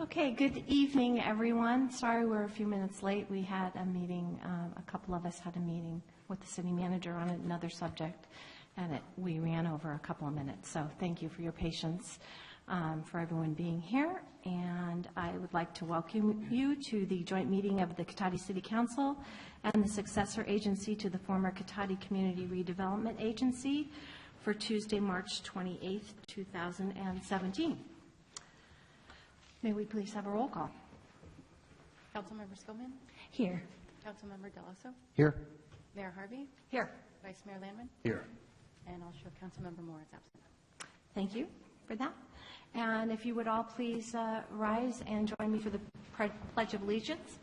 Okay, good evening, everyone. Sorry we're a few minutes late. We had a meeting, a couple of us had a meeting with the city manager on another subject, and we ran over a couple of minutes. So thank you for your patience, for everyone being here. And I would like to welcome you to the joint meeting of the Cotati City Council and the successor agency to the former Cotati Community Redevelopment Agency for Tuesday, March 28th, 2017. May we please have a roll call? Councilmember Skillman? Here. Councilmember Deloso? Here. Mayor Harvey? Here. Vice Mayor Landman? Here. And also Councilmember Moore is absent. Thank you for that. And if you would all please rise and join me for the Pledge of Allegiance.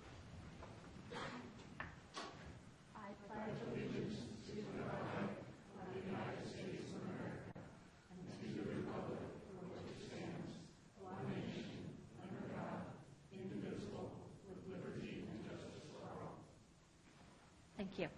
Thank you.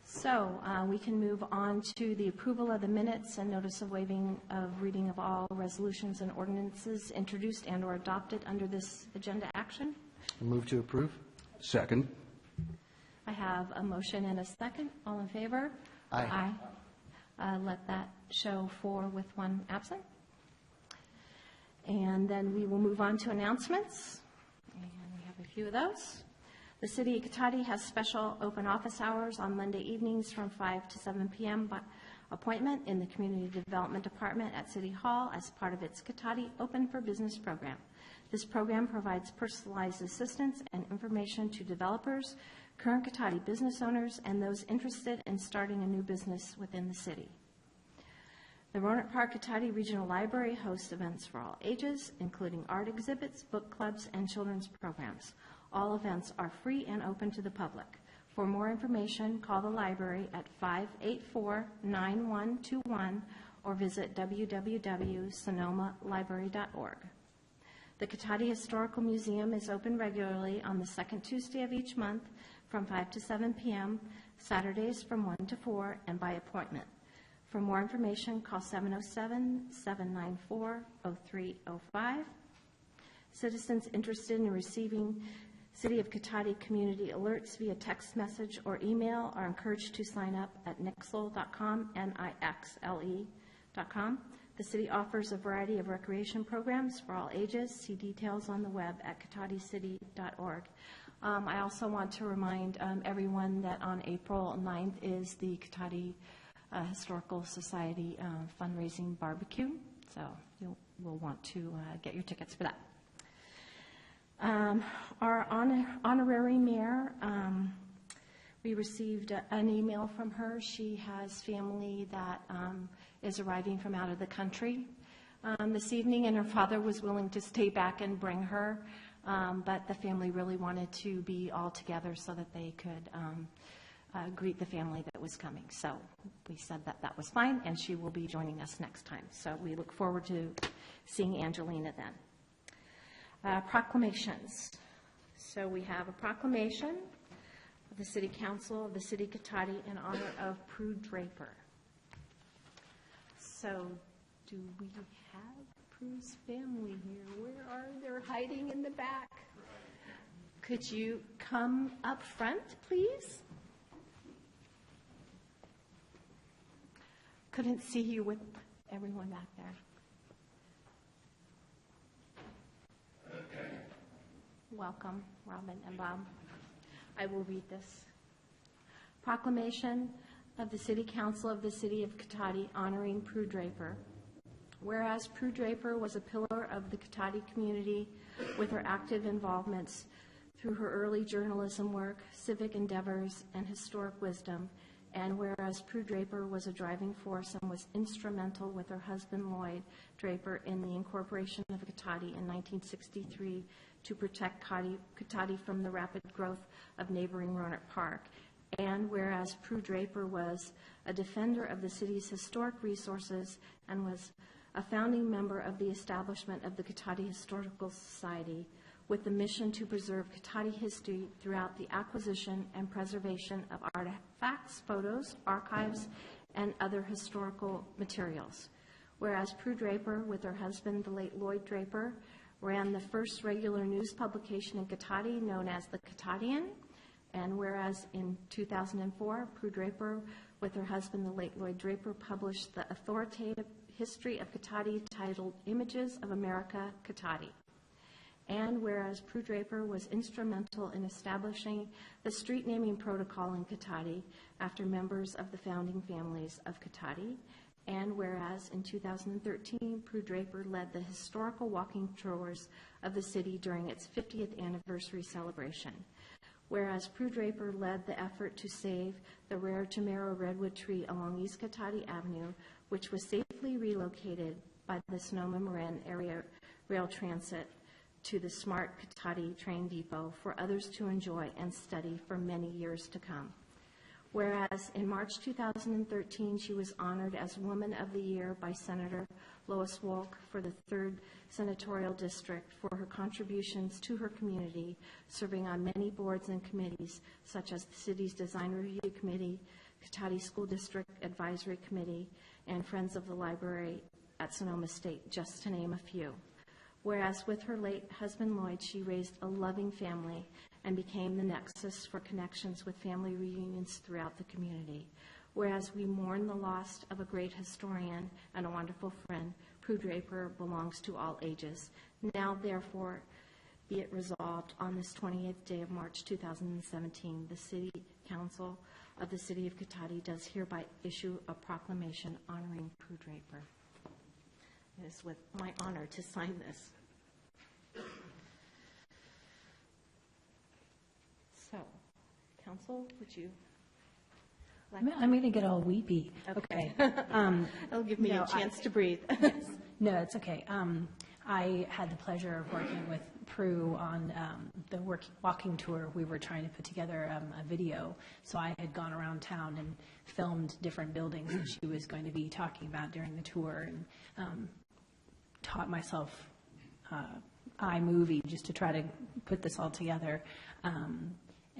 So we can move on to the approval of the minutes and notice of waiving of reading of all resolutions and ordinances introduced and or adopted under this agenda action. Move to approve. Second. I have a motion and a second. All in favor? Aye. Let that show 4 with 1 absent. And then we will move on to announcements. And we have a few of those. The City of Cotati has special open office hours on Monday evenings from 5 to 7 p.m. by appointment in the Community Development Department at City Hall as part of its Cotati Open for Business program. This program provides personalized assistance and information to developers, current Cotati business owners, and those interested in starting a new business within the city. The Rohnert Park Cotati Regional Library hosts events for all ages, including art exhibits, book clubs, and children's programs. All events are free and open to the public. For more information, call the library at 584-9121 or visit www.sonomalibrary.org. The Cotati Historical Museum is open regularly on the second Tuesday of each month from 5 to 7 p.m., Saturdays from 1 to 4, and by appointment. For more information, call 707-794-0305. Citizens interested in receiving City of Cotati community alerts via text message or email are encouraged to sign up at nixle.com, nixle.com. The city offers a variety of recreation programs for all ages. See details on the web at cotaticity.org. I also want to remind everyone that on April 9th is the Cotati Historical Society fundraising barbecue, so you'll want to get your tickets for that. Our honorary mayor, we received an email from her. She has family that is arriving from out of the country this evening, and her father was willing to stay back and bring her, but the family really wanted to be all together so that they could greet the family that was coming. So we said that that was fine, and she will be joining us next time. So we look forward to seeing Angelina then. Proclamations. So we have a proclamation of the City Council of the City of Cotati in honor of Prue Draper. So do we have Prue's family here? Where are they? Hiding in the back. Could you come up front, please? Couldn't see you with everyone back there. Welcome, Robin and Bob. I will read this. Proclamation of the City Council of the City of Cotati honoring Prue Draper. Whereas Prue Draper was a pillar of the Cotati community with her active involvements through her early journalism work, civic endeavors, and historic wisdom, and whereas Prue Draper was a driving force and was instrumental with her husband Lloyd Draper in the incorporation of Cotati in 1963 to protect Cotati from the rapid growth of neighboring Rohnert Park, and whereas Prue Draper was a defender of the city's historic resources and was a founding member of the establishment of the Cotati Historical Society, with the mission to preserve Cotati history throughout the acquisition and preservation of artifacts, photos, archives, and other historical materials. Whereas Prue Draper, with her husband, the late Lloyd Draper, ran the first regular news publication in Cotati known as the Cotatian, and whereas in 2004, Prue Draper, with her husband, the late Lloyd Draper, published the authoritative history of Cotati titled Images of America, Cotati. And whereas Prue Draper was instrumental in establishing the street naming protocol in Cotati after members of the founding families of Cotati, and whereas in 2013, Prue Draper led the historical walking tours of the city during its 50th anniversary celebration. Whereas Prue Draper led the effort to save the rare Tamaro redwood tree along East Cotati Avenue, which was safely relocated by the Sonoma-Marin Area Rail Transit to the Smart Cotati Train Depot for others to enjoy and study for many years to come. Whereas in March 2013, she was honored as Woman of the Year by Senator Lois Wolk for the 3rd Senatorial District for her contributions to her community, serving on many boards and committees, such as the city's Design Review Committee, Cotati School District Advisory Committee, and Friends of the Library at Sonoma State, just to name a few. Whereas with her late husband Lloyd, she raised a loving family and became the nexus for connections with family reunions throughout the community. Whereas we mourn the loss of a great historian and a wonderful friend, Prue Draper belongs to all ages. Now, therefore, be it resolved on this 28th day of March 2017, the City Council of the City of Cotati does hereby issue a proclamation honoring Prue Draper. It is with my honor to sign this. So, Council, would you like I'm going to get all weepy. Okay. It'll give me a chance to breathe. No, it's okay. I had the pleasure of working with Prue on the walking tour. We were trying to put together a video. So I had gone around town and filmed different buildings that she was going to be talking about during the tour, and taught myself iMovie just to try to put this all together.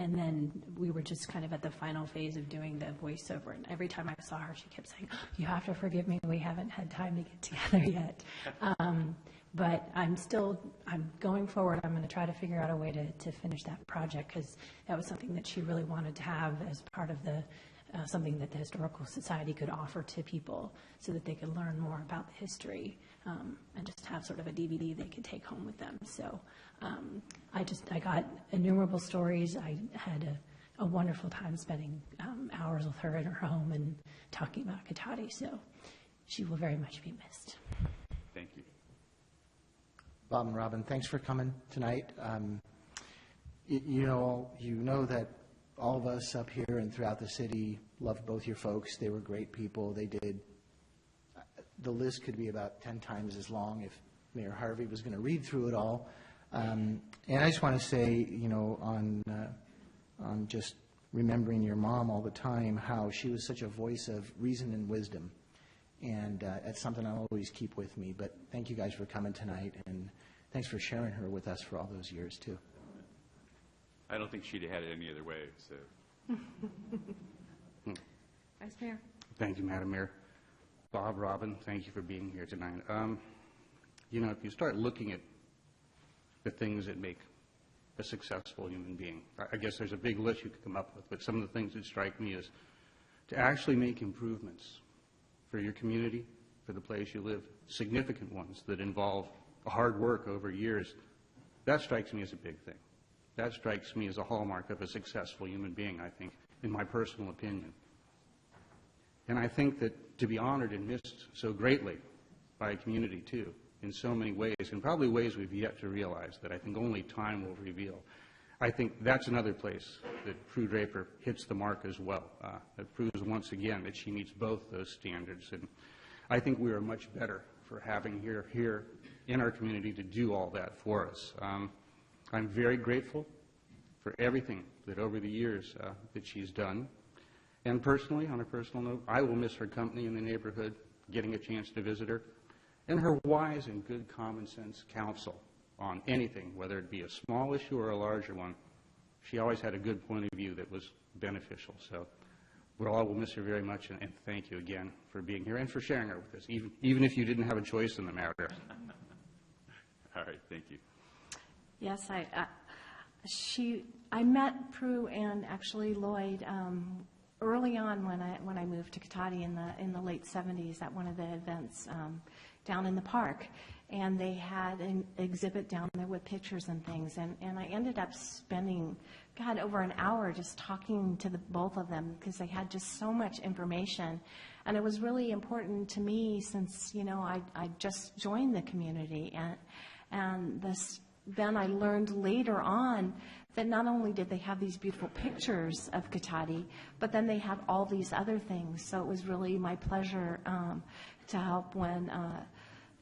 And then we were just kind of at the final phase of doing the voiceover. And every time I saw her, she kept saying, "You have to forgive me. We haven't had time to get together yet." But I'm going forward. I'm going to try to figure out a way to finish that project, because that was something that she really wanted to have as part of the something that the Historical Society could offer to people so that they could learn more about the history, and just have sort of a DVD they could take home with them. So I got innumerable stories. I had a wonderful time spending hours with her in her home and talking about Cotati. So she will very much be missed. Thank you. Bob and Robin, thanks for coming tonight. You know that all of us up here and throughout the city loved both your folks. They were great people. The list could be about 10 times as long if Mayor Harvey was going to read through it all. And I just want to say, on just remembering your mom all the time, how she was such a voice of reason and wisdom. And that's something I'll always keep with me. But thank you guys for coming tonight, and thanks for sharing her with us for all those years, too. I don't think she'd have had it any other way. So, Vice Mayor. Thank you, Madam Mayor. Bob, Robin, thank you for being here tonight. If you start looking at the things that make a successful human being, I guess there's a big list you could come up with, but some of the things that strike me is to actually make improvements for your community, for the place you live, significant ones that involve hard work over years. That strikes me as a big thing. That strikes me as a hallmark of a successful human being, I think, in my personal opinion. And I think that to be honored and missed so greatly by a community, too, in so many ways, and probably ways we've yet to realize that I think only time will reveal. I think that's another place that Prue Draper hits the mark as well. That proves once again that she meets both those standards. And I think we are much better for having her here in our community to do all that for us. I'm very grateful for everything that over the years that she's done. And personally, on a personal note, I will miss her company in the neighborhood, getting a chance to visit her, and her wise and good common sense counsel on anything, whether it be a small issue or a larger one. She always had a good point of view that was beneficial. So Well, I will miss her very much, and thank you again for being here and for sharing her with us, even if you didn't have a choice in the matter. All right, thank you. Yes, I met Prue and actually Lloyd early on when I moved to Cotati in the late 70s at one of the events down in the park, and they had an exhibit down there with pictures and things, and I ended up spending, over an hour just talking to both of them because they had just so much information, and it was really important to me since I just joined the community, and then I learned later on that not only did they have these beautiful pictures of Cotati, but then they had all these other things. So it was really my pleasure to help when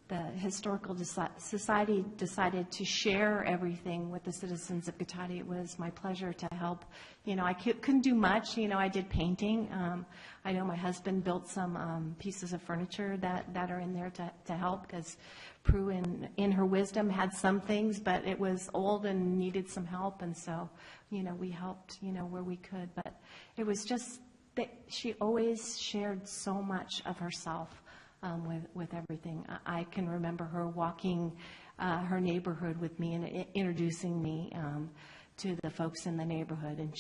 the Historical Society decided to share everything with the citizens of Cotati. It was my pleasure to help. I couldn't do much. I did painting. I know my husband built some pieces of furniture that are in there to help because Prue, in her wisdom, had some things, but it was old and needed some help, and so, we helped, where we could. But it was just that she always shared so much of herself with everything. I can remember her walking her neighborhood with me and introducing me to the folks in the neighborhood, and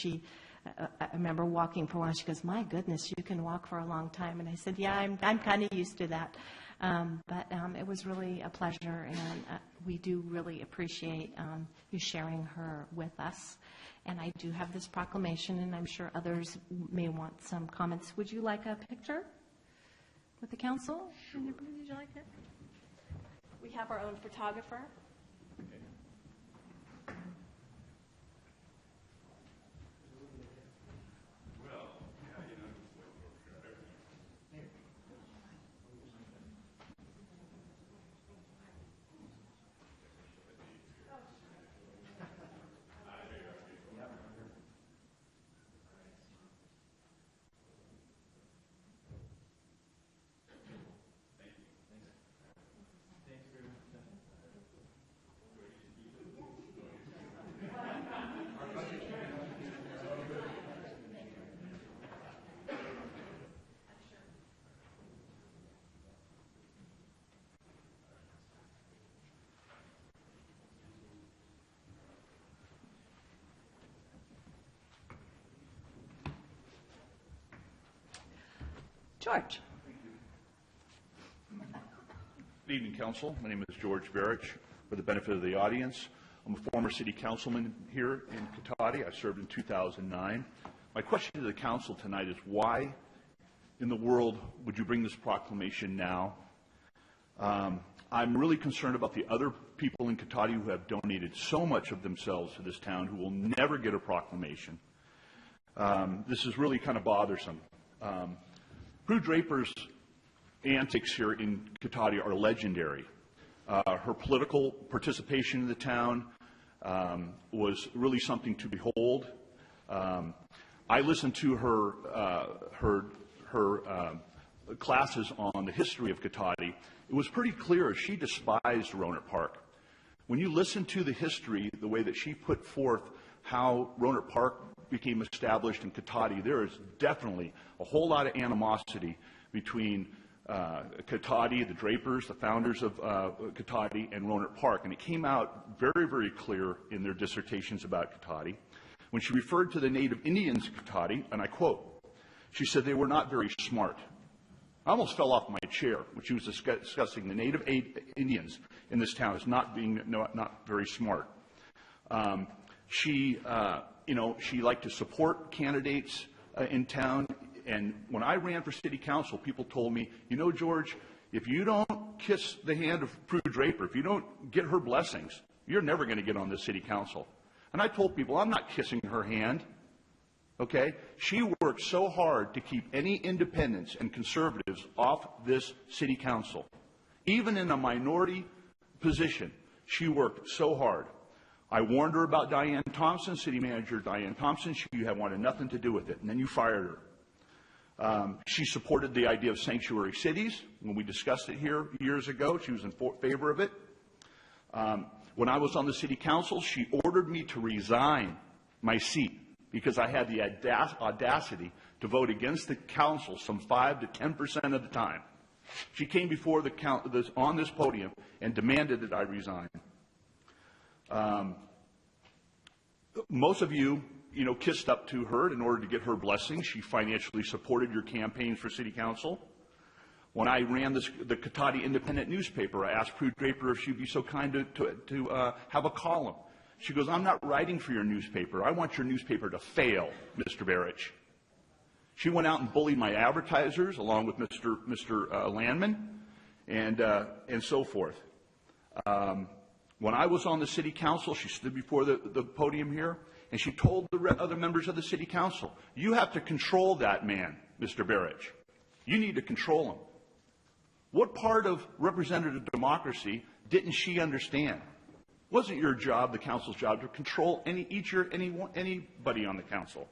I remember walking for a while. She goes, "My goodness, you can walk for a long time." And I said, "Yeah, I'm kind of used to that." But it was really a pleasure, and we do really appreciate you sharing her with us. And I do have this proclamation, and I'm sure others may want some comments. Would you like a picture with the council? Sure. Would you like it? We have our own photographer. George. Good evening, Council. My name is George Barrich. For the benefit of the audience, I'm a former city councilman here in Cotati. I served in 2009. My question to the Council tonight is why in the world would you bring this proclamation now? I'm really concerned about the other people in Cotati who have donated so much of themselves to this town who will never get a proclamation. This is really kind of bothersome. Prue Draper's antics here in Cotati are legendary. Her political participation in the town was really something to behold. I listened to her classes on the history of Cotati. It was pretty clear she despised Rohnert Park. When you listen to the history, the way that she put forth how Rohnert Park became established in Cotati, there is definitely a whole lot of animosity between Cotati, the Drapers, the founders of Cotati, and Rohnert Park. And it came out very, very clear in their dissertations about Cotati. When she referred to the native Indians of Cotati, and I quote, she said they were not very smart. I almost fell off my chair when she was discussing the native Indians in this town as not very smart. She liked to support candidates in town. And when I ran for city council, people told me, George, if you don't kiss the hand of Prue Draper, if you don't get her blessings, you're never going to get on the city council. And I told people, I'm not kissing her hand. Okay? She worked so hard to keep any independents and conservatives off this city council. Even in a minority position, she worked so hard. I warned her about Diane Thompson, city manager Diane Thompson. She wanted nothing to do with it, and then you fired her. She supported the idea of sanctuary cities. When we discussed it here years ago, she was in favor of it. When I was on the city council, she ordered me to resign my seat because I had the audacity to vote against the council some 5 to 10% of the time. She came before on this podium and demanded that I resign. Most of you, kissed up to her in order to get her blessing. She financially supported your campaigns for city council. When I ran the Cotati Independent newspaper, I asked Prue Draper if she'd be so kind to have a column. She goes, "I'm not writing for your newspaper. I want your newspaper to fail, Mr. Barrich." She went out and bullied my advertisers along with Mr. Landman and so forth. When I was on the city council, she stood before the podium here, and she told the other members of the city council, "You have to control that man, Mr. Barrich. You need to control him." What part of representative democracy didn't she understand? Wasn't your job, the council's job, to control anybody on the council?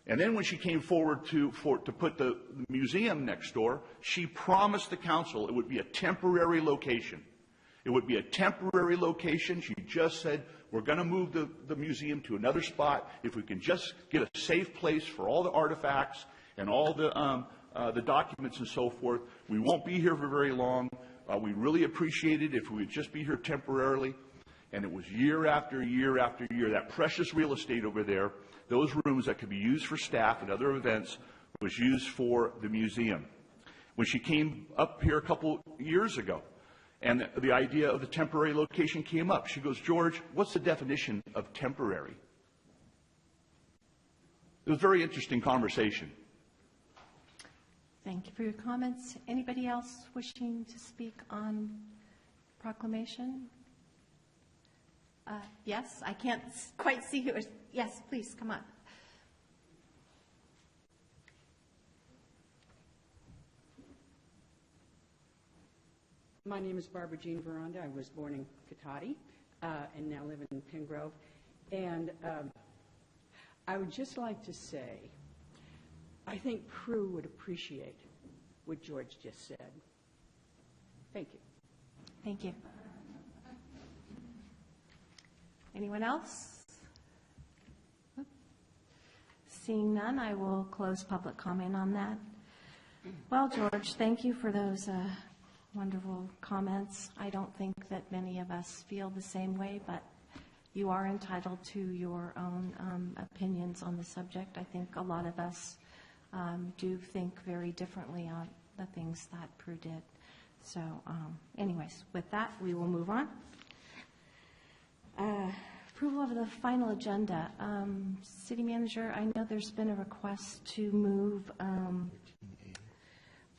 And then when she came forward to put the museum next door, she promised the council it would be a temporary location. It would be a temporary location. She just said, "We're going to move the museum to another spot. If we can just get a safe place for all the artifacts and all the documents and so forth, we won't be here for very long. We really appreciate it if we would just be here temporarily." And it was year after year after year. That precious real estate over there, those rooms that could be used for staff and other events, was used for the museum. When she came up here a couple years ago, and the idea of the temporary location came up, she goes, "George, what's the definition of temporary?" It was a very interesting conversation. Thank you for your comments. Anybody else wishing to speak on proclamation? Yes, I can't quite see who. Yes, please, come on. My name is Barbara Jean Veranda. I was born in Cotati and now live in Pingrove. And I would just like to say, I think Prue would appreciate what George just said. Thank you. Thank you. Anyone else? Seeing none, I will close public comment on that. Well, George, thank you for those wonderful comments. I don't think that many of us feel the same way, but you are entitled to your own opinions on the subject. I think a lot of us do think very differently on the things that Prue did. So anyways, with that, we will move on. Approval of the final agenda. City Manager, I know there's been a request to move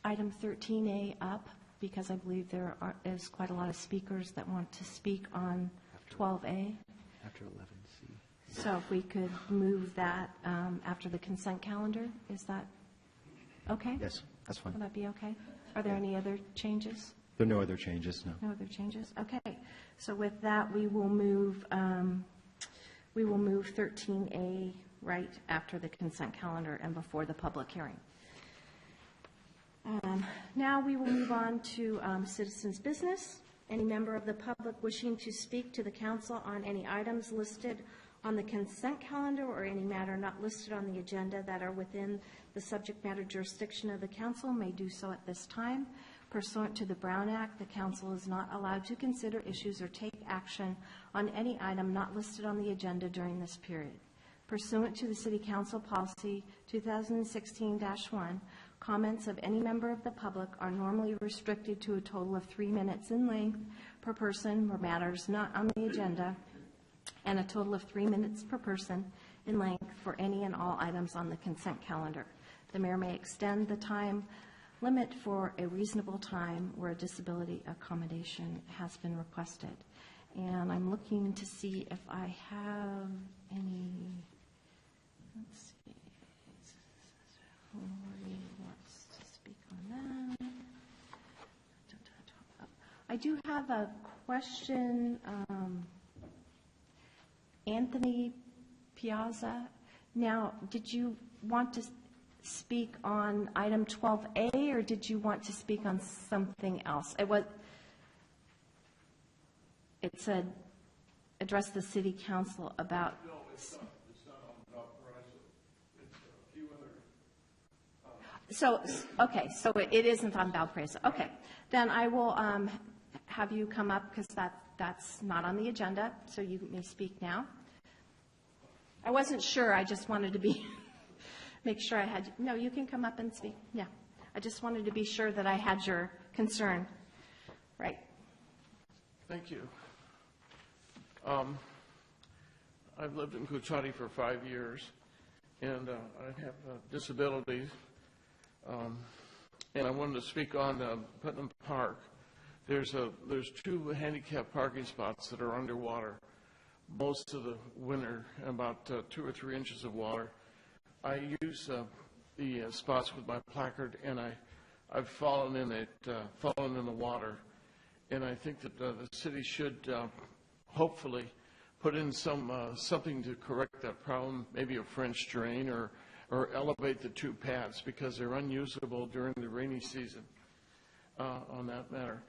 item 13A up because I believe there is quite a lot of speakers that want to speak on 12A. After 11C. So if we could move that after the consent calendar, is that okay? Yes, that's Will fine. that be okay? Are there any other changes? There are no other changes, no. No other changes? Okay. So with that, we will move 13A right after the consent calendar and before the public hearing. Now we will move on to citizens' business. Any member of the public wishing to speak to the council on any items listed on the consent calendar or any matter not listed on the agenda that are within the subject matter jurisdiction of the council may do so at this time. Pursuant to the Brown Act, the council is not allowed to consider issues or take action on any item not listed on the agenda during this period. Pursuant to the City Council Policy 2016-1, comments of any member of the public are normally restricted to a total of 3 minutes in length per person for matters not on the agenda, and a total of 3 minutes per person in length for any and all items on the consent calendar. The mayor may extend the time limit for a reasonable time where a disability accommodation has been requested. And I'm looking to see if I have any, let's see, who wants to speak on that? I do have a question. Anthony Piazza, now, did you want to speak on item 12A, or did you want to speak on something else? It said, address the city council about. No, it's not on the top price. It's a few So, okay, so it isn't on Valparaiso. Okay, then I will have you come up because that's not on the agenda, so you may speak now. I wasn't sure, I just wanted to be, make sure I had, no, you can come up and speak, yeah. I just wanted to be sure that I had your concern. Right. Thank you. I've lived in Cotati for 5 years, and I have disabilities. And I wanted to speak on Putnam Park. There's 2 handicap parking spots that are underwater most of the winter, about 2 or 3 inches of water. I use the spots with my placard, and I've fallen in the water. And I think that the city should hopefully put in something to correct that problem, maybe a French drain or elevate the 2 paths because they're unusable during the rainy season on that matter.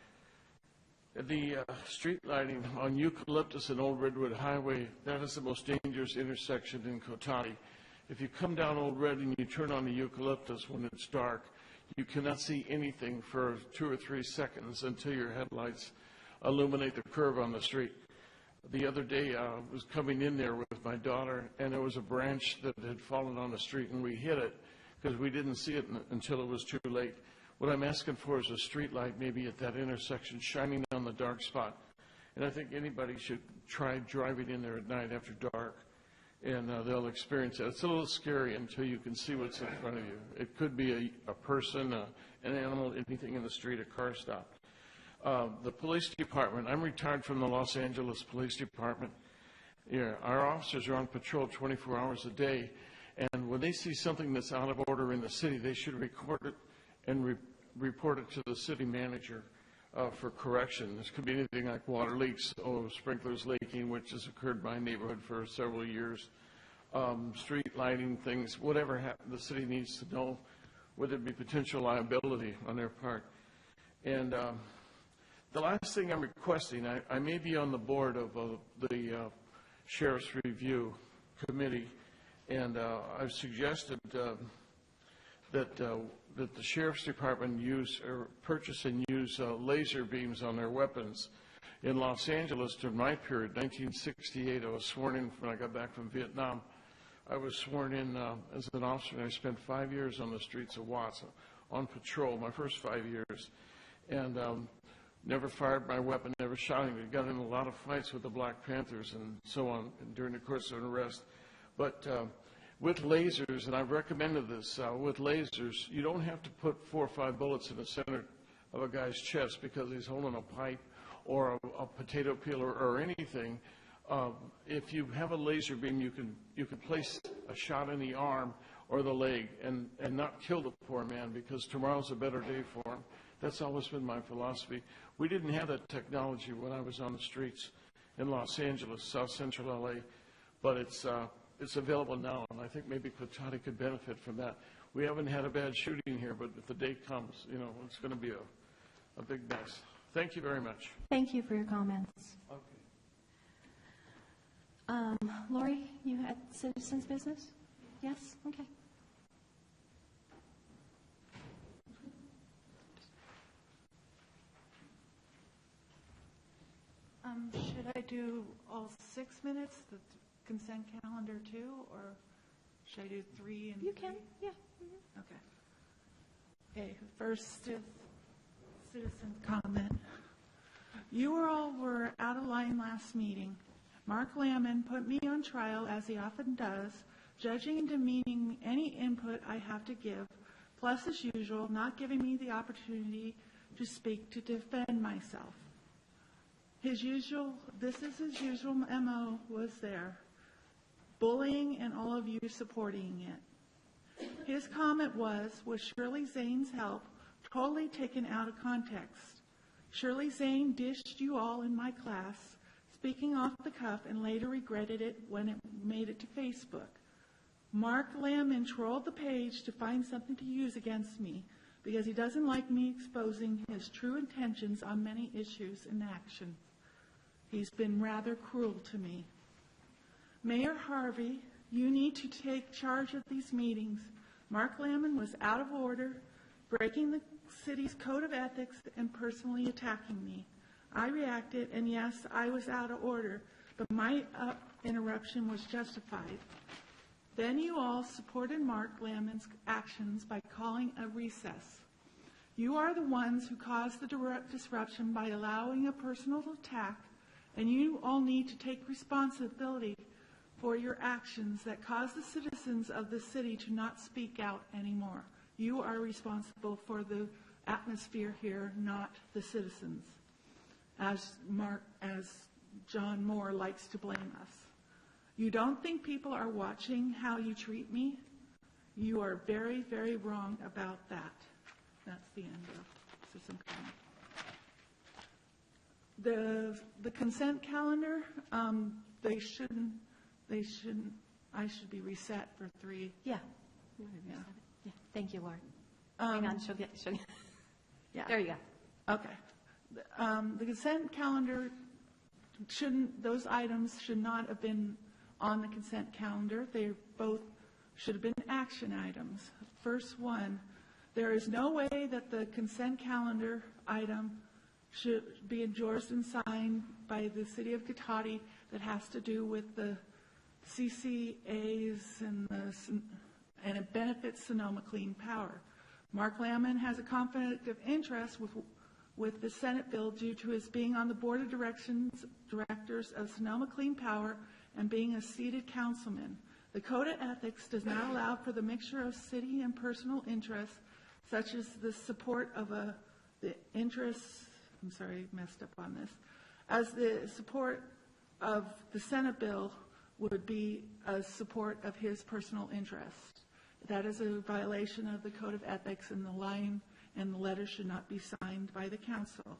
The street lighting on Eucalyptus and Old Redwood Highway, that is the most dangerous intersection in Cotati. If you come down Old Red and you turn on the Eucalyptus when it's dark, you cannot see anything for 2 or 3 seconds until your headlights illuminate the curve on the street. The other day, I was coming in there with my daughter, and there was a branch that had fallen on the street, and we hit it because we didn't see it until it was too late. What I'm asking for is a street light maybe at that intersection shining on the dark spot. And I think anybody should try driving in there at night after dark, and they'll experience it. It's a little scary until you can see what's in front of you. It could be a person, an animal, anything in the street, a car stop. The police department, I'm retired from the Los Angeles Police Department. Yeah, our officers are on patrol 24 hours a day, and when they see something that's out of order in the city, they should record it and report it to the city manager for correction. This could be anything like water leaks, sprinklers leaking, which has occurred in my neighborhood for several years, street lighting things, whatever the city needs to know, would there be potential liability on their part. And the last thing I'm requesting, I may be on the board of the Sheriff's Review Committee, and I've suggested that the Sheriff's Department purchase and use laser beams on their weapons. In Los Angeles, during my period, 1968, I was sworn in when I got back from Vietnam. I was sworn in as an officer, and I spent 5 years on the streets of Watts on patrol, my first 5 years. And never fired my weapon, never shot anything. Got in a lot of fights with the Black Panthers and so on during the course of an arrest. But with lasers, and I've recommended this, with lasers, you don't have to put 4 or 5 bullets in the center of a guy's chest because he's holding a pipe or a potato peeler or anything. If you have a laser beam, you can place a shot in the arm or the leg and not kill the poor man because tomorrow's a better day for him. That's always been my philosophy. We didn't have that technology when I was on the streets in Los Angeles, South Central LA, but it's available now, and I think maybe Cotati could benefit from that. We haven't had a bad shooting here, but if the day comes, it's going to be a big mess. Thank you very much. Thank you for your comments. Okay. Lori, you had citizens business? Yes? Okay. Should I do all 6 minutes, the consent calendar too, or should I do 3 and You 3? can, yeah. Mm-hmm. Okay, first is citizen comment. You all were out of line last meeting. Mark Lamon put me on trial, as he often does, judging and demeaning any input I have to give, plus, as usual, not giving me the opportunity to speak to defend myself. This is his usual MO was there, bullying and all of you supporting it. His comment was, with Shirley Zane's help, totally taken out of context. Shirley Zane dished you all in my class, speaking off the cuff, and later regretted it when it made it to Facebook. Mark Lamon trolled the page to find something to use against me because he doesn't like me exposing his true intentions on many issues and actions. He's been rather cruel to me. Mayor Harvey, you need to take charge of these meetings. Mark Lamon was out of order, breaking the city's code of ethics and personally attacking me. I reacted, and yes, I was out of order, but my interruption was justified. Then you all supported Mark Lamon's actions by calling a recess. You are the ones who caused the disruption by allowing a personal attack, and you all need to take responsibility for your actions that caused the citizens of the city to not speak out anymore. You are responsible for the atmosphere here, not the citizens, as John Moore likes to blame us. You don't think people are watching how you treat me? You are very, very wrong about that. That's the end of citizen comment. The consent calendar, I should be reset for 3. Yeah. Yeah. Yeah. Thank you, Lauren. Hang on, she'll get, Yeah. there you go. Okay. The consent calendar those items should not have been on the consent calendar. They both should have been action items. First one, there is no way that the consent calendar item should be endorsed and signed by the City of Cotati that has to do with the CCAs and it benefits Sonoma Clean Power. Mark Lamon has a conflict of interest with the Senate bill due to his being on the board of directors of Sonoma Clean Power and being a seated councilman. The Code of Ethics does not allow for the mixture of city and personal interests, such as the support of the interests, I'm sorry, I messed up on this, as the support of the Senate bill would be a support of his personal interest. That is a violation of the Code of Ethics, and the line and the letter should not be signed by the council.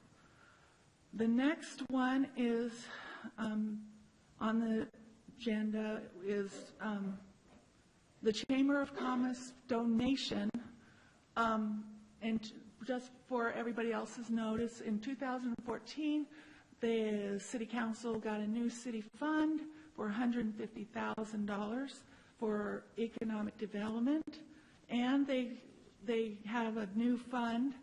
The next one is on the agenda is the Chamber of Commerce donation. And just for everybody else's notice, in 2014, the City Council got a new city fund for $150,000 for economic development, and they have a new fund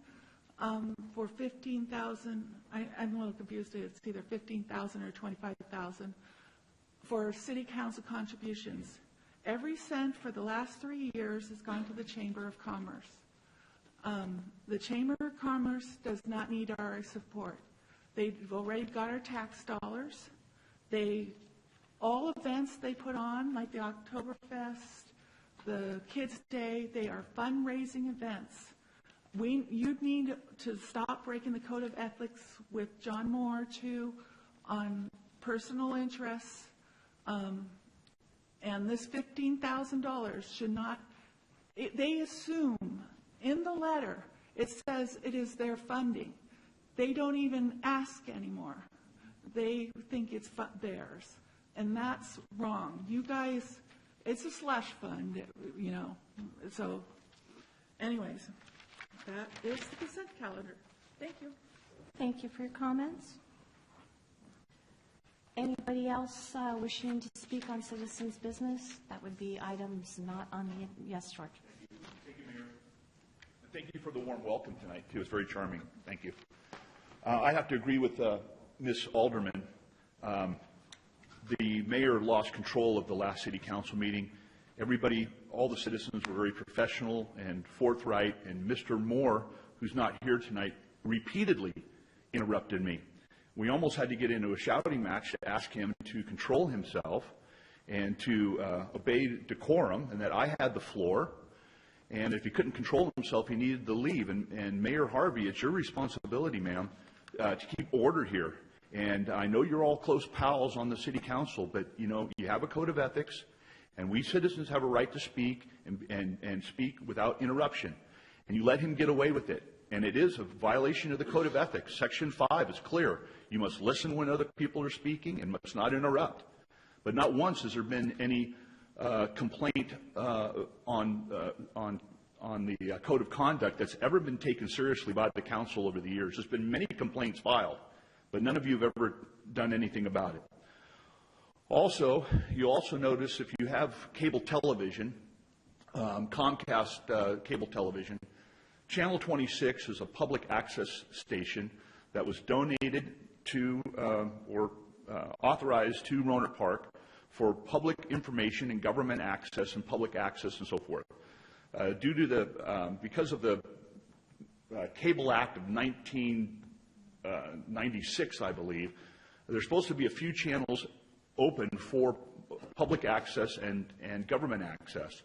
for $15,000. I'm a little confused. It's either $15,000 or $25,000 for City Council contributions. Every cent for the last 3 years has gone to the Chamber of Commerce. The Chamber of Commerce does not need our support. They've already got our tax dollars. All events they put on, like the Oktoberfest, the Kids' Day, they are fundraising events. You need to stop breaking the Code of Ethics with John Moore, too, on personal interests. And this $15,000 should not, they assume in the letter, it says it is their funding. They don't even ask anymore. They think it's theirs. And that's wrong. You guys, it's a slush fund, you know. So, anyways, that is the consent calendar. Thank you. Thank you for your comments. Anybody else wishing to speak on citizens' business? That would be items not on the, yes, George. Thank you, Mayor. Thank you for the warm welcome tonight, too. It was very charming. Thank you. I have to agree with Ms. Alderman. The mayor lost control of the last city council meeting. Everybody, all the citizens were very professional and forthright, and Mr. Moore, who's not here tonight, repeatedly interrupted me. We almost had to get into a shouting match to ask him to control himself and to obey decorum, and that I had the floor. And if he couldn't control himself, he needed to leave. And Mayor Harvey, it's your responsibility, ma'am, to keep order here. And I know you're all close pals on the city council, but, you know, you have a code of ethics, and we citizens have a right to speak and speak without interruption. And you let him get away with it. And it is a violation of the code of ethics. Section 5 is clear. You must listen when other people are speaking and must not interrupt. But not once has there been any complaint on the code of conduct that's ever been taken seriously by the council over the years. There's been many complaints filed, but none of you have ever done anything about it. Also, you also notice if you have cable television, Comcast cable television. Channel 26 is a public access station that was donated to or authorized to Rohnert Park for public information and government access and public access and so forth. Because of the Cable Act of 1996, I believe, there's supposed to be a few channels open for public access and government access.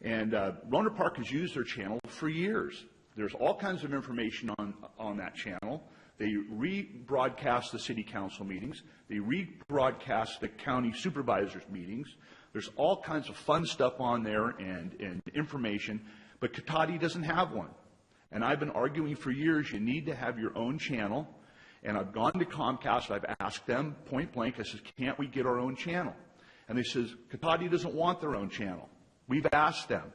And Rohnert Park has used their channel for years. There's all kinds of information on that channel. They rebroadcast the city council meetings. They rebroadcast the county supervisors' meetings. There's all kinds of fun stuff on there and information, but Cotati doesn't have one. And I've been arguing for years, you need to have your own channel. And I've gone to Comcast, I've asked them point blank, I says, can't we get our own channel? And they says, Cotati doesn't want their own channel. We've asked them,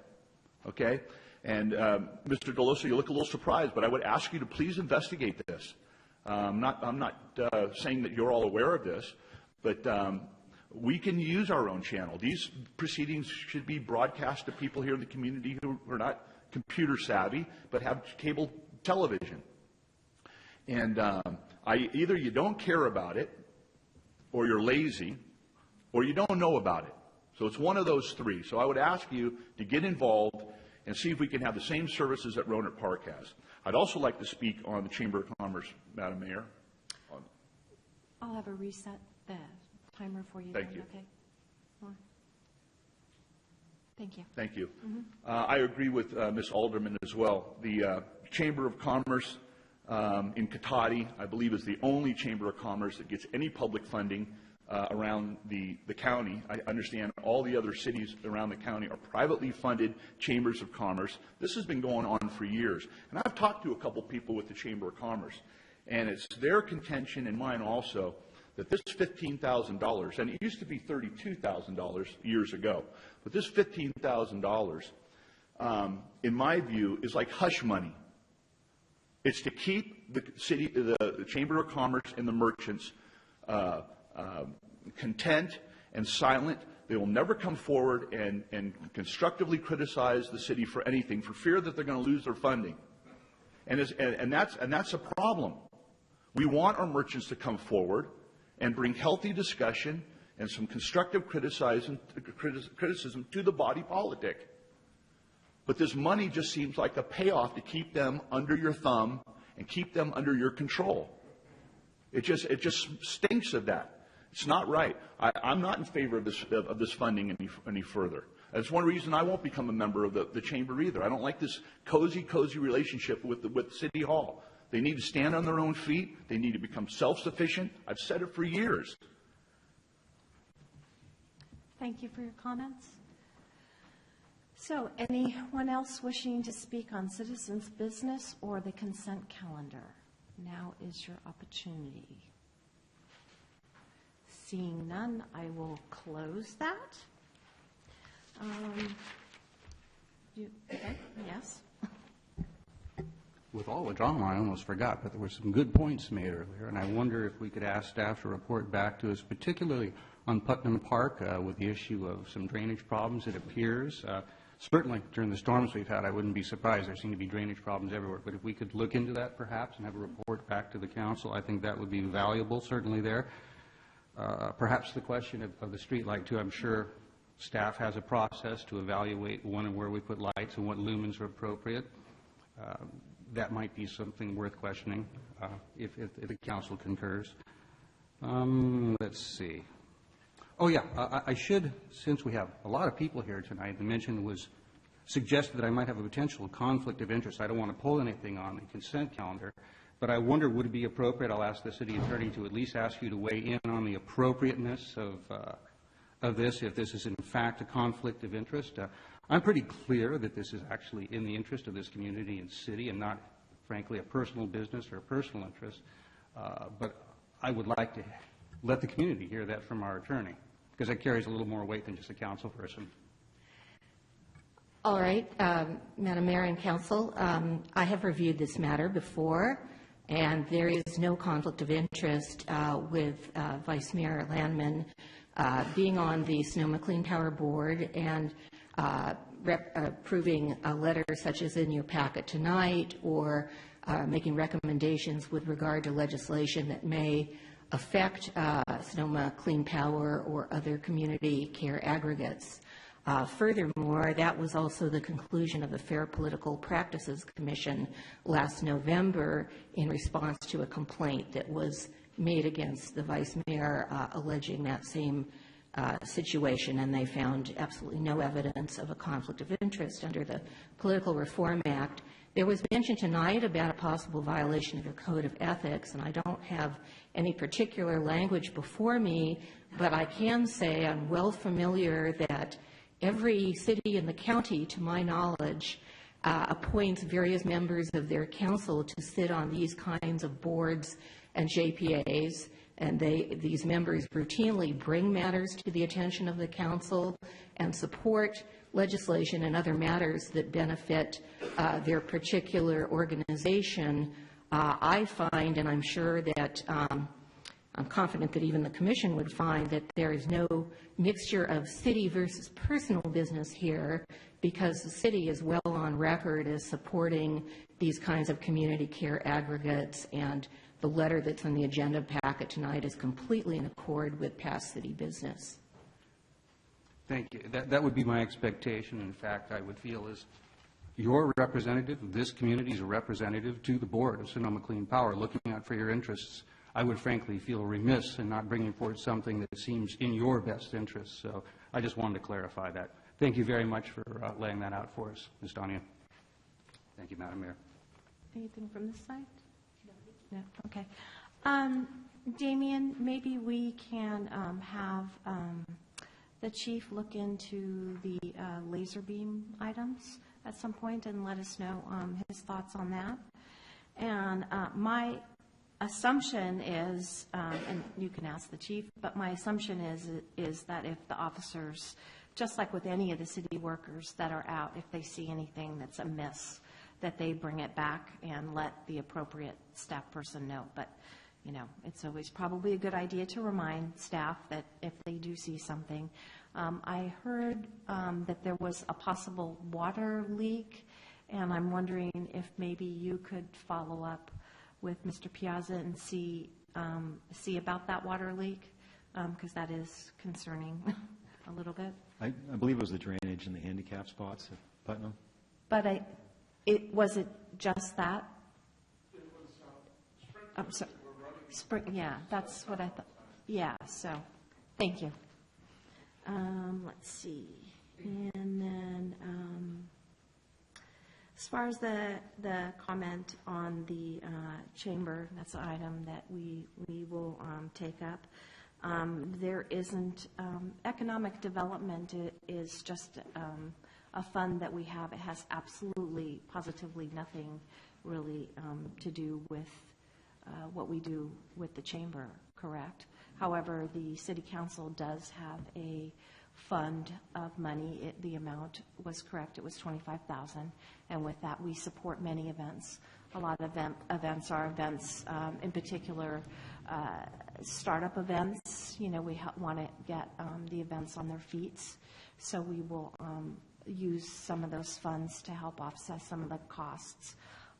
okay? And Mr. Deloso, you look a little surprised, but I would ask you to please investigate this. I'm not saying that you're all aware of this, but we can use our own channel. These proceedings should be broadcast to people here in the community who are not computer savvy, but have cable television. And either you don't care about it, or you're lazy, or you don't know about it. So it's one of those three. So I would ask you to get involved and see if we can have the same services that Rohnert Park has. I'd also like to speak on the Chamber of Commerce, Madam Mayor. I'll have a reset the timer for you. Thank then, you. Okay. Thank you. Thank you. I agree with Ms. Alderman as well. The Chamber of Commerce in Cotati, I believe, is the only Chamber of Commerce that gets any public funding around the county. I understand all the other cities around the county are privately funded chambers of commerce. This has been going on for years. And I've talked to a couple people with the Chamber of Commerce, and it's their contention and mine also that this $15,000, and it used to be $32,000 years ago, but this $15,000, in my view, is like hush money. It's to keep the city, the Chamber of Commerce and the merchants content and silent. They will never come forward and constructively criticize the city for anything for fear that they're going to lose their funding. And that's a problem. We want our merchants to come forward and bring healthy discussion and some constructive criticism to the body politic. But this money just seems like a payoff to keep them under your thumb and keep them under your control. It just stinks of that. It's not right. I'm not in favor of this funding any further. That's one reason I won't become a member of the chamber either. I don't like this cozy relationship with City Hall. They need to stand on their own feet. They need to become self-sufficient. I've said it for years. Thank you for your comments. So, anyone else wishing to speak on citizens' business or the consent calendar? Now is your opportunity. Seeing none, I will close that. Okay, yes. With all the drama, I almost forgot, but there were some good points made earlier, and I wonder if we could ask staff to report back to us, particularly on Putnam Park with the issue of some drainage problems, it appears. Certainly, during the storms we've had, I wouldn't be surprised. There seem to be drainage problems everywhere. But if we could look into that, perhaps, and have a report back to the council, I think that would be valuable, certainly there. Perhaps the question of the street light, too. I'm sure staff has a process to evaluate when and where we put lights and what lumens are appropriate. That might be something worth questioning if the council concurs. Let's see. Oh, yeah, I should, since we have a lot of people here tonight, the mention was suggested that I might have a potential conflict of interest. I don't want to pull anything on the consent calendar, but I wonder, would it be appropriate, I'll ask the city attorney to at least ask you to weigh in on the appropriateness of this, if this is in fact a conflict of interest. I'm pretty clear that this is actually in the interest of this community and city and not, frankly, a personal business or a personal interest, but I would like to let the community hear that from our attorney, because that carries a little more weight than just a council person. All right, Madam Mayor and Council, I have reviewed this matter before, and there is no conflict of interest with Vice Mayor Landman being on the Sonoma Clean Power Board, and approving a letter such as in your packet tonight, or making recommendations with regard to legislation that may affect Sonoma Clean Power or other community care aggregates. Furthermore, that was also the conclusion of the Fair Political Practices Commission last November in response to a complaint that was made against the Vice Mayor alleging that same situation, and they found absolutely no evidence of a conflict of interest under the Political Reform Act. There was mention tonight about a possible violation of your code of ethics, and I don't have any particular language before me, but I can say I'm well familiar that every city in the county, to my knowledge, appoints various members of their council to sit on these kinds of boards and JPAs, and these members routinely bring matters to the attention of the council and support legislation and other matters that benefit their particular organization. I find, and I'm sure that I'm confident that even the Commission would find, that there is no mixture of city versus personal business here, because the city is well on record as supporting these kinds of community care aggregates, and the letter that's on the agenda packet tonight is completely in accord with past city business. Thank you. That would be my expectation. In fact, I would feel as your representative, this community's representative to the board of Sonoma Clean Power, looking out for your interests, I would frankly feel remiss in not bringing forward something that seems in your best interest. So I just wanted to clarify that. Thank you very much for laying that out for us, Ms. Donia. Thank you, Madam Mayor. Anything from this side? No? Okay. Damien, maybe we can have the chief look into the laser beam items at some point and let us know his thoughts on that. And my assumption is, and you can ask the chief, but my assumption is that if the officers, just like with any of the city workers that are out, if they see anything that's amiss, that they bring it back and let the appropriate staff person know. But, you know, it's always probably a good idea to remind staff that if they do see something. I heard that there was a possible water leak, and I'm wondering if maybe you could follow up with Mr. Piazza and see about that water leak, because that is concerning a little bit. I believe it was the drainage in the handicap spots at Putnam. But was it just that? It was spring. Yeah, that's what I thought. Yeah, so thank you. Let's see. And then as far as the comment on the chamber, that's an item that we will take up. There isn't economic development is just a fund that we have. It has absolutely, positively nothing really to do with what we do with the chamber, correct? However, the city council does have a fund of money. The amount was correct. It was $25,000, and with that we support many events. A lot of events are events, in particular, startup events. You know, we want to get the events on their feet, so we will use some of those funds to help offset some of the costs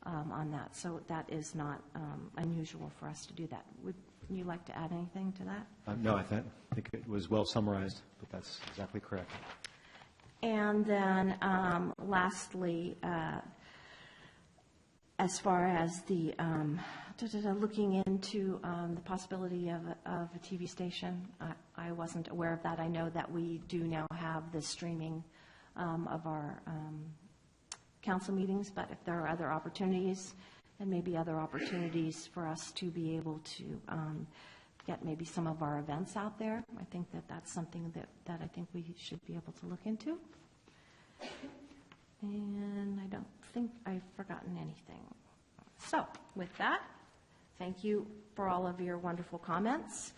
on that. So that is not unusual for us to do that. Would you like to add anything to that? No, I think it was well summarized, but that's exactly correct. And then lastly, as far as the looking into the possibility of a TV station, I wasn't aware of that. I know that we do now have the streaming of our council meetings, but if there are other opportunities, and maybe other opportunities for us to be able to get maybe some of our events out there, I think that that's something that I think we should be able to look into. And I don't think I've forgotten anything. So with that, thank you for all of your wonderful comments,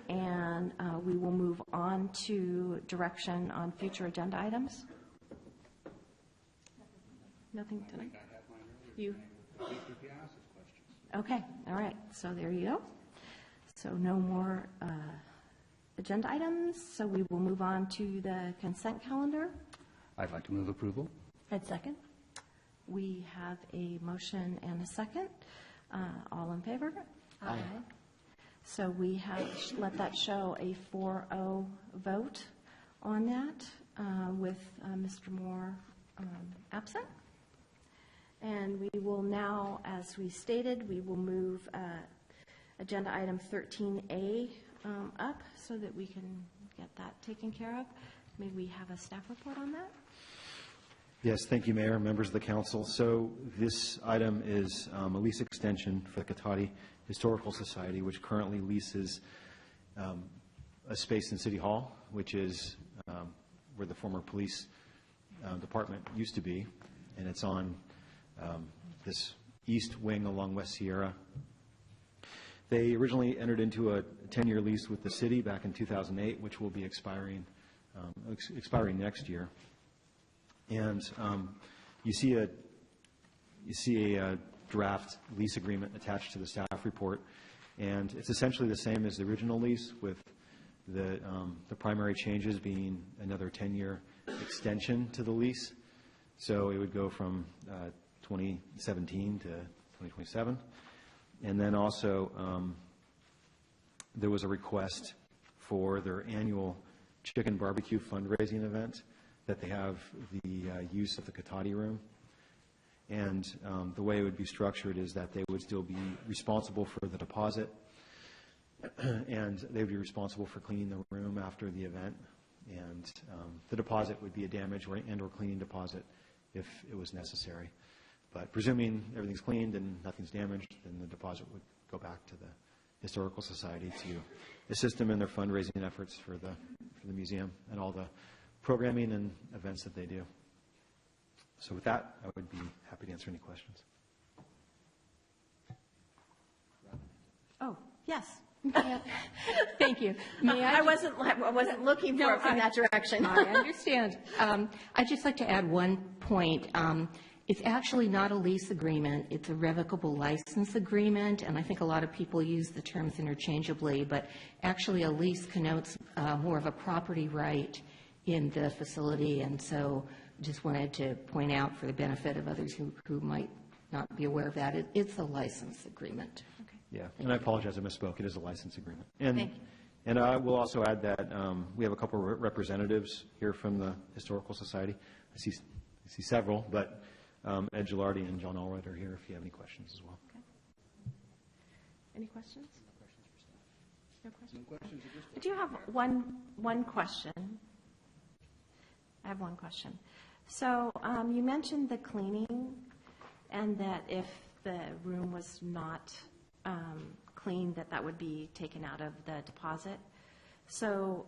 and we will move on to direction on future agenda items. Nothing tonight? You? Okay, all right, so there you go. So no more agenda items, so we will move on to the consent calendar. I'd like to move approval. I'd second. We have a motion and a second. All in favor? Aye. So we have, let that show a 4-0 vote on that with Mr. Moore absent. And we will now, as we stated, we will move agenda item 13A up so that we can get that taken care of. May we have a staff report on that? Yes, thank you, Mayor, members of the council. So this item is a lease extension for the Cotati Historical Society, which currently leases a space in City Hall, which is where the former police department used to be, and it's on this east wing along West Sierra. They originally entered into a 10-year lease with the city back in 2008, which will be expiring next year. And you see a draft lease agreement attached to the staff report, and it's essentially the same as the original lease, with the primary changes being another 10-year extension to the lease. So it would go from 2017 to 2027. And then also there was a request for their annual chicken barbecue fundraising event that they have the use of the Cotati room. And the way it would be structured is that they would still be responsible for the deposit, and they would be responsible for cleaning the room after the event. And the deposit would be a damage and/or cleaning deposit if it was necessary. But presuming everything's cleaned and nothing's damaged, then the deposit would go back to the Historical Society to assist them in their fundraising efforts for the museum and all the programming and events that they do. So with that, I would be happy to answer any questions. Oh, yes. Thank you. May I I wasn't looking for it from that direction. I understand. I'd just like to add one point. It's actually not a lease agreement. It's a revocable license agreement, and I think a lot of people use the terms interchangeably, but actually a lease connotes more of a property right in the facility, and so just wanted to point out for the benefit of others who might not be aware of that, it's a license agreement. Okay. Yeah, and I apologize, I misspoke. It is a license agreement. And, Thank you. And I will also add that we have a couple of representatives here from the Historical Society. I see several, but Ed Gilardi and John Allred are here if you have any questions as well. Okay. Any questions? No questions? I do have one question. I have one question. So you mentioned the cleaning, and that if the room was not clean, that would be taken out of the deposit. So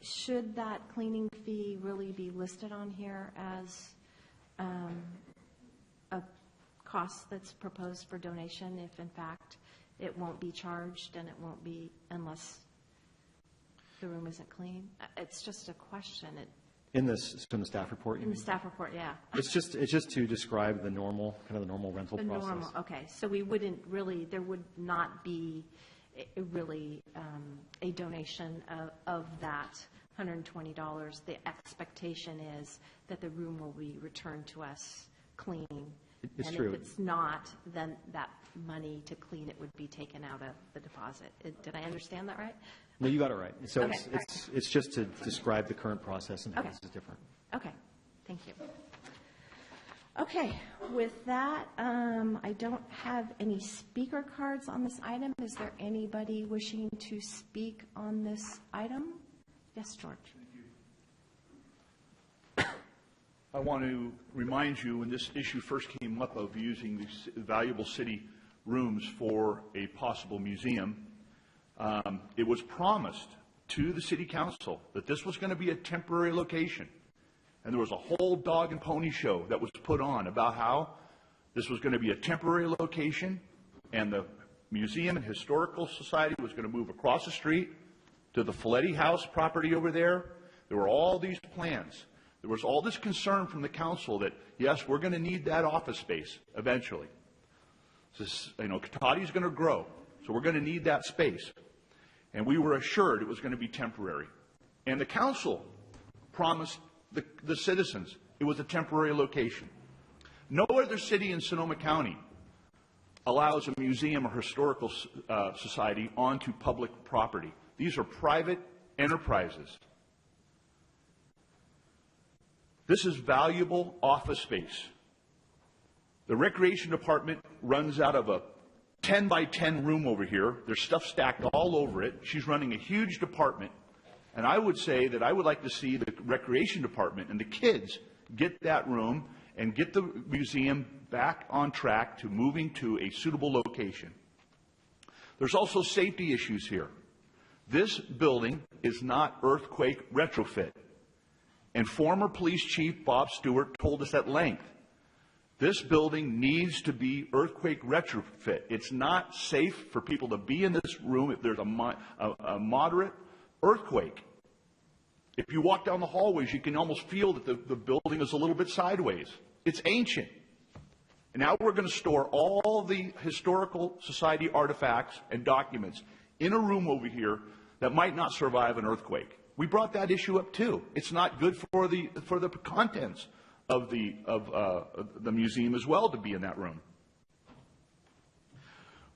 should that cleaning fee really be listed on here as a cost that's proposed for donation if in fact it won't be charged, and it won't be unless the room isn't clean? It's just a question. In the staff report? In the staff report, yeah. It's just to describe the normal rental The process. normal, okay. So we wouldn't really, there would not be really a donation of that $120. The expectation is that the room will be returned to us clean. It's and true. if it's not, then that money to clean it would be taken out of the deposit. Did I understand that right? No, you got it right. So Okay, it's just to describe the current process and how Okay. this is different. Okay, thank you. Okay, with that, I don't have any speaker cards on this item. Is there anybody wishing to speak on this item? Yes, George. I want to remind you, when this issue first came up of using these valuable city rooms for a possible museum, it was promised to the city council that this was going to be a temporary location. And there was a whole dog and pony show that was put on about how this was going to be a temporary location, and the Museum and Historical Society was going to move across the street to the Folletti House property over there. There were all these plans. There was all this concern from the council that, yes, we're going to need that office space eventually. Cotati's going to grow, so we're going to need that space. And we were assured it was going to be temporary. And the council promised the citizens It was a temporary location. No other city in Sonoma County allows a museum or historical society onto public property. These are private enterprises. This is valuable office space. The recreation department runs out of a 10 by 10 room over here. There's stuff stacked all over it. She's running a huge department. And I would say that I would like to see the recreation department and the kids get that room and get the museum back on track to moving to a suitable location. There's also safety issues here. This building is not earthquake retrofit. And former police chief Bob Stewart told us at length, this building needs to be earthquake retrofit. It's not safe for people to be in this room if there's a moderate earthquake. If you walk down the hallways, you can almost feel that the building is a little bit sideways. It's ancient. And now we're going to store all the historical society artifacts and documents in a room over here that might not survive an earthquake. We brought that issue up too. It's not good for the contents of the museum as well to be in that room.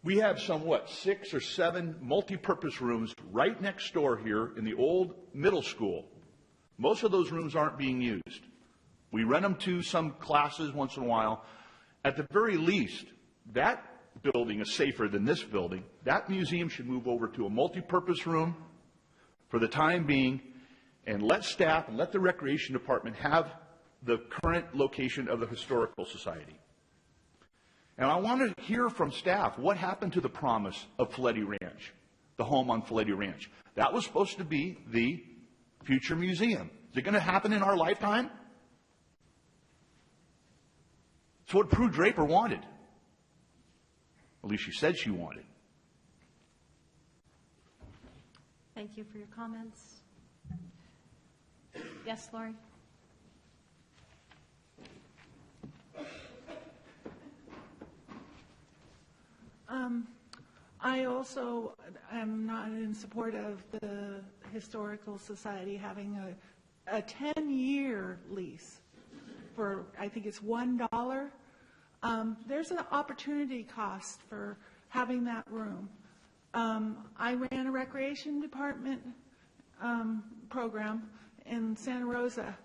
We have some, 6 or 7 multi-purpose rooms right next door here in the old middle school. Most of those rooms aren't being used. We rent them to some classes once in a while. At the very least, that building is safer than this building. That museum should move over to a multi-purpose room for the time being, and let staff and let the recreation department have the current location of the Historical Society. And I want to hear from staff, what happened to the promise of Folletti Ranch, the home on Folletti Ranch? That was supposed to be the future museum. Is it going to happen in our lifetime? It's what Prue Draper wanted. At least she said she wanted. Thank you for your comments. Yes, Lori? I also am not in support of the Historical Society having a 10-year lease for, I think it's $1. There's an opportunity cost for having that room. I ran a recreation department program in Santa Rosa.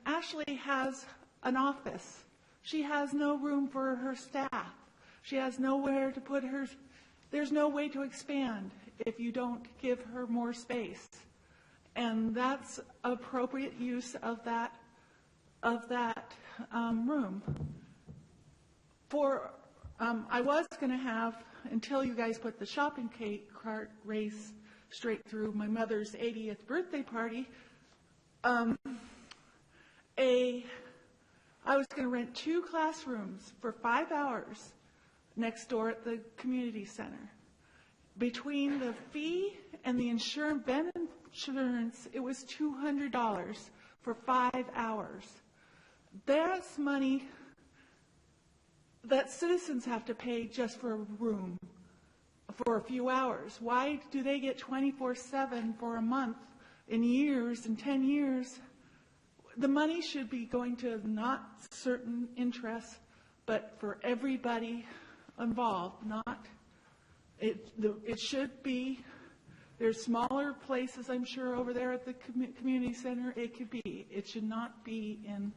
Ashley has an office. She has no room for her staff. She has nowhere to put her. There's no way to expand if you don't give her more space. And that's appropriate use of that room. I was going to have, until you guys put the shopping cart race straight through my mother's 80th birthday party, I was going to rent 2 classrooms for 5 hours next door at the community center. Between the fee and the insurance, it was $200 for 5 hours. That's money that citizens have to pay just for a room for a few hours. Why do they get 24/7 for a month in years, in 10 years? The money should be going to not certain interests, but for everybody involved, not. It should be. There's smaller places, I'm sure, over there at the community center. It could be. It should not be in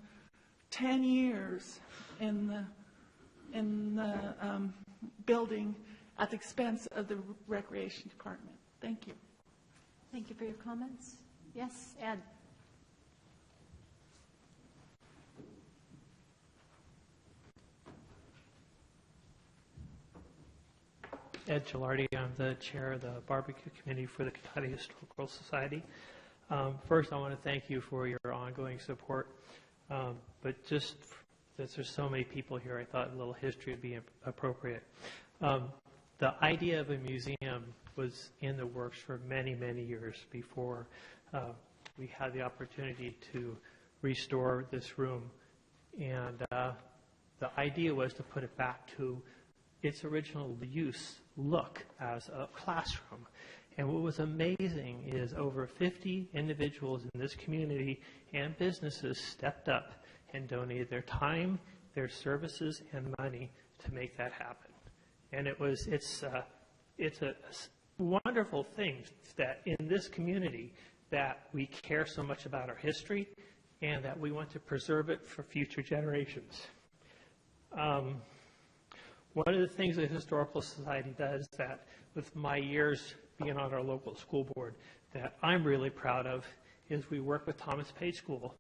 10 years in the building at the expense of the recreation department. Thank you. Thank you for your comments. Yes, Ed? Ed Gilardi. I'm the chair of the barbecue committee for the Cotati Historical Society. First, I want to thank you for your ongoing support. But just since there's so many people here, I thought a little history would be appropriate. The idea of a museum was in the works for many, many years before we had the opportunity to restore this room. And the idea was to put it back to its original look as a classroom. And what was amazing is over 50 individuals in this community and businesses stepped up and donated their time, their services, and money to make that happen. And it's a wonderful thing that in this community that we care so much about our history and that we want to preserve it for future generations. One of the things the Historical Society does that with my years being on our local school board that I'm really proud of is we work with Thomas Page School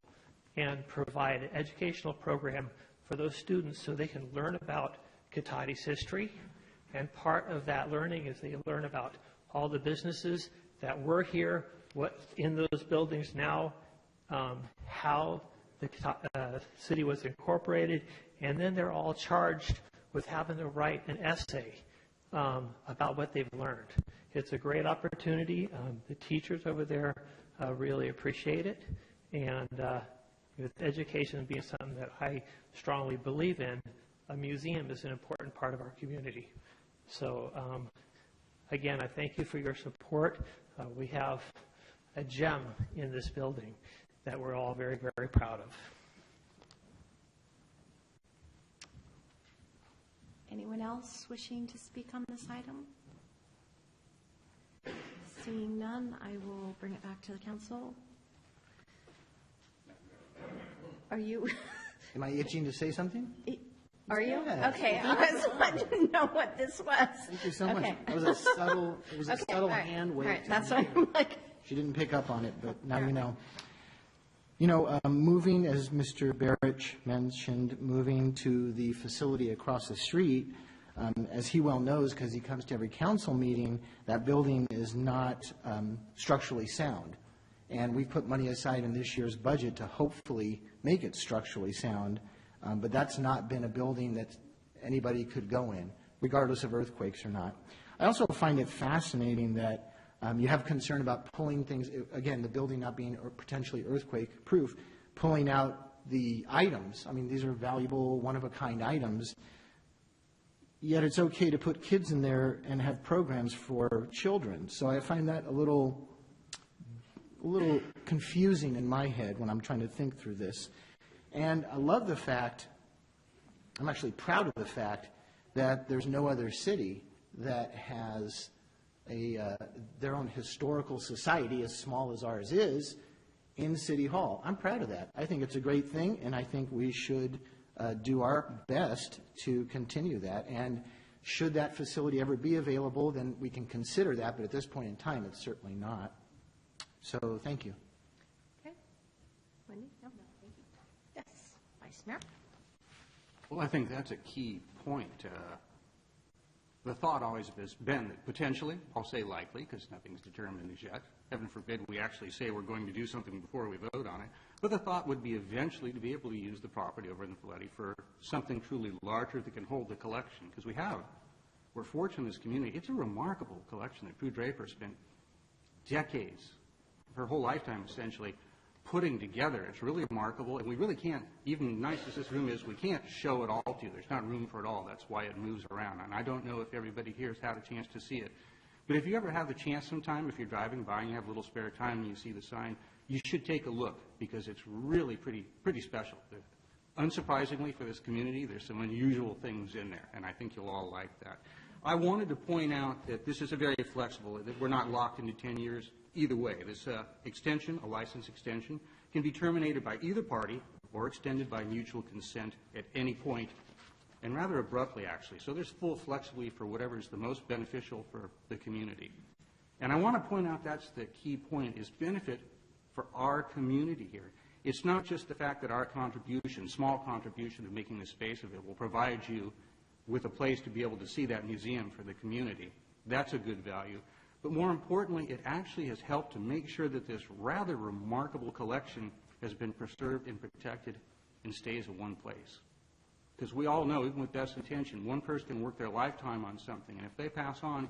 and provide an educational program for those students so they can learn about Cotati's history. And part of that learning is they learn about all the businesses that were here, what's in those buildings now, how the city was incorporated, and then they're all charged with having to write an essay about what they've learned. It's a great opportunity. The teachers over there really appreciate it, and with education being something that I strongly believe in, a museum is an important part of our community. So again, I thank you for your support. We have a gem in this building that we're all very, very proud of. Anyone else wishing to speak on this item? Seeing none, I will bring it back to the council. Are you? Am I itching to say something? Are you? Yeah. Okay, I didn't know what this was. Thank you so much. Okay. It was a subtle, All right. hand wave. All right, to that's me. what I'm like. She didn't pick up on it, but now you know. You know, moving, as Mr. Barrich mentioned, moving to the facility across the street, as he well knows because he comes to every council meeting, that building is not structurally sound. And we put money aside in this year's budget to hopefully make it structurally sound, but that's not been a building that anybody could go in, regardless of earthquakes or not. I also find it fascinating that you have concern about pulling things, again, the building not being potentially earthquake-proof, pulling out the items. I mean, these are valuable, one-of-a-kind items, yet it's okay to put kids in there and have programs for children. So I find that a little confusing in my head when I'm trying to think through this. And I love the fact, I'm actually proud of the fact, that there's no other city that has their own historical society, as small as ours is, in City Hall. I'm proud of that. I think it's a great thing, and I think we should do our best to continue that. And should that facility ever be available, then we can consider that, but at this point in time, it's certainly not. So, thank you. Okay. Wendy? No, thank you. Yes, Vice Mayor? Well, I think that's a key point. The thought always has been that potentially, I'll say likely, because nothing's determined as yet. Heaven forbid we actually say we're going to do something before we vote on it. But the thought would be eventually to be able to use the property over in the Folletti for something truly larger that can hold the collection. Because we're fortunate in this community. It's a remarkable collection that Prue Draper spent decades, her whole lifetime essentially, putting together. It's really remarkable, and we really can't, even nice as this room is, we can't show it all to you. There's not room for it all. That's why it moves around. And I don't know if everybody here has had a chance to see it. But if you ever have the chance sometime, if you're driving by and you have a little spare time and you see the sign, you should take a look because it's really pretty special. Unsurprisingly for this community, there's some unusual things in there, and I think you'll all like that. I wanted to point out that this is a very flexible, that we're not locked into 10 years either way. This extension, a license extension, can be terminated by either party or extended by mutual consent at any point, and rather abruptly, actually. So there's full flexibility for whatever is the most beneficial for the community. And I want to point out that's the key point, is benefit for our community here. It's not just the fact that our contribution, small contribution to making the space of it, will provide you with a place to be able to see that museum for the community. That's a good value. But more importantly, it actually has helped to make sure that this rather remarkable collection has been preserved and protected and stays in one place. Because we all know, even with best intention, one person can work their lifetime on something, and if they pass on,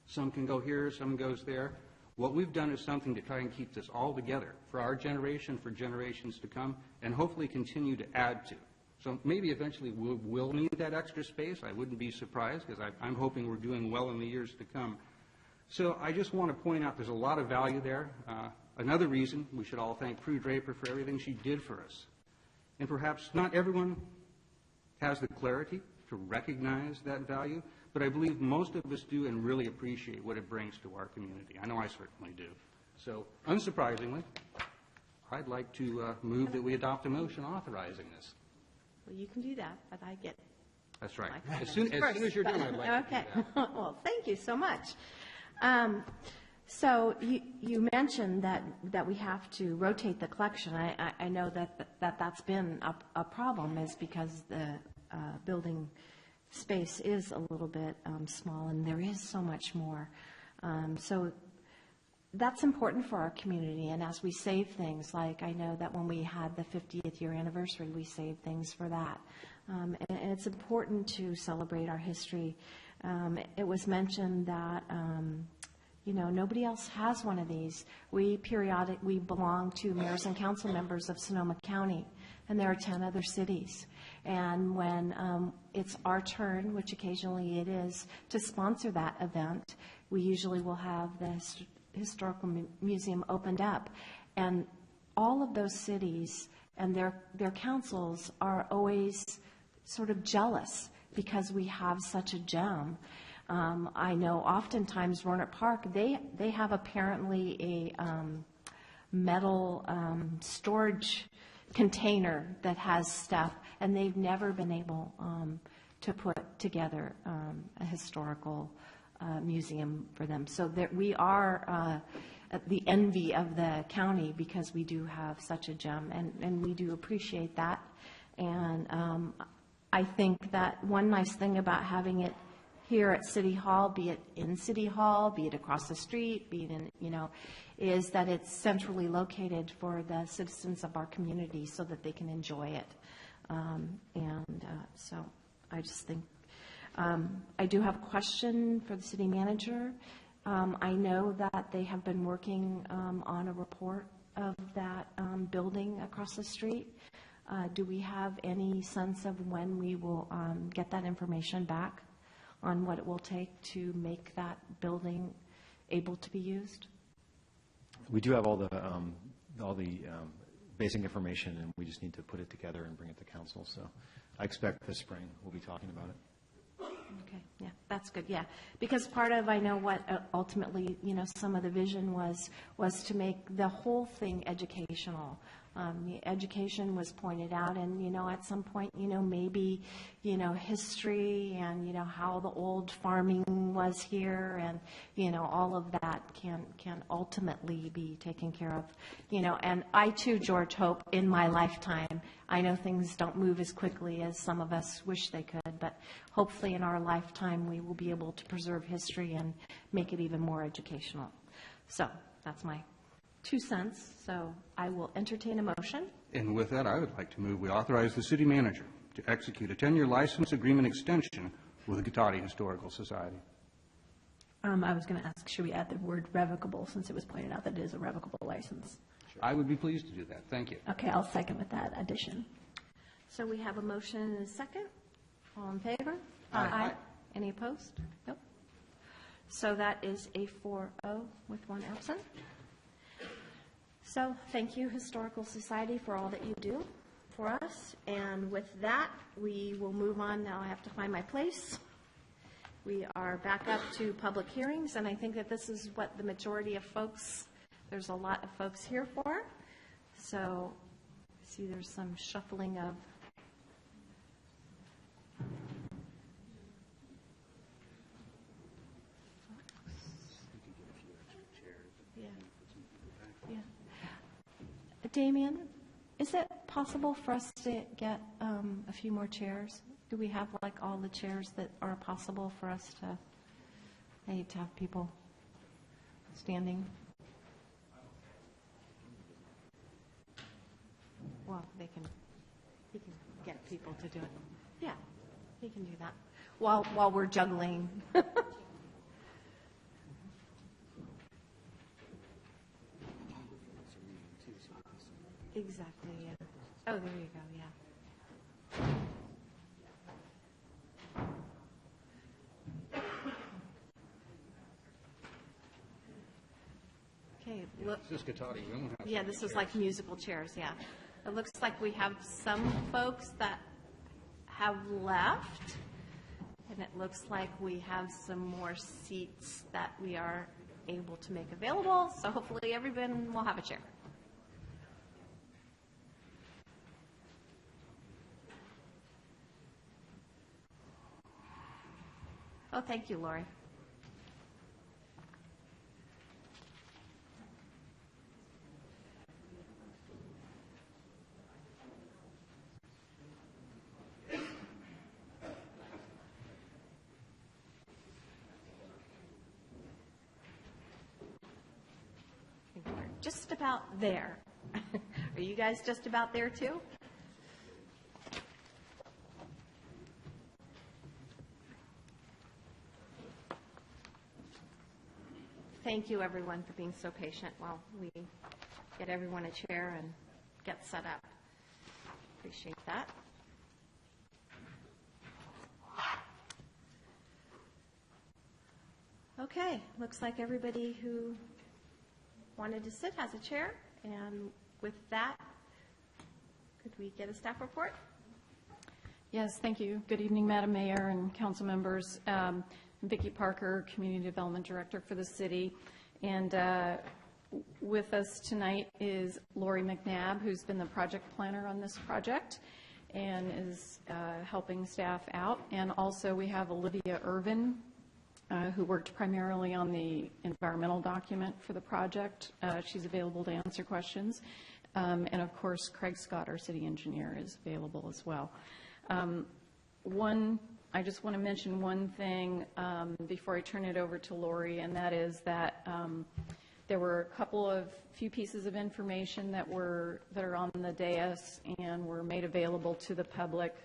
some can go here, some goes there. What we've done is something to try and keep this all together for our generation, for generations to come, and hopefully continue to add to. So maybe eventually we'll need that extra space. I wouldn't be surprised, because I'm hoping we're doing well in the years to come. So I just want to point out there's a lot of value there. Another reason we should all thank Prue Draper for everything she did for us. And perhaps not everyone has the clarity to recognize that value, but I believe most of us do and really appreciate what it brings to our community. I know I certainly do. So, unsurprisingly, I'd like to move that we adopt a motion authorizing this. Well, you can do that, but I get That's right. my As soon as you're done, I'd like to Okay. do that. Well, thank you so much. So you mentioned that we have to rotate the collection. I know that's been a problem, is because the building space is a little bit small, and there is so much more. So that's important for our community, and as we save things, like I know that when we had the 50th year anniversary, we saved things for that. And it's important to celebrate our history. It was mentioned that nobody else has one of these. We belong to mayors and council members of Sonoma County, and there are 10 other cities. And when it's our turn, which occasionally it is, to sponsor that event, we usually will have the Historical Museum opened up. And all of those cities and their councils are always sort of jealous because we have such a gem. I know oftentimes Rohnert Park, they have apparently a metal storage container that has stuff, and they've never been able to put together a historical museum for them. So that we are the envy of the county because we do have such a gem, and we do appreciate that. And I think that one nice thing about having it here at City Hall, be it in City Hall, be it across the street, be it in, is that it's centrally located for the citizens of our community so that they can enjoy it. So I just think, I do have a question for the city manager. I know that they have been working on a report of that building across the street. Do we have any sense of when we will get that information back on what it will take to make that building able to be used? We do have all the basic information, and we just need to put it together and bring it to council. So I expect this spring we'll be talking about it. Okay, yeah, that's good, yeah. Because part of, I know what ultimately, some of the vision was to make the whole thing educational. The education was pointed out, and, at some point, maybe, history and, how the old farming was here, and, all of that can ultimately be taken care of, and I too, George, hope in my lifetime, I know things don't move as quickly as some of us wish they could, but hopefully in our lifetime we will be able to preserve history and make it even more educational. So that's my 2 cents, so I will entertain a motion. And with that, I would like to move we authorize the city manager to execute a 10-year license agreement extension with the Cotati Historical Society. I was going to ask, should we add the word revocable, since it was pointed out that it is a revocable license? I would be pleased to do that. Thank you. Okay, I'll second with that addition. So we have a motion and a second. All in favor? Aye. Any opposed? Nope. So that is a 4-0 with 1 absent. So thank you, Historical Society, for all that you do for us. And with that, we will move on. Now I have to find my place. We are back up to public hearings, and I think that this is what the majority of folks, there's a lot of folks here for. So I see there's some shuffling of Damien, is it possible for us to get a few more chairs? Do we have like all the chairs that are possible for us to, I need to have people standing? Well, he can get people to do it. Yeah, he can do that while we're juggling. Exactly, yeah. Oh, there you go, yeah. This is Katati. We don't have Yeah, this is like musical chairs, yeah. It looks like we have some folks that have left, and it looks like we have some more seats that we are able to make available, so hopefully everyone will have a chair. Oh, thank you, Lori. Just about there. Are you guys just about there too? Thank you, everyone, for being so patient while we get everyone a chair and get set up. Appreciate that. Okay, looks like everybody who wanted to sit has a chair, and with that, could we get a staff report? Yes, thank you. Good evening, Madam Mayor and council members. I'm Vicki Parker, Community Development Director for the city, and with us tonight is Lori McNabb, who's been the project planner on this project and is helping staff out, and also we have Olivia Irvin, who worked primarily on the environmental document for the project. She's available to answer questions. And of course, Craig Scott, our city engineer, is available as well. I just want to mention one thing before I turn it over to Lori, and that is that there were a few pieces of information that are on the dais and were made available to the public,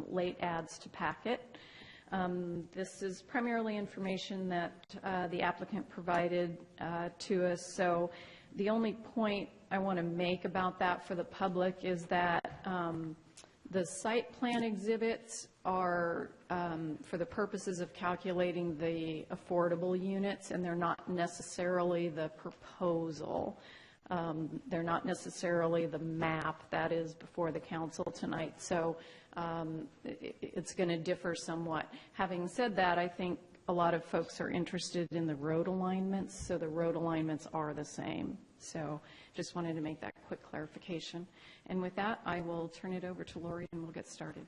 late adds to packet. This is primarily information that the applicant provided to us. So the only point I want to make about that for the public is that the site plan exhibits are for the purposes of calculating the affordable units, and they're not necessarily the proposal. They're not necessarily the map that is before the council tonight. So it's going to differ somewhat. Having said that, I think a lot of folks are interested in the road alignments, so the road alignments are the same. So just wanted to make that quick clarification. And with that, I will turn it over to Lori and we'll get started.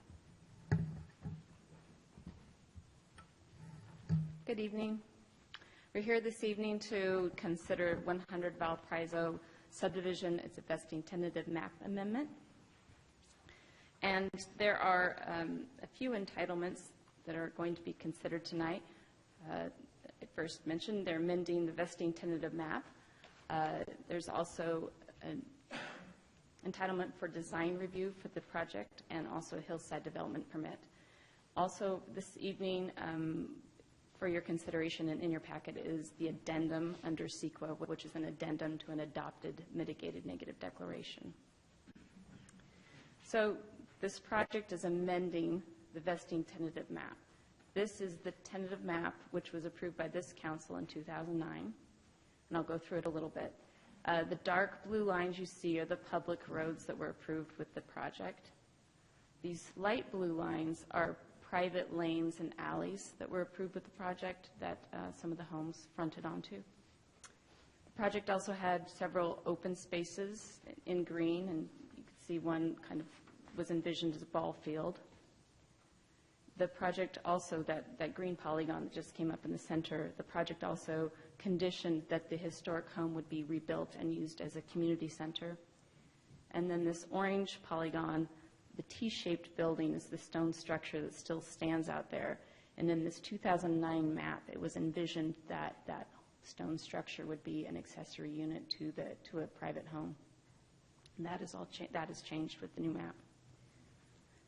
Good evening. We're here this evening to consider 100 Valparaiso subdivision. It's a vesting tentative map amendment. And there are a few entitlements that are going to be considered tonight. I first mentioned they're amending the vesting tentative map. There's also an entitlement for design review for the project and also a hillside development permit. Also this evening, for your consideration and in your packet is the addendum under CEQA, which is an addendum to an adopted mitigated negative declaration. So this project is amending the vesting tentative map. This is the tentative map which was approved by this council in 2009, and I'll go through it a little bit. The dark blue lines you see are the public roads that were approved with the project. These light blue lines are private lanes and alleys that were approved with the project that some of the homes fronted onto. The project also had several open spaces in green, and you can see one kind of was envisioned as a ball field. The project also, that green polygon that just came up in the center, the project also conditioned that the historic home would be rebuilt and used as a community center. And then this orange polygon, the T-shaped building, is the stone structure that still stands out there. And in this 2009 map, it was envisioned that that stone structure would be an accessory unit to a private home. And that is that has changed with the new map.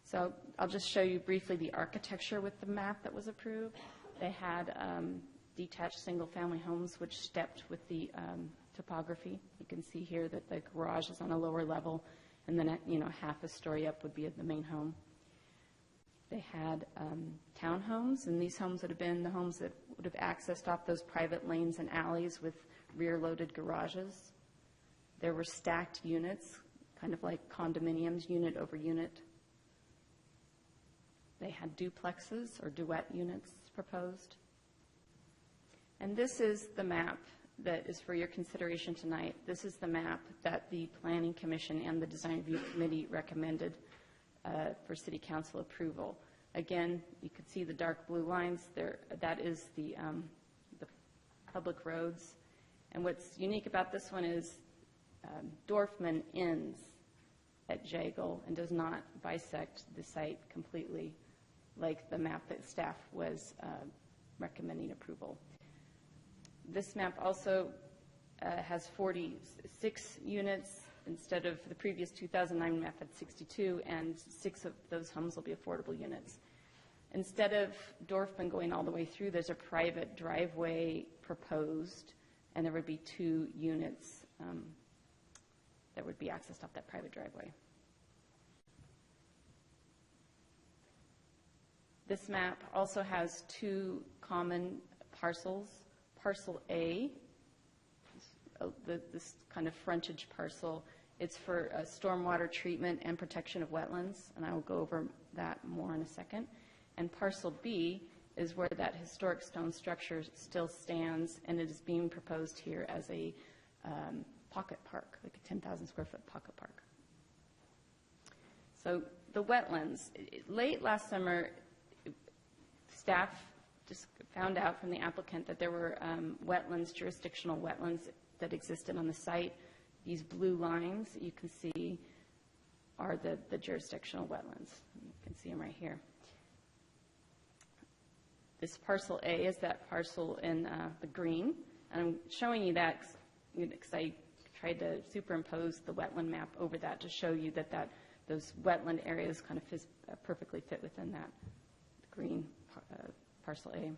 So I'll just show you briefly the architecture with the map that was approved. They had detached single-family homes which stepped with the topography. You can see here that the garage is on a lower level, and then half a story up would be the main home. They had townhomes, and these homes would have been the homes that would have accessed off those private lanes and alleys with rear-loaded garages. There were stacked units, kind of like condominiums, unit over unit. They had duplexes or duet units proposed. And this is the map that is for your consideration tonight. This is the map that the Planning Commission and the Design Review Committee recommended for City Council approval. Again, you can see the dark blue lines there. That is the public roads. And what's unique about this one is Dorfman ends at Jagle and does not bisect the site completely like the map that staff was recommending approval. This map also has 46 units instead of the previous 2009 map had 62, and 6 of those homes will be affordable units. Instead of Dorfman going all the way through, there's a private driveway proposed, and there would be 2 units that would be accessed off that private driveway. This map also has 2 common parcels. Parcel A, this kind of frontage parcel, it's for stormwater treatment and protection of wetlands, and I will go over that more in a second. And parcel B is where that historic stone structure still stands, and it is being proposed here as a pocket park, like a 10,000 square foot pocket park. So the wetlands, late last summer, staff just found out from the applicant that there were wetlands, jurisdictional wetlands that existed on the site. These blue lines that you can see are the jurisdictional wetlands. You can see them right here. This parcel A is that parcel in the green. And I'm showing you that because I tried to superimpose the wetland map over that to show you that those wetland areas kind of perfectly fit within that green parcel A.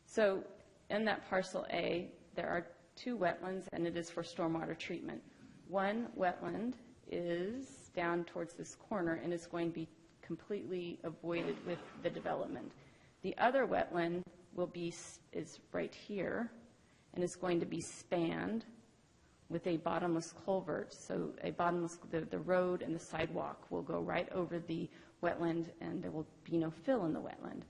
So in that parcel A, there are 2 wetlands, and it is for stormwater treatment. One wetland is down towards this corner, and it's going to be completely avoided with the development. The other wetland is right here, and it's going to be spanned with a bottomless culvert. So the road and the sidewalk will go right over the wetland, and there will be no fill in the wetland.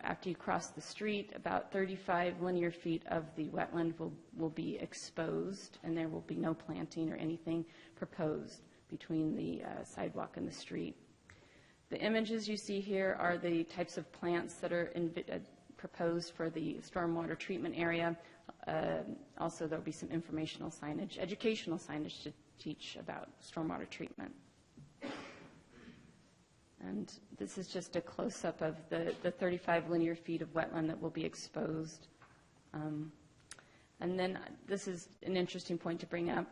After you cross the street, about 35 linear feet of the wetland will be exposed, and there will be no planting or anything proposed between the sidewalk and the street. The images you see here are the types of plants that are proposed for the stormwater treatment area. Also, there will be some informational signage, educational signage to teach about stormwater treatment. And this is just a close-up of the 35 linear feet of wetland that will be exposed. And then this is an interesting point to bring up.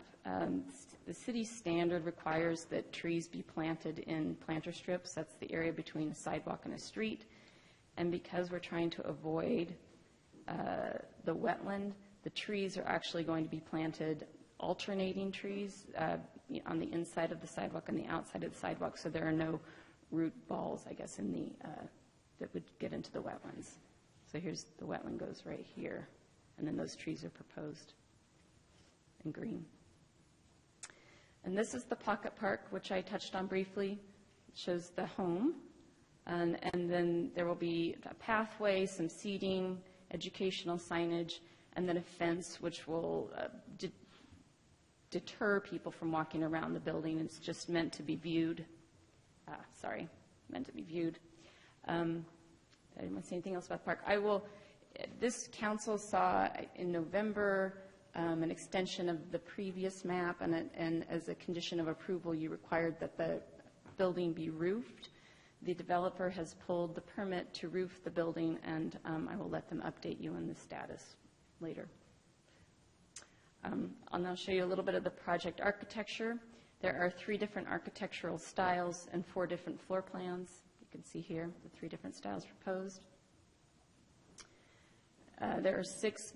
The city standard requires that trees be planted in planter strips. That's the area between a sidewalk and a street. And because we're trying to avoid the wetland, the trees are actually going to be planted, alternating trees on the inside of the sidewalk and the outside of the sidewalk, so there are no root balls, I guess, in that would get into the wetlands. So here's the wetland goes right here, and then those trees are proposed in green. And this is the pocket park, which I touched on briefly. It shows the home, and then there will be a pathway, some seating, educational signage, and then a fence which will deter people from walking around the building. It's just meant to be viewed. I didn't want to say anything else about the park. This council saw in November an extension of the previous map, and as a condition of approval, you required that the building be roofed. The developer has pulled the permit to roof the building, and I will let them update you on the status later. I'll now show you a little bit of the project architecture. There are 3 different architectural styles and 4 different floor plans. You can see here the 3 different styles proposed. There are 6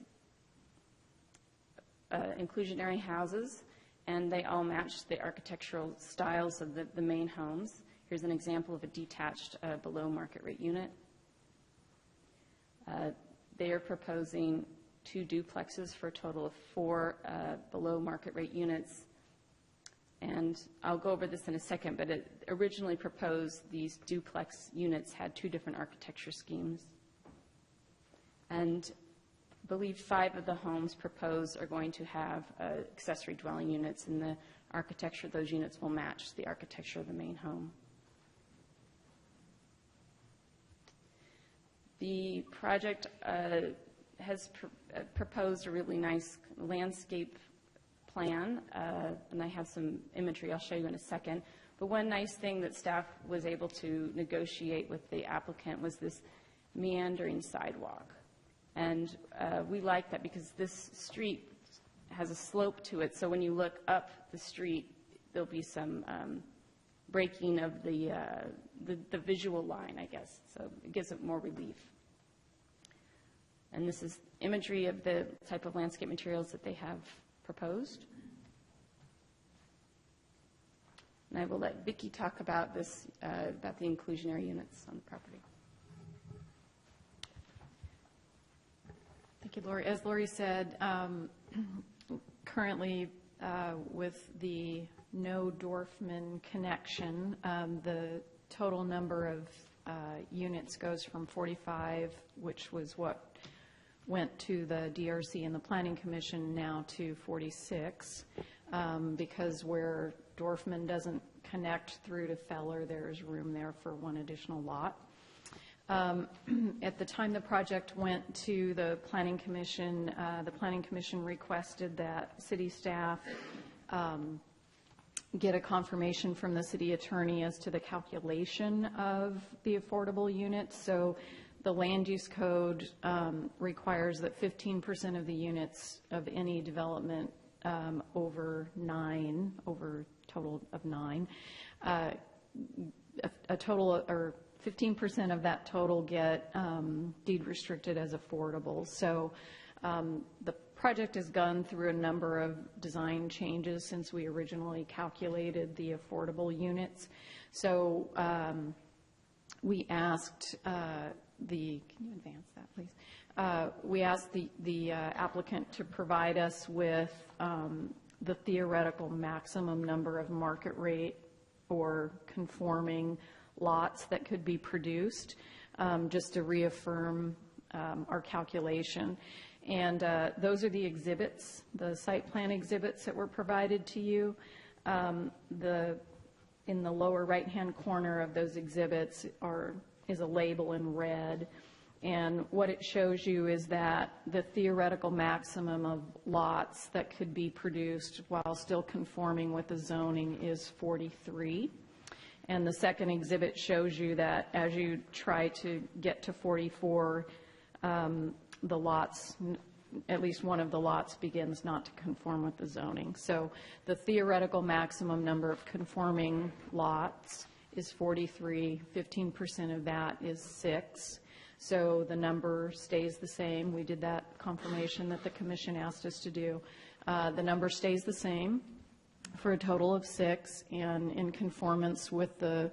inclusionary houses, and they all match the architectural styles of the main homes. Here's an example of a detached below market rate unit. They are proposing 2 duplexes for a total of 4 below market rate units. And I'll go over this in a second, but it originally proposed these duplex units had 2 different architecture schemes. And I believe 5 of the homes proposed are going to have accessory dwelling units, and the architecture of those units will match the architecture of the main home. The project has proposed a really nice landscape plan, and I have some imagery I'll show you in a second. But one nice thing that staff was able to negotiate with the applicant was this meandering sidewalk. And we like that because this street has a slope to it, so when you look up the street, there'll be some breaking of the visual line, I guess, so it gives it more relief. And this is imagery of the type of landscape materials that they have proposed. And I will let Vicki talk about this, about the inclusionary units on the property. Thank you, Lori. As Lori said, currently with the no Dorfman connection, the total number of units goes from 45, which was what went to the DRC and the Planning Commission, now to 46, because where Dorfman doesn't connect through to Feller, there's room there for 1 additional lot. At the time the project went to the Planning Commission requested that city staff get a confirmation from the city attorney as to the calculation of the affordable units. So the land use code requires that 15% of the units of any development over total of 9, a total or 15% of that total get deed restricted as affordable. So the project has gone through a number of design changes since we originally calculated the affordable units. So we asked can you advance that, please? We asked the applicant to provide us with the theoretical maximum number of market rate or conforming lots that could be produced, just to reaffirm our calculation. And those are the exhibits, the site plan exhibits that were provided to you. In the lower right-hand corner of those exhibits is a label in red. And what it shows you is that the theoretical maximum of lots that could be produced while still conforming with the zoning is 43. And the second exhibit shows you that as you try to get to 44, the lots, at least one of the lots, begins not to conform with the zoning. So the theoretical maximum number of conforming lots is 43. 15% of that is 6. So the number stays the same. We did that confirmation that the commission asked us to do. The number stays the same for a total of 6, and in conformance with the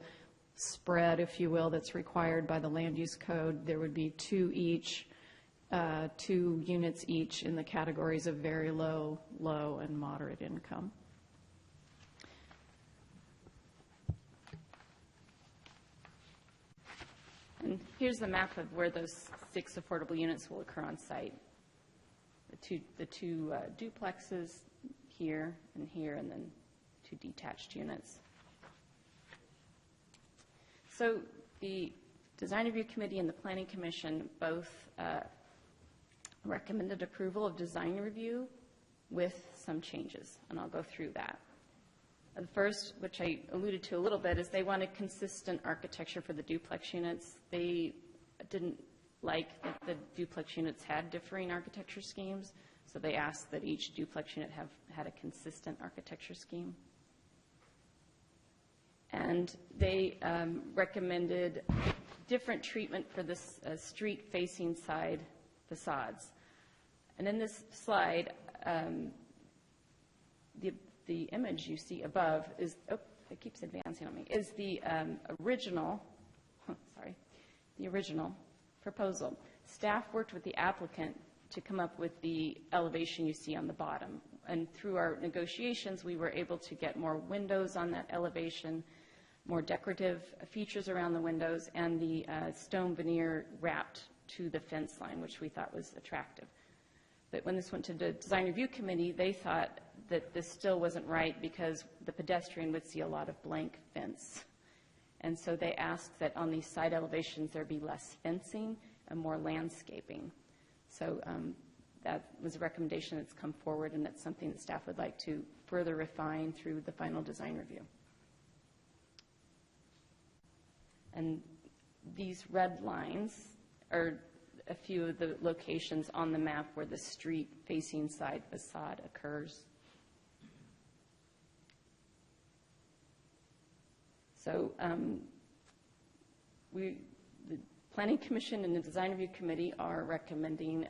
spread, if you will, that's required by the land use code, there would be 2 units each in the categories of very low, low, and moderate income. And here's the map of where those 6 affordable units will occur on site. The two duplexes here, and then 2 detached units. So the Design Review Committee and the Planning Commission both recommended approval of design review with some changes, and I'll go through that. The first, which I alluded to a little bit, is they wanted consistent architecture for the duplex units. They didn't like that the duplex units had differing architecture schemes, so they asked that each duplex unit had a consistent architecture scheme. And they recommended different treatment for the street-facing side facades. And in this slide, the image you see above is, it keeps advancing on me, is the original proposal. Staff worked with the applicant to come up with the elevation you see on the bottom. And through our negotiations, we were able to get more windows on that elevation, more decorative features around the windows, and the stone veneer wrapped to the fence line, which we thought was attractive. But when this went to the design review committee, they thought that this still wasn't right because the pedestrian would see a lot of blank fence. And so they asked that on these side elevations there be less fencing and more landscaping. So that was a recommendation that's come forward, and that's something that staff would like to further refine through the final design review. And these red lines are a few of the locations on the map where the street-facing side facade occurs. So the Planning Commission and the Design Review Committee are recommending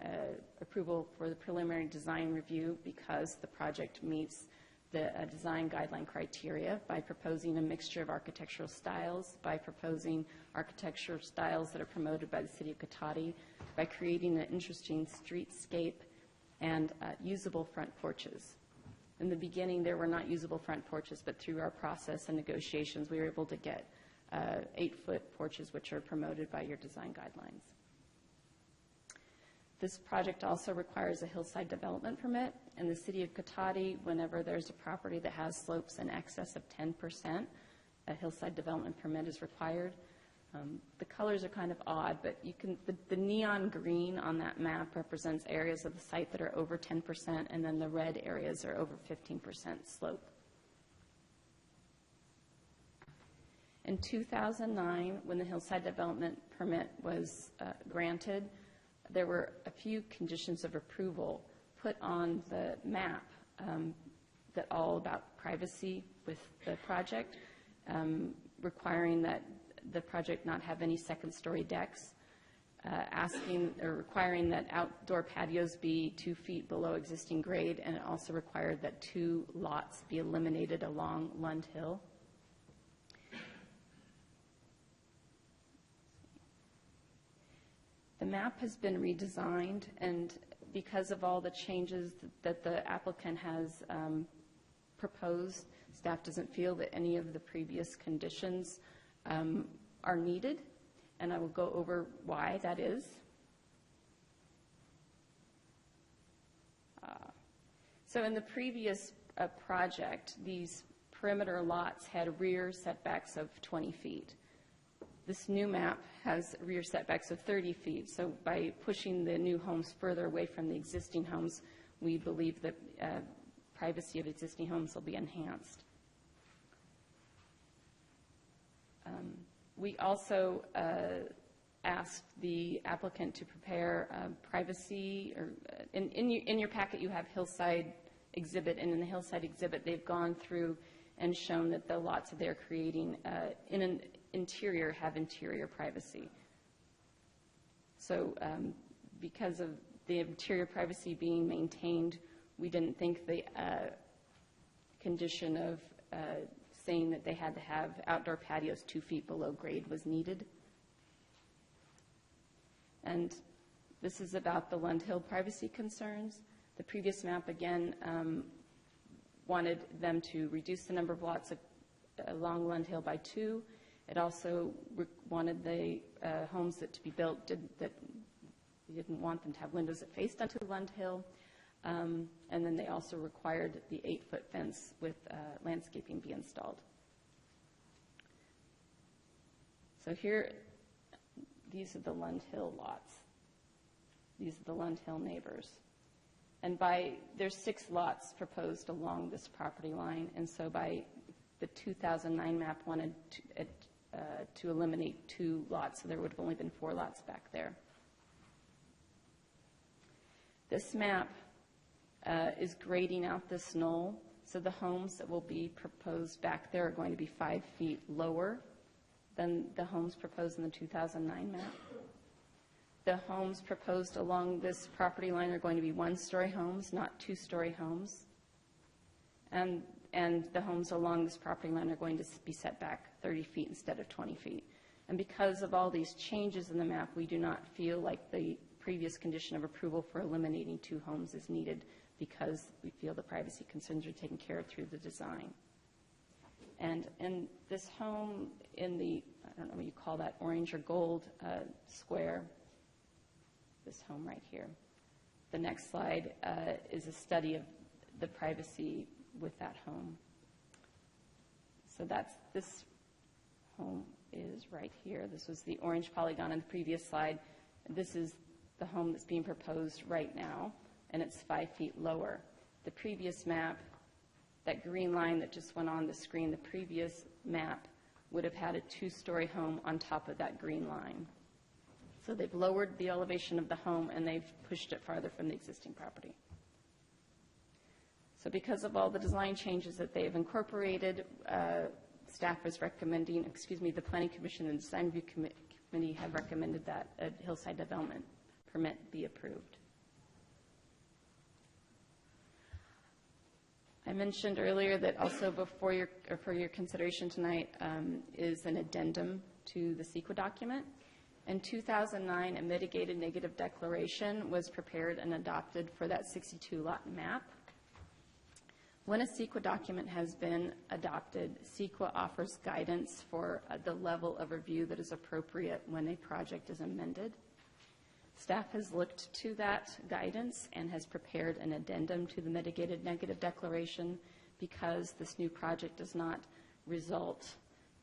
approval for the preliminary design review because the project meets the design guideline criteria by proposing a mixture of architectural styles, by proposing architectural styles that are promoted by the City of Cotati, by creating an interesting streetscape, and usable front porches. In the beginning, there were not usable front porches, but through our process and negotiations, we were able to get 8-foot porches, which are promoted by your design guidelines. This project also requires a hillside development permit. In the City of Cotati, whenever there's a property that has slopes in excess of 10%, a hillside development permit is required. The colors are kind of odd, but you can, the neon green on that map represents areas of the site that are over 10%, and then the red areas are over 15% slope. In 2009, when the hillside development permit was granted, there were a few conditions of approval put on the map that all about privacy with the project, requiring that the project not have any second-story decks, requiring that outdoor patios be 2 feet below existing grade, and it also required that 2 lots be eliminated along Lund Hill. The map has been redesigned, and because of all the changes that the applicant has proposed, staff doesn't feel that any of the previous conditions are needed, and I will go over why that is. So in the previous project, these perimeter lots had rear setbacks of 20 feet. This new map has rear setbacks of 30 feet, so by pushing the new homes further away from the existing homes, we believe that privacy of existing homes will be enhanced. We also asked the applicant to prepare privacy, or in your packet you have Hillside Exhibit, and in the Hillside Exhibit they've gone through and shown that the lots that they're creating in an interior have interior privacy. So because of the interior privacy being maintained, we didn't think the condition of saying that they had to have outdoor patios 2 feet below grade was needed. And this is about the Lund Hill privacy concerns. The previous map, again, wanted them to reduce the number of lots along Lund Hill by 2. It also wanted the homes to be built that we didn't want them to have windows that faced onto Lund Hill. And then they also required the 8-foot fence with landscaping be installed. So here, these are the Lund Hill lots. These are the Lund Hill neighbors. And there's 6 lots proposed along this property line, and so by the 2009 map wanted to eliminate 2 lots, so there would have only been 4 lots back there. This map is grading out this knoll, so the homes that will be proposed back there are going to be 5 feet lower than the homes proposed in the 2009 map. The homes proposed along this property line are going to be 1-story homes, not 2-story homes. And the homes along this property line are going to be set back 30 feet instead of 20 feet. And because of all these changes in the map, we do not feel like the previous condition of approval for eliminating 2 homes is needed because we feel the privacy concerns are taken care of through the design. And in this home in the, I don't know what you call that, orange or gold square, this home right here. The next slide is a study of the privacy with that home. So this home is right here. This was the orange polygon on the previous slide. This is the home that's being proposed right now, and it's 5 feet lower. The previous map, that green line that just went on the screen, the previous map would have had a 2-story home on top of that green line. So they've lowered the elevation of the home and they've pushed it farther from the existing property. So because of all the design changes that they've incorporated, staff is recommending, the Planning Commission and Design Review Committee have recommended that a hillside development permit be approved. I mentioned earlier that also for your consideration tonight is an addendum to the CEQA document. In 2009, a mitigated negative declaration was prepared and adopted for that 62-lot map. When a CEQA document has been adopted, CEQA offers guidance for the level of review that is appropriate when a project is amended. Staff has looked to that guidance and has prepared an addendum to the mitigated negative declaration because this new project does not result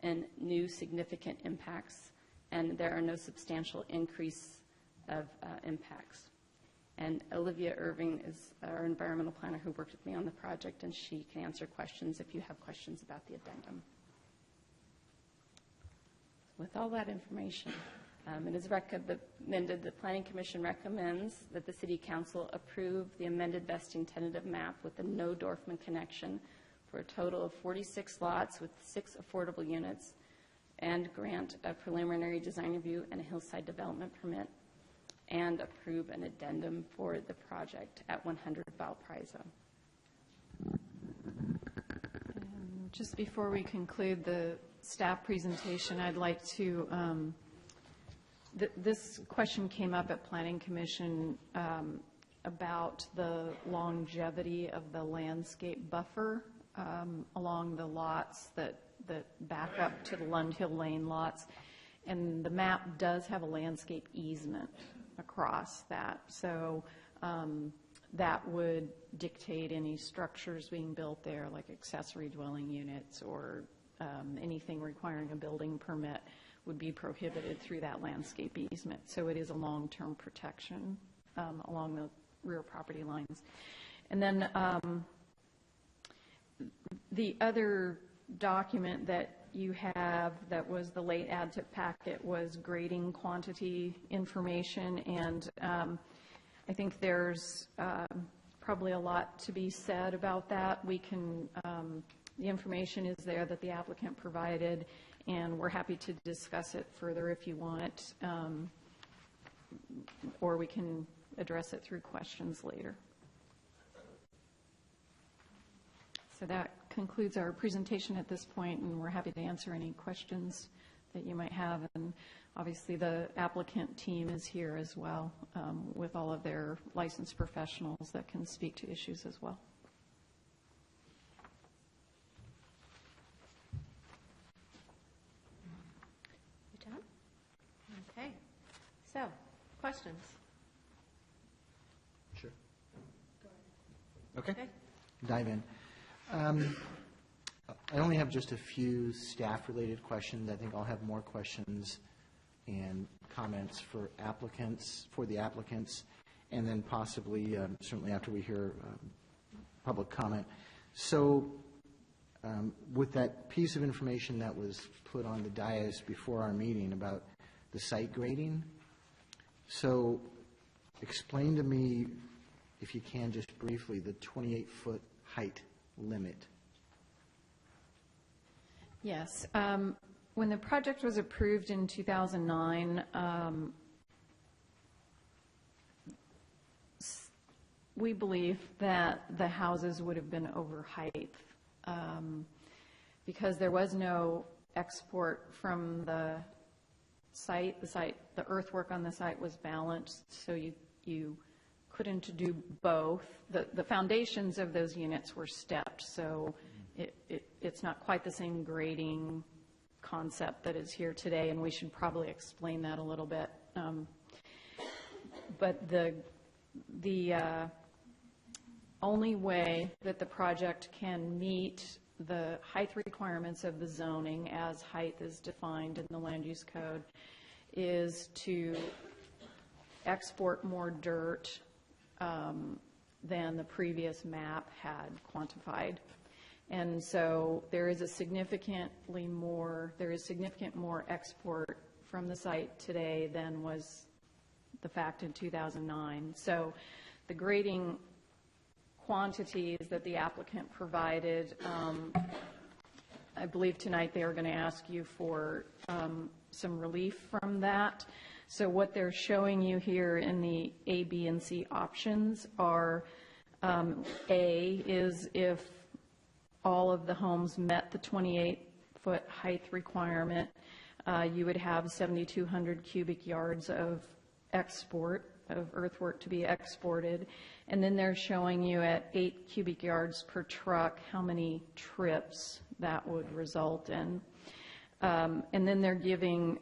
in new significant impacts and there are no substantial increase of impacts. And Olivia Irving is our environmental planner who worked with me on the project, and she can answer questions if you have questions about the addendum. With all that information, it is recommended, the Planning Commission recommends that the City Council approve the amended vesting tentative map with the no Dorfman connection for a total of 46 lots with 6 affordable units and grant a preliminary design review and a hillside development permit and approve an addendum for the project at 100 Valparaiso. Just before we conclude the staff presentation, I'd like to, this question came up at Planning Commission about the longevity of the landscape buffer along the lots that back up to the Lund Hill Lane lots. And the map does have a landscape easement across that. So that would dictate any structures being built there, like accessory dwelling units or anything requiring a building permit would be prohibited through that landscape easement. So it is a long-term protection along the rear property lines. And then the other document that you have that was the late add to packet was grading quantity information, and I think there's probably a lot to be said about that. We can, the information is there that the applicant provided, and we're happy to discuss it further if you want, or we can address it through questions later. So that concludes our presentation at this point, and we're happy to answer any questions that you might have. And obviously the applicant team is here as well with all of their licensed professionals that can speak to issues as well. Good job. Okay. So, questions? Sure. Okay. Dive in. I only have just a few staff-related questions. I think I'll have more questions and comments for the applicants, and then possibly, certainly after we hear public comment. So with that piece of information that was put on the dais before our meeting about the site grading, so explain to me, if you can, just briefly, the 28-foot height limit. Yes. When the project was approved in 2009, we believe that the houses would have been over height because there was no export from the site. The earthwork on the site was balanced, so you couldn't do both. The foundations of those units were stepped, so it's not quite the same grading concept that is here today, and we should probably explain that a little bit. But the only way that the project can meet the height requirements of the zoning as height is defined in the land use code is to export more dirt than the previous map had quantified. And so there is significant more export from the site today than was the fact in 2009. So the grading quantities that the applicant provided, I believe tonight they are going to ask you for some relief from that. So what they're showing you here in the A, B, and C options are A is if all of the homes met the 28-foot height requirement, you would have 7,200 cubic yards of earthwork to be exported. And then they're showing you at 8 cubic yards per truck how many trips that would result in. And then they're giving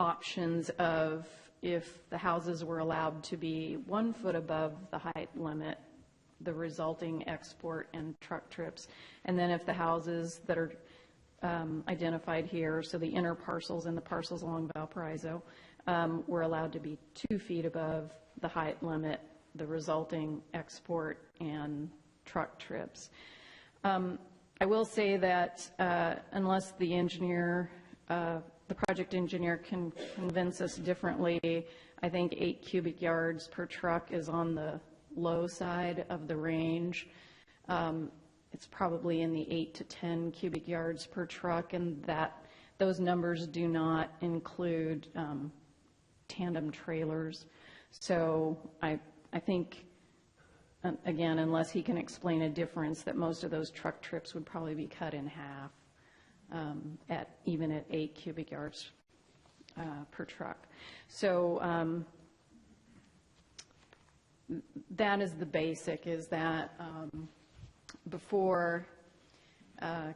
options of if the houses were allowed to be 1 foot above the height limit, the resulting export and truck trips. And then if the houses that are identified here, so the inner parcels and the parcels along Valparaiso, were allowed to be 2 feet above the height limit, the resulting export and truck trips. I will say that unless the engineer, the project engineer can convince us differently, I think 8 cubic yards per truck is on the low side of the range. It's probably in the 8 to 10 cubic yards per truck, and those numbers do not include tandem trailers. So I think, again, unless he can explain a difference, that most of those truck trips would probably be cut in half even at 8 cubic yards per truck. So that is the basic, is that before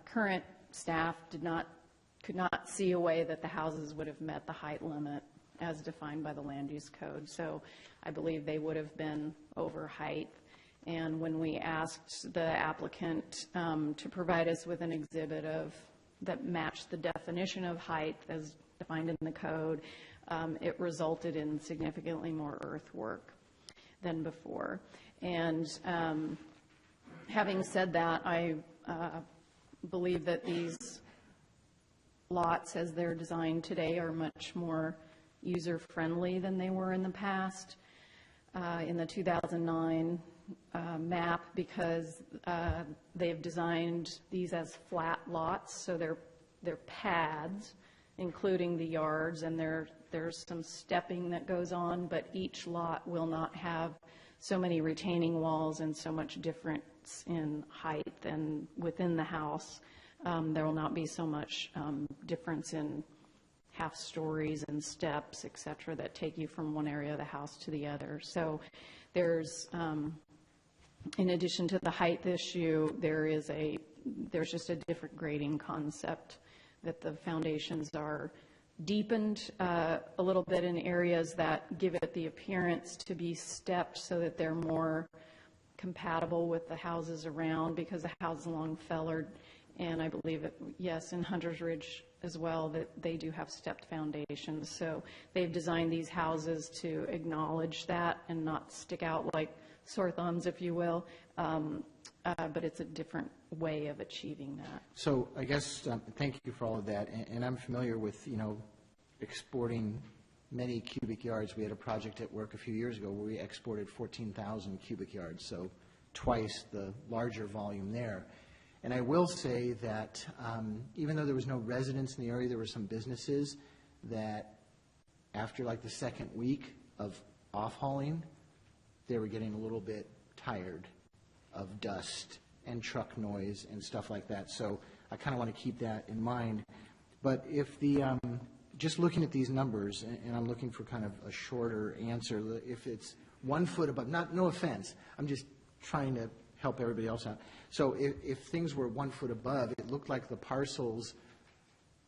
current staff could not see a way that the houses would have met the height limit as defined by the land use code. So I believe they would have been over height. And when we asked the applicant to provide us with an exhibit that matched the definition of height as defined in the code, it resulted in significantly more earthwork than before. And having said that, I believe that these lots as they're designed today are much more user-friendly than they were in the past. In the 2009 map, because they've designed these as flat lots, so they're pads, including the yards, and there's some stepping that goes on, but each lot will not have so many retaining walls and so much difference in height. And within the house, there will not be so much difference in half stories and steps, et cetera, that take you from one area of the house to the other. So there's, in addition to the height issue, there's just a different grading concept, that the foundations are deepened a little bit in areas that give it the appearance to be stepped so that they're more compatible with the houses around, because the houses along Fellard, and I believe, yes, in Hunter's Ridge as well, that they do have stepped foundations. So they've designed these houses to acknowledge that and not stick out like sore thumbs, if you will, but it's a different way of achieving that. So I guess, thank you for all of that, and I'm familiar with, exporting many cubic yards. We had a project at work a few years ago where we exported 14,000 cubic yards, so twice the larger volume there. And I will say that even though there was no residents in the area, there were some businesses that after like the second week of off-hauling, they were getting a little bit tired of dust and truck noise and stuff like that. So I kind of want to keep that in mind. But if the just looking at these numbers, and I'm looking for kind of a shorter answer, if it's 1 foot above, no offense, I'm just trying to help everybody else out. So if things were 1 foot above, it looked like the parcels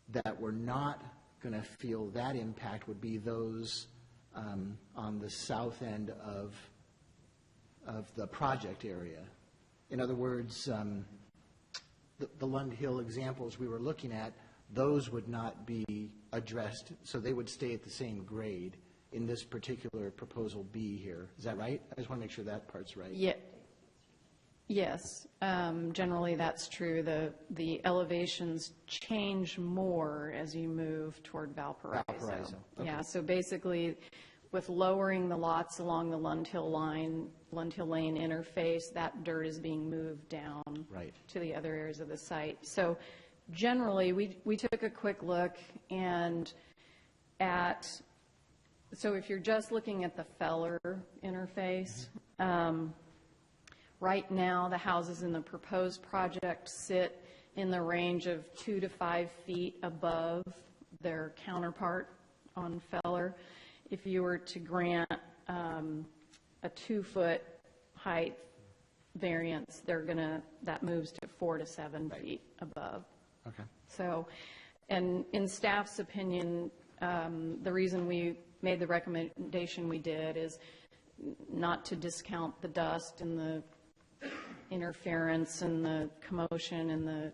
that were not going to feel that impact would be those on the south end of the project area. In other words, the Lund Hill examples we were looking at, those would not be addressed, so they would stay at the same grade in this particular proposal B here. Is that right? I just want to make sure that part's right. Yeah. Yes, generally that's true. The elevations change more as you move toward Valparaiso. Okay. Yeah, so basically with lowering the lots along the Lund Hill Lane interface, that dirt is being moved down to the other areas of the site. So generally, we took a quick look and so if you're just looking at the Feller interface, right now the houses in the proposed project sit in the range of 2 to 5 feet above their counterpart on Feller. If you were to grant a 2-foot height variance, that moves to 4 to 7 feet above. Okay. So, and in staff's opinion, the reason we made the recommendation we did is not to discount the dust and the interference and the commotion and the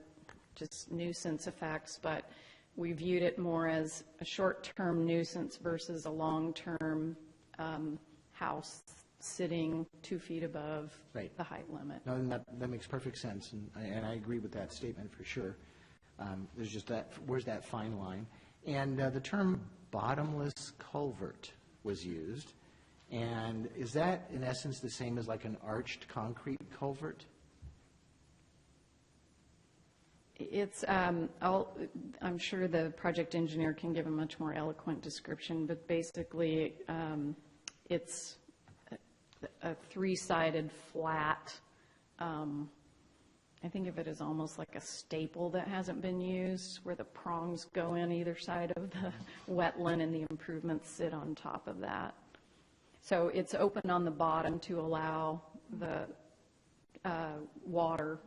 just nuisance effects, but we viewed it more as a short-term nuisance versus a long-term house sitting 2 feet above the height limit. No, and that makes perfect sense, and I agree with that statement for sure. There's just that, where's that fine line? And the term bottomless culvert was used, and is that in essence the same as like an arched concrete culvert? It's, I'm sure the project engineer can give a much more eloquent description, but basically it's a 3-sided flat, I think of it as almost like a staple that hasn't been used, where the prongs go in either side of the wetland and the improvements sit on top of that. So it's open on the bottom to allow the water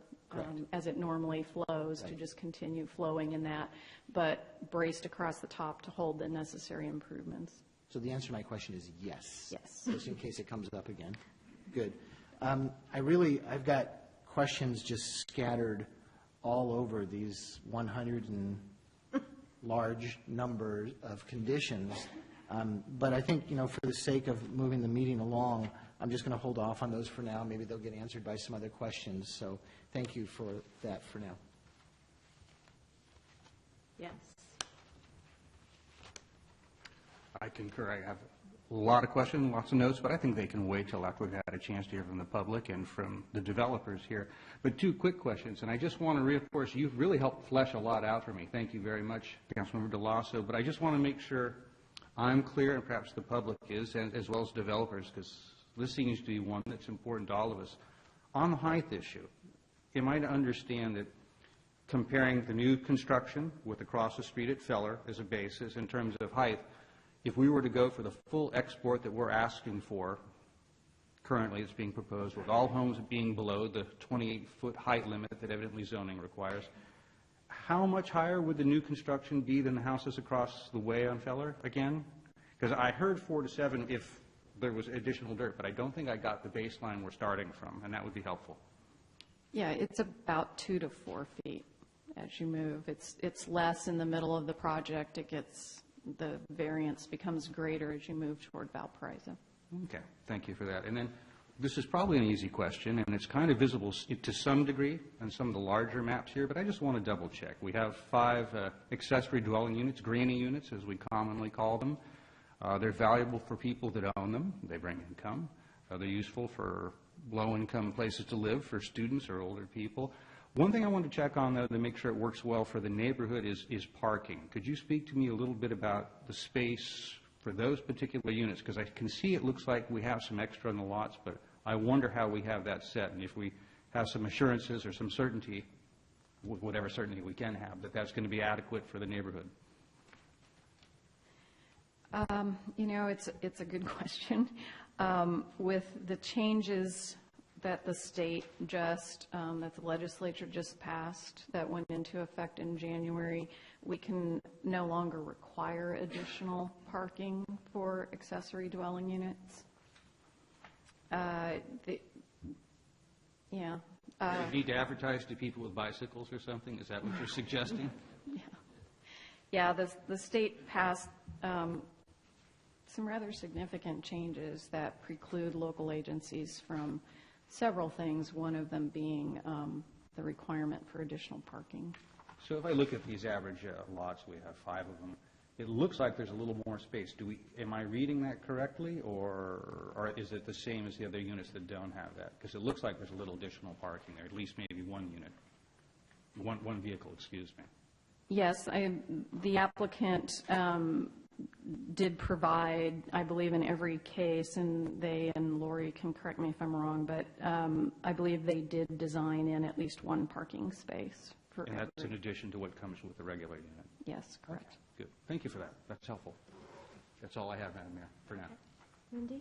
as it normally flows to just continue flowing in that, but braced across the top to hold the necessary improvements. So the answer to my question is yes. Yes. Just in case it comes up again. Good. I've got questions just scattered all over these 100 and large number of conditions. But I think, for the sake of moving the meeting along, I'm just going to hold off on those for now. Maybe they'll get answered by some other questions. So thank you for that for now. Yes. I concur. I have a lot of questions, lots of notes, but I think they can wait till after we've had a chance to hear from the public and from the developers here. But 2 quick questions, and I just want to reinforce, you've really helped flesh a lot out for me. Thank you very much, Councilmember DeLasso. But I just want to make sure I'm clear, and perhaps the public is, and as well as developers, because this seems to be one that's important to all of us. On the height issue, am I to understand that comparing the new construction with across the street at Feller as a basis in terms of height, if we were to go for the full export that we're asking for, currently it's being proposed, with all homes being below the 28-foot height limit that evidently zoning requires, how much higher would the new construction be than the houses across the way on Feller again? Because I heard 4 to 7 if there was additional dirt, but I don't think I got the baseline we're starting from, and that would be helpful. Yeah, it's about 2 to 4 feet as you move. It's less in the middle of the project. The variance becomes greater as you move toward Valparaiso. Okay, thank you for that. And then this is probably an easy question, and it's kind of visible to some degree on some of the larger maps here, but I just want to double check. We have 5 accessory dwelling units, granny units as we commonly call them. They're valuable for people that own them. They bring income. They're useful for low-income places to live for students or older people. One thing I want to check on, though, to make sure it works well for the neighborhood is parking. Could you speak to me a little bit about the space for those particular units? Because I can see it looks like we have some extra in the lots, but I wonder how we have that set, and if we have some assurances or some certainty, whatever certainty we can have, that that's going to be adequate for the neighborhood. It's a good question. With the changes that the state that the legislature just passed, that went into effect in January, we can no longer require additional parking for accessory dwelling units. You need to advertise to people with bicycles or something? Is that what you're suggesting? Yeah, the state passed some rather significant changes that preclude local agencies from several things, one of them being the requirement for additional parking. So if I look at these average lots, we have 5 of them, it looks like there's a little more space. Am I reading that correctly, or is it the same as the other units that don't have that? Because it looks like there's a little additional parking there, at least maybe one unit, one vehicle, excuse me. Yes, the applicant did provide, I believe in every case, and they, and Lori can correct me if I'm wrong, but I believe they did design in at least one parking space for And that's in addition to what comes with the regular unit? Yes, correct. Good. Thank you for that. That's helpful. That's all I have, Madam Mayor, for now. Mindy?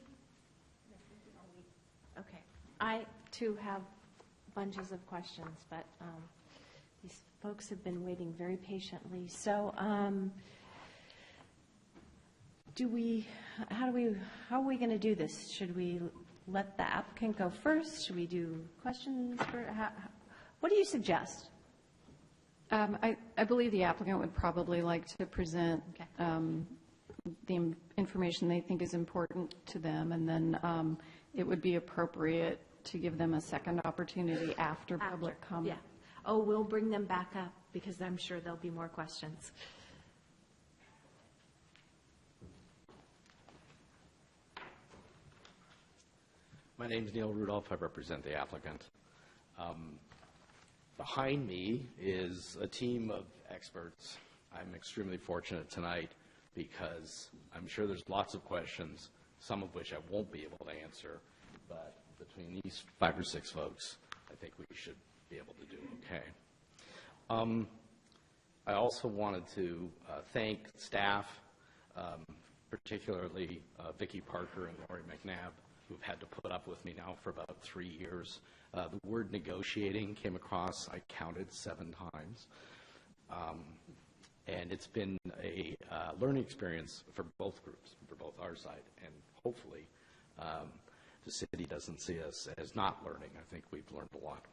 Okay. I, too, have bunches of questions, but these folks have been waiting very patiently. So how are we going to do this? Should we let the applicant go first? Should we do questions? What do you suggest? I believe the applicant would probably like to present the information they think is important to them, and then it would be appropriate to give them a second opportunity after public comment. Yeah. Oh, we'll bring them back up because I'm sure there'll be more questions. My name is Neil Rudolph. I represent the applicant. Behind me is a team of experts. I'm extremely fortunate tonight because I'm sure there's lots of questions, some of which I won't be able to answer, but between these 5 or 6 folks, I think we should be able to do okay. I also wanted to thank staff, particularly Vicki Parker and Lori McNabb, who've had to put up with me now for about 3 years. The word negotiating came across, I counted 7 times. And it's been a learning experience for both groups, for both our side, and hopefully the city doesn't see us as not learning. I think we've learned a lot.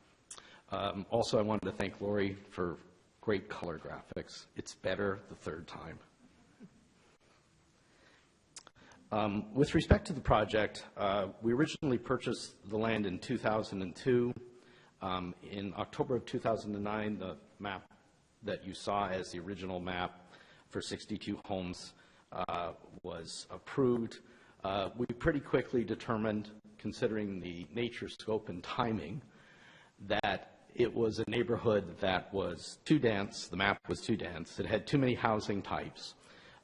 Also, I wanted to thank Lori for great color graphics. It's better the 3rd time. With respect to the project, we originally purchased the land in 2002. In October of 2009, the map that you saw as the original map for 62 homes was approved. We pretty quickly determined, considering the nature, scope, and timing, that it was a neighborhood that was too dense. The map was too dense. It had too many housing types.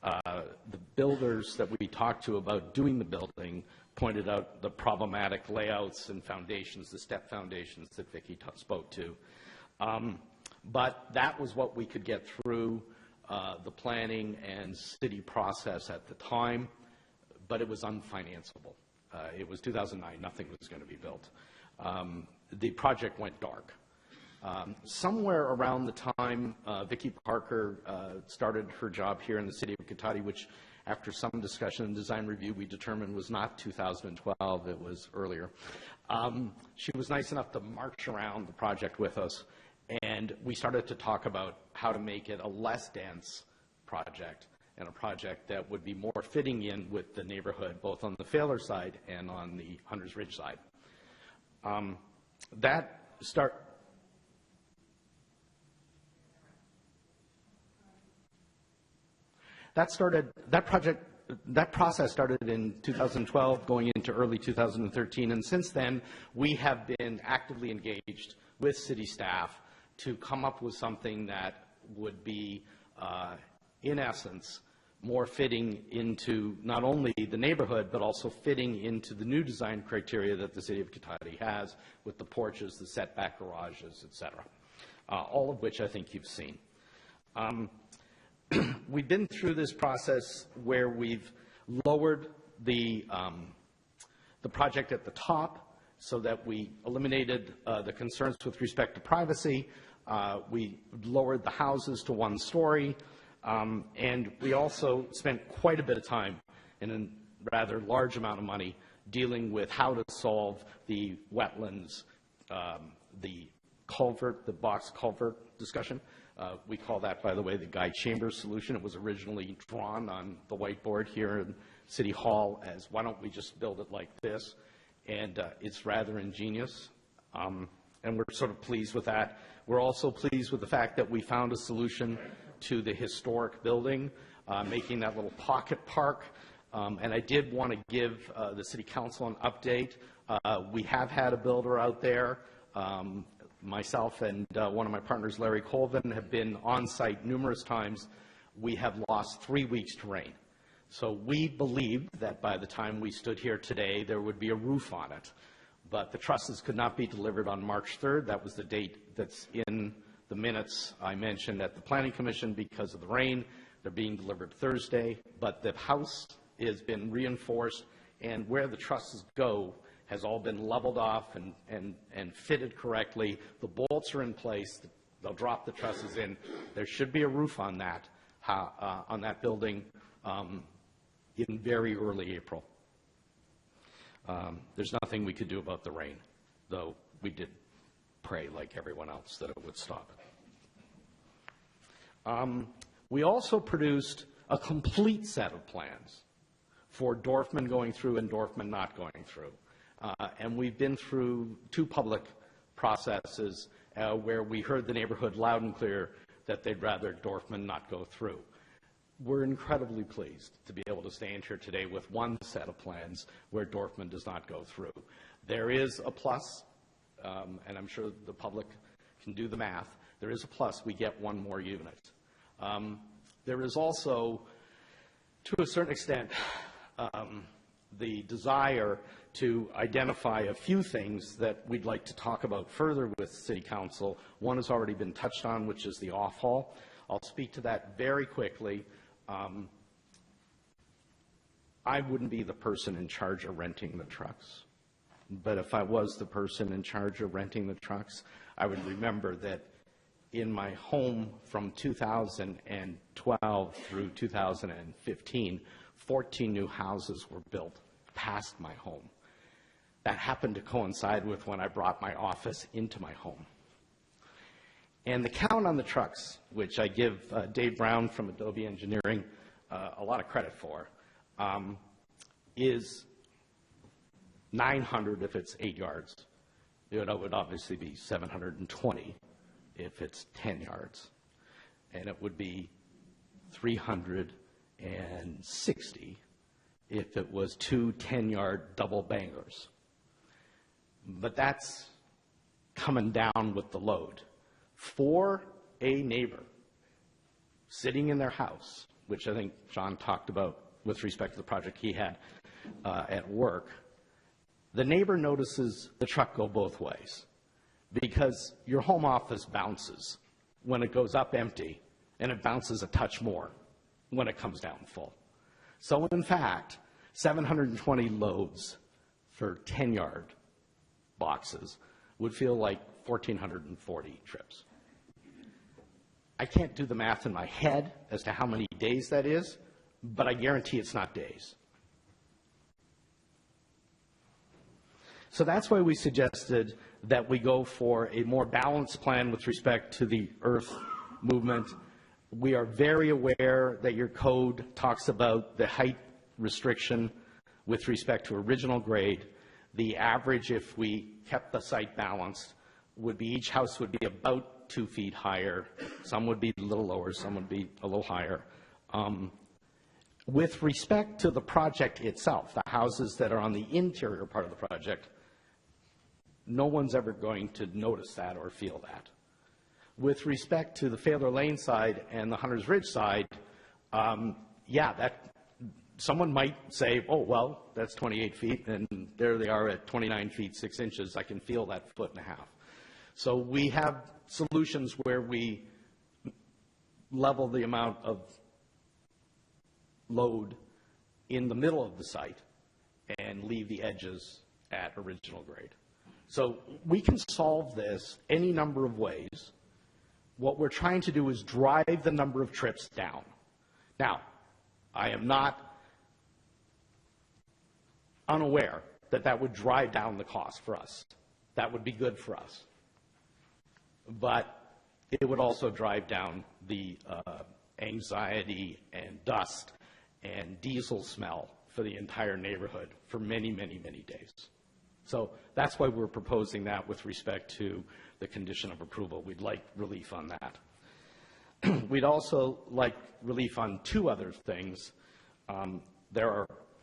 The builders that we talked to about doing the building pointed out the problematic layouts and foundations, the step foundations that Vicki spoke to. But that was what we could get through the planning and city process at the time, but it was unfinanceable. It was 2009, nothing was going to be built. The project went dark. Somewhere around the time Vicki Parker started her job here in the city of Cotati, which after some discussion and design review we determined was not 2012, it was earlier. She was nice enough to march around the project with us, and we started to talk about how to make it a less dense project and a project that would be more fitting in with the neighborhood, both on the Pfaler side and on the Hunters Ridge side. That process started in 2012, going into early 2013, and since then, we have been actively engaged with city staff to come up with something that would be, in essence, more fitting into not only the neighborhood, but also fitting into the new design criteria that the city of Cotati has with the porches, the setback garages, et cetera, all of which I think you've seen. We've been through this process where we've lowered the project at the top so that we eliminated the concerns with respect to privacy. We lowered the houses to 1 story, and we also spent quite a bit of time and a rather large amount of money dealing with how to solve the wetlands, the culvert, the box culvert discussion. We call that, by the way, the Guy Chambers solution. It was originally drawn on the whiteboard here in City Hall as, why don't we just build it like this? And it's rather ingenious, and we're sort of pleased with that. We're also pleased with the fact that we found a solution to the historic building, making that little pocket park. And I did want to give the City Council an update. We have had a builder out there. Myself and one of my partners, Larry Colvin, have been on site numerous times. We have lost 3 weeks to rain. So we believed that by the time we stood here today, there would be a roof on it. But the trusses could not be delivered on March 3rd. That was the date that's in the minutes I mentioned at the Planning Commission because of the rain. They're being delivered Thursday. But the house has been reinforced, and where the trusses go has all been leveled off and fitted correctly. The bolts are in place. They'll drop the trusses in. There should be a roof on that building in very early April. There's nothing we could do about the rain, though we did pray, like everyone else, that it would stop. We also produced a complete set of plans for Dorfman going through and Dorfman not going through. And we've been through 2 public processes where we heard the neighborhood loud and clear that they'd rather Dorfman not go through. We're incredibly pleased to be able to stand here today with 1 set of plans where Dorfman does not go through. There is a plus, and I'm sure the public can do the math. There is a plus. We get 1 more unit. There is also, to a certain extent, the desire to identify a few things that we'd like to talk about further with City Council. One has already been touched on, which is the off-haul. I'll speak to that very quickly. I wouldn't be the person in charge of renting the trucks, but if I was the person in charge of renting the trucks, I would remember that in my home from 2012 through 2015, 14 new houses were built past my home. That happened to coincide with when I brought my office into my home. And the count on the trucks, which I give Dave Brown from Adobe Engineering a lot of credit for, is 900 if it's 8 yards. It would obviously be 720 if it's 10 yards. And it would be 360 if it was 2 10-yard double bangers. But that's coming down with the load. For a neighbor sitting in their house, which I think John talked about with respect to the project he had at work, the neighbor notices the truck go both ways because your home office bounces when it goes up empty and it bounces a touch more when it comes down full. So in fact, 720 loads for 10-yard boxes would feel like 1,440 trips. I can't do the math in my head as to how many days that is, but I guarantee it's not days. So that's why we suggested that we go for a more balanced plan with respect to the earth movement. We are very aware that your code talks about the height restriction with respect to original grade. The average, if we kept the site balanced, would be each house would be about 2 feet higher. Some would be a little lower, some would be a little higher. With respect to the project itself, the houses that are on the interior part of the project, no one's ever going to notice that or feel that. With respect to the Failure Lane side and the Hunters Ridge side, someone might say, oh, well, that's 28 feet, and there they are at 29 feet, 6 inches. I can feel that 1.5 feet. So we have solutions where we level the amount of load in the middle of the site and leave the edges at original grade. So we can solve this any number of ways. What we're trying to do is drive the number of trips down. Now, I am not unaware that that would drive down the cost for us. That would be good for us. But it would also drive down the anxiety and dust and diesel smell for the entire neighborhood for many, many, many days. So that's why we're proposing that with respect to the condition of approval. We'd like relief on that. We'd also like relief on two other things.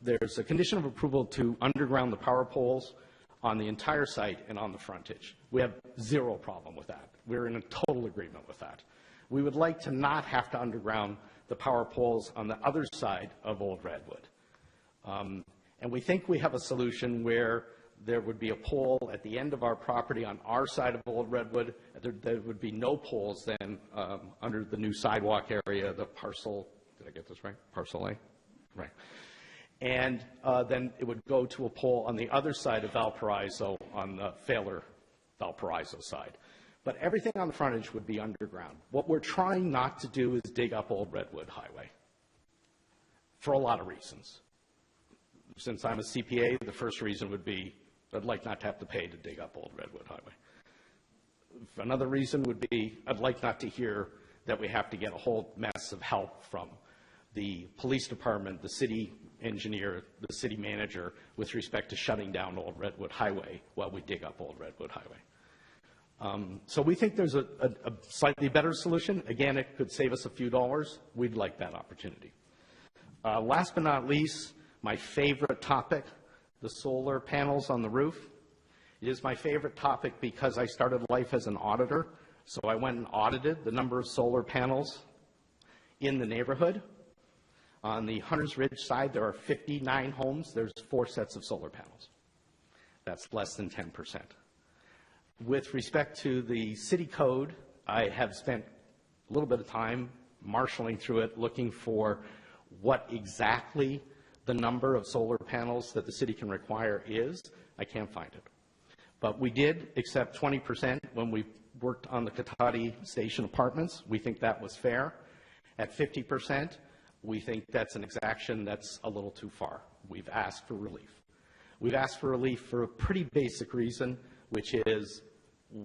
There's a condition of approval to underground the power poles on the entire site and on the frontage. We have zero problem with that. We're in a total agreement with that. We would like to not have to underground the power poles on the other side of Old Redwood. And we think we have a solution where there would be a pole at the end of our property on our side of Old Redwood. There would be no poles then under the new sidewalk area, the parcel, did I get this right? Parcel A? Right. And then it would go to a pole on the other side of Valparaiso, on the Failer Valparaiso side. But everything on the frontage would be underground. What we're trying not to do is dig up Old Redwood Highway for a lot of reasons. Since I'm a CPA, the first reason would be I'd like not to have to pay to dig up Old Redwood Highway. Another reason would be I'd like not to hear that we have to get a whole mess of help from the police department, the city engineer, the city manager with respect to shutting down Old Redwood Highway while we dig up Old Redwood Highway. So we think there's a slightly better solution. Again, it could save us a few dollars. We'd like that opportunity. Last but not least, my favorite topic, the solar panels on the roof. It is my favorite topic because I started life as an auditor, so I went and audited the number of solar panels in the neighborhood. On the Hunters Ridge side, there are 59 homes. There's 4 sets of solar panels. That's less than 10%. With respect to the city code, I have spent a little bit of time marshaling through it, looking for what exactly the number of solar panels that the city can require is. I can't find it. But we did accept 20% when we worked on the Cotati Station apartments. We think that was fair. At 50%, we think that's an exaction that's a little too far. We've asked for relief. We've asked for relief for a pretty basic reason, which is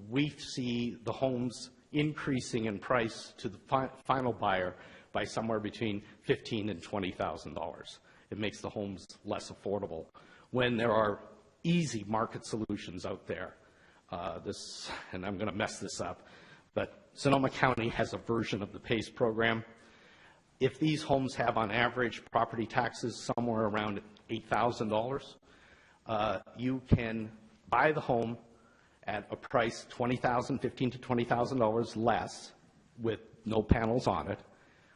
we see the homes increasing in price to the final buyer by somewhere between $15,000 and $20,000. It makes the homes less affordable when there are easy market solutions out there. And I'm going to mess this up, but Sonoma County has a version of the PACE program. If these homes have on average property taxes somewhere around $8,000, you can buy the home at a price $20,000 to $20,000 less with no panels on it.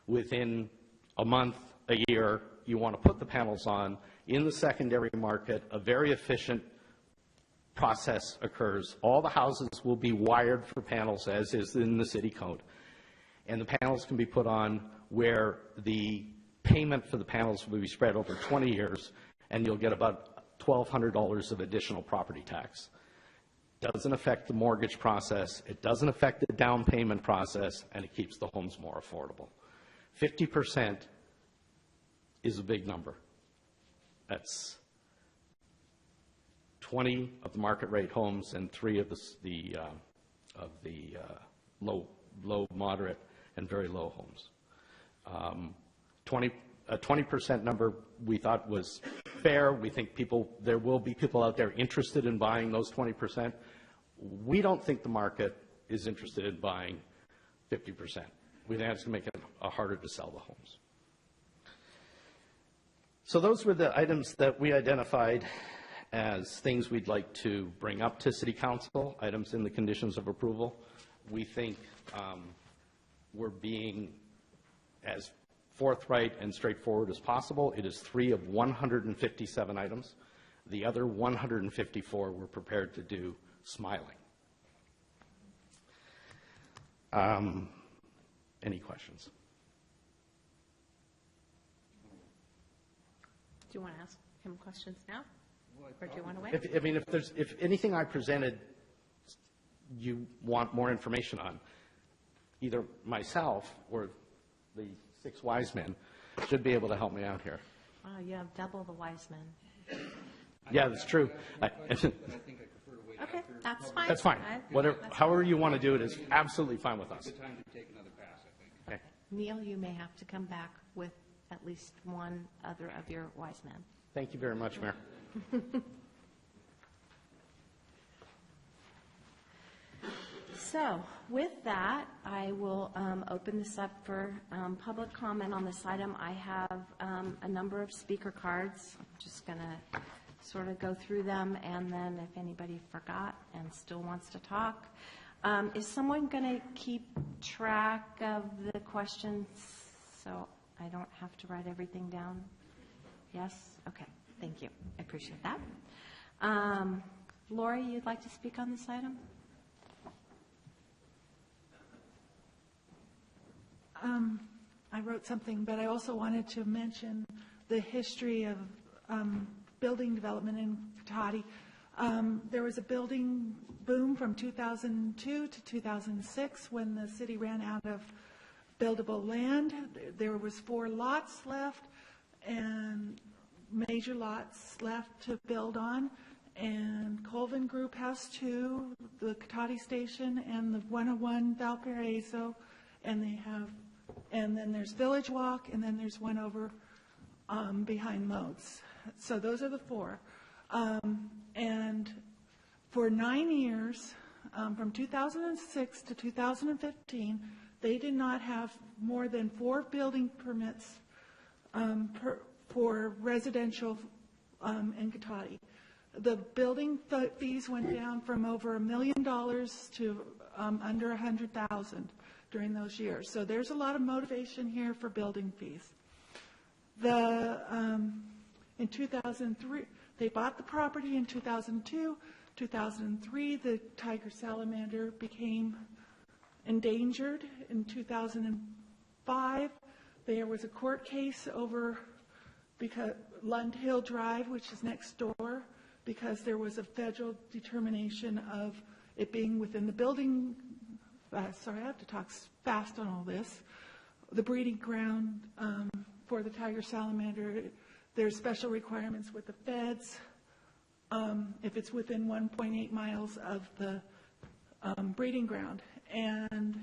Within a month, a year, you want to put the panels on. In the secondary market, a very efficient process occurs. All the houses will be wired for panels, as is in the city code. And the panels can be put on where the payment for the panels will be spread over 20 years, and you'll get about $1,200 of additional property tax. Doesn't affect the mortgage process, it doesn't affect the down payment process, and it keeps the homes more affordable. 50% is a big number. That's 20 of the market rate homes and 3 of the low, moderate, and very low homes. 20% number we thought was fair. We think there will be people out there interested in buying those 20%. We don't think the market is interested in buying 50%. We think it's going to make it harder to sell the homes. So those were the items that we identified as things we'd like to bring up to City Council, items in the conditions of approval. We think we're being as forthright and straightforward as possible. It is 3 of 157 items. The other 154 we're prepared to do smiling. Any questions? you want to ask him questions now? Or do you want to wait? If anything I presented you want more information on, either myself or the 6 wise men should be able to help me out here. You have double the wise men. Yeah, that's true. Okay, that's fine. That's fine. However you want to do it is absolutely fine with us. Okay. Neil, you may have to come back with at least one other of your wise men. Thank you very much, Mayor. So with that, I will open this up for public comment on this item. I have a number of speaker cards. I'm just going to sort of go through them, and then if anybody forgot and still wants to talk. Is someone going to keep track of the questions so I don't have to write everything down? Yes? Okay. Thank you. I appreciate that. Lori, you'd like to speak on this item? I wrote something, but I also wanted to mention the history of building development in Cotati. There was a building boom from 2002 to 2006 when the city ran out of buildable land. There was 4 lots left and major lots left to build on. And Colvin Group has 2, the Cotati Station and the 101 Valparaiso, and then there's Village Walk, and then there's one over behind Moats. So those are the 4. And for 9 years, from 2006 to 2015, they did not have more than 4 building permits for residential in Cotati. The building fees went down from over $1 million to under $100,000 during those years. So there's a lot of motivation here for building fees. In 2003, they bought the property in 2002. 2003, the tiger salamander became endangered. In 2005, there was a court case over Lund Hill Drive, which is next door, because there was a federal determination of it being within the building. Sorry, I have to talk fast on all this. The breeding ground for the tiger salamander, there's special requirements with the feds. If it's within 1.8 miles of the breeding ground, and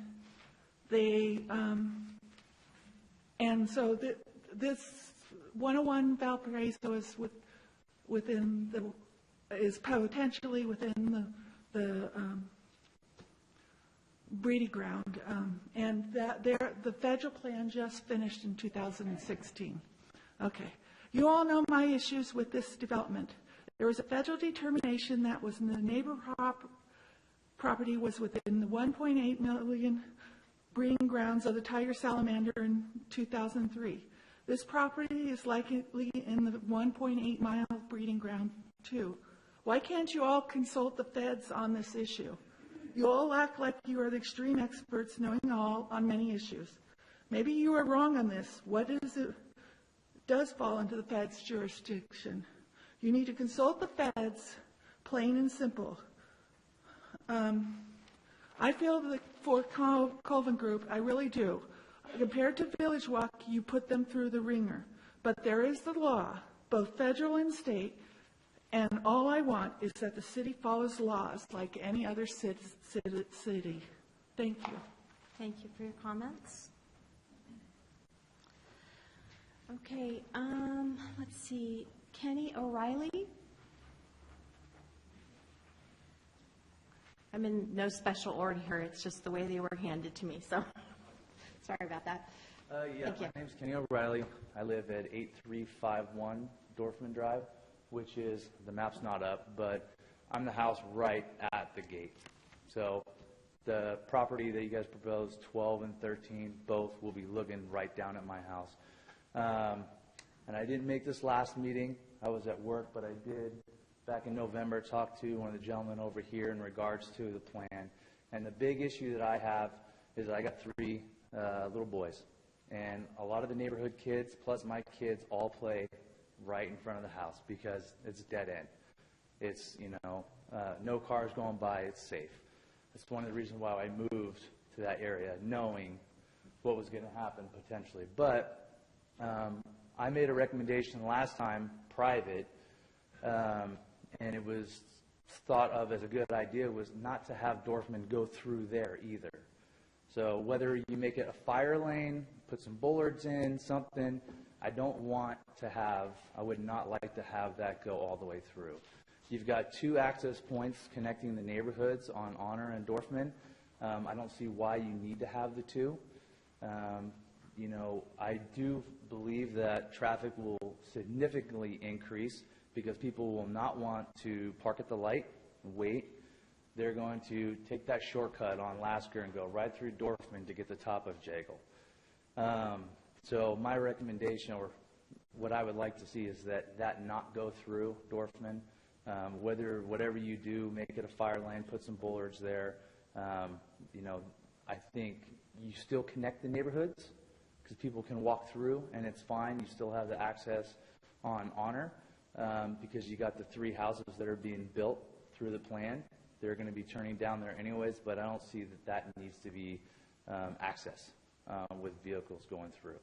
so this 101 Valparaiso is potentially within the breeding ground, and the federal plan just finished in 2016. Okay, you all know my issues with this development. There was a federal determination that was in the neighbor property was within the 1.8 million breeding grounds of the tiger salamander in 2003. This property is likely in the 1.8 mile breeding ground too. Why can't you all consult the feds on this issue? You all act like you are the extreme experts knowing all on many issues. Maybe you are wrong on this. What is it does fall into the feds' jurisdiction? You need to consult the feds, plain and simple. I feel that for Colvin Group, I really do. Compared to Village Walk, you put them through the ringer. But there is the law, both federal and state, and all I want is that the city follows laws like any other city. Thank you. Thank you for your comments. Okay, let's see. Kenny O'Reilly? I'm in no special order here. It's just the way they were handed to me, so sorry about that. Thank you. My name's Kenny O'Reilly. I live at 8351 Dorfman Drive, which is, the map's not up, but I'm the house right at the gate. So the property that you guys proposed, 12 and 13, both will be looking right down at my house. And I didn't make this last meeting. I was at work, but I did, back in November, talk to one of the gentlemen over here in regards to the plan. And the big issue that I have is I got 3 little boys. And a lot of the neighborhood kids, plus my kids, all play right in front of the house because it's dead end. It's, no cars going by, it's safe. That's one of the reasons why I moved to that area, knowing what was going to happen potentially. But I made a recommendation last time, private, and it was thought of as a good idea, was not to have Dorfman go through there either. So whether you make it a fire lane, put some bollards in, something, I would not like to have that go all the way through. You've got 2 access points connecting the neighborhoods on Honor and Dorfman. I don't see why you need to have the 2. I do believe that traffic will significantly increase because people will not want to park at the light and wait. They're going to take that shortcut on Lasker and go right through Dorfman to get the top of Jekyll. So my recommendation, or what I would like to see, is that not go through Dorfman. Whatever you do, make it a fire lane, put some bollards there. I think you still connect the neighborhoods because people can walk through and it's fine. You still have the access on Honor because you got the 3 houses that are being built through the plan. They're going to be turning down there anyways, but I don't see that needs to be access with vehicles going through.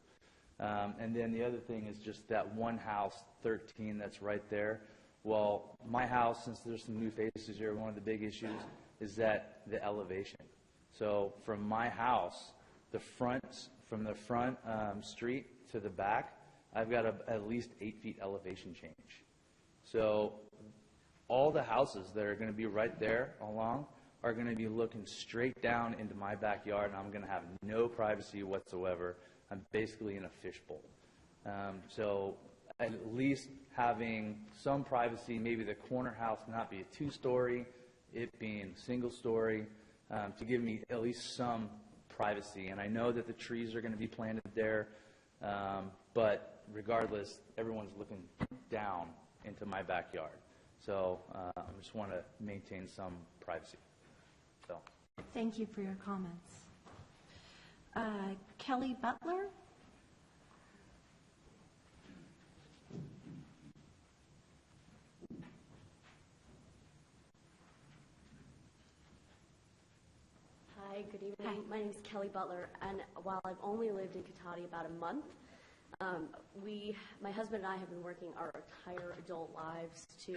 And then the other thing is just that one house, 13, that's right there. Well, my house, since there's some new faces here, one of the big issues is that the elevation. So from my house, from the front street to the back, I've got at least 8 feet elevation change. So all the houses that are going to be right there along are going to be looking straight down into my backyard, and I'm going to have no privacy whatsoever. I'm basically in a fishbowl. So at least having some privacy, maybe the corner house not be a 2-story, it being single-story, to give me at least some privacy. And I know that the trees are going to be planted there, but regardless, everyone's looking down into my backyard. So I just want to maintain some privacy. So. Thank you for your comments. Kelly Butler? Hi, good evening. Hi. My name is Kelly Butler, and while I've only lived in Cotati about a month, my husband and I have been working our entire adult lives to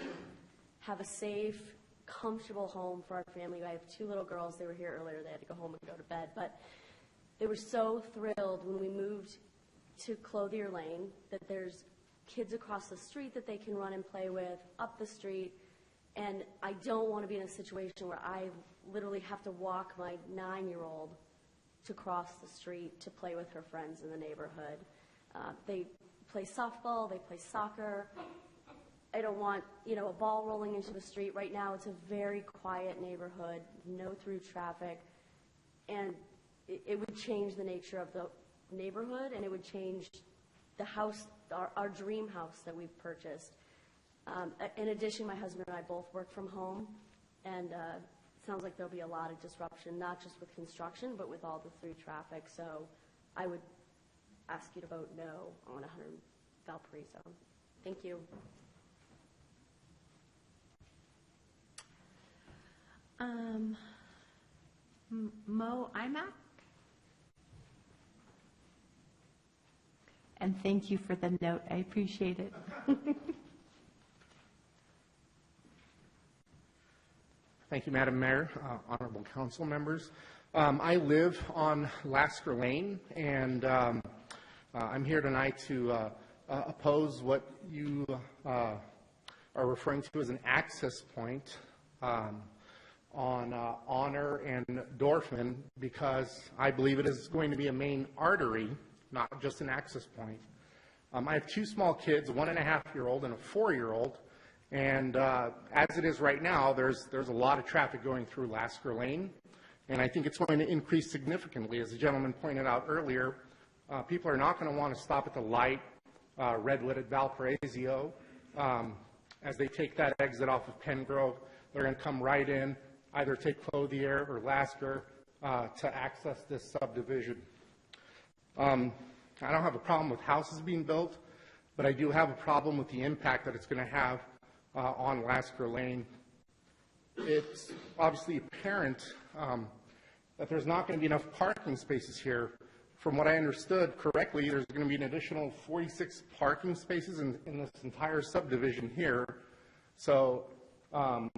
have a safe, comfortable home for our family. I have 2 little girls. They were here earlier. They had to go home and go to bed, but they were so thrilled when we moved to Clothier Lane that there's kids across the street that they can run and play with, up the street, and I don't want to be in a situation where I literally have to walk my 9-year-old to cross the street to play with her friends in the neighborhood. They play softball, they play soccer. I don't want, a ball rolling into the street. Right now, it's a very quiet neighborhood, no through traffic, and it would change the nature of the neighborhood, and it would change the house, our dream house that we've purchased. In addition, my husband and I both work from home, and it sounds like there'll be a lot of disruption, not just with construction, but with all the through traffic. So I would ask you to vote no on 100 Valparaiso. Thank you. Mo Imac? And thank you for the note. I appreciate it. Thank you, Madam Mayor, honorable council members. I live on Lasker Lane, and I'm here tonight to oppose what you are referring to as an access point on Honor and Dorfman, because I believe it is going to be a main artery, not just an access point. I have 2 small kids, a 1.5-year-old and a 4-year-old, and as it is right now, there's a lot of traffic going through Lasker Lane, and I think it's going to increase significantly. As the gentleman pointed out earlier, people are not going to want to stop at the light, red lit at Valparaiso. As they take that exit off of Pengrove, they're going to come right in, either take Clothier or Lasker to access this subdivision. I don't have a problem with houses being built. but I do have a problem with the impact that it's going to have on Lasker Lane. It's obviously apparent that there's not going to be enough parking spaces here. From what I understood correctly, there's going to be an additional 46 parking spaces in this entire subdivision here. So I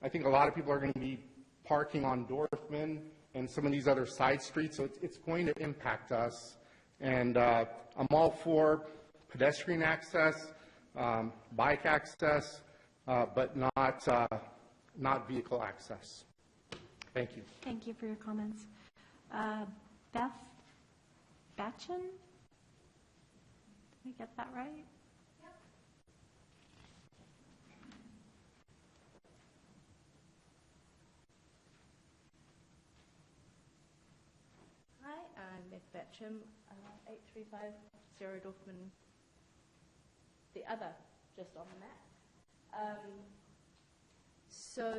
think a lot of people are going to be parking on Dorfman and some of these other side streets, so it's going to impact us. And I'm all for pedestrian access, bike access, but not vehicle access. Thank you. Thank you for your comments. Beth Batchen? Did I get that right? Hi, I'm Beth Batcham, 835 Sarah Dorfman, the other, just on the map. So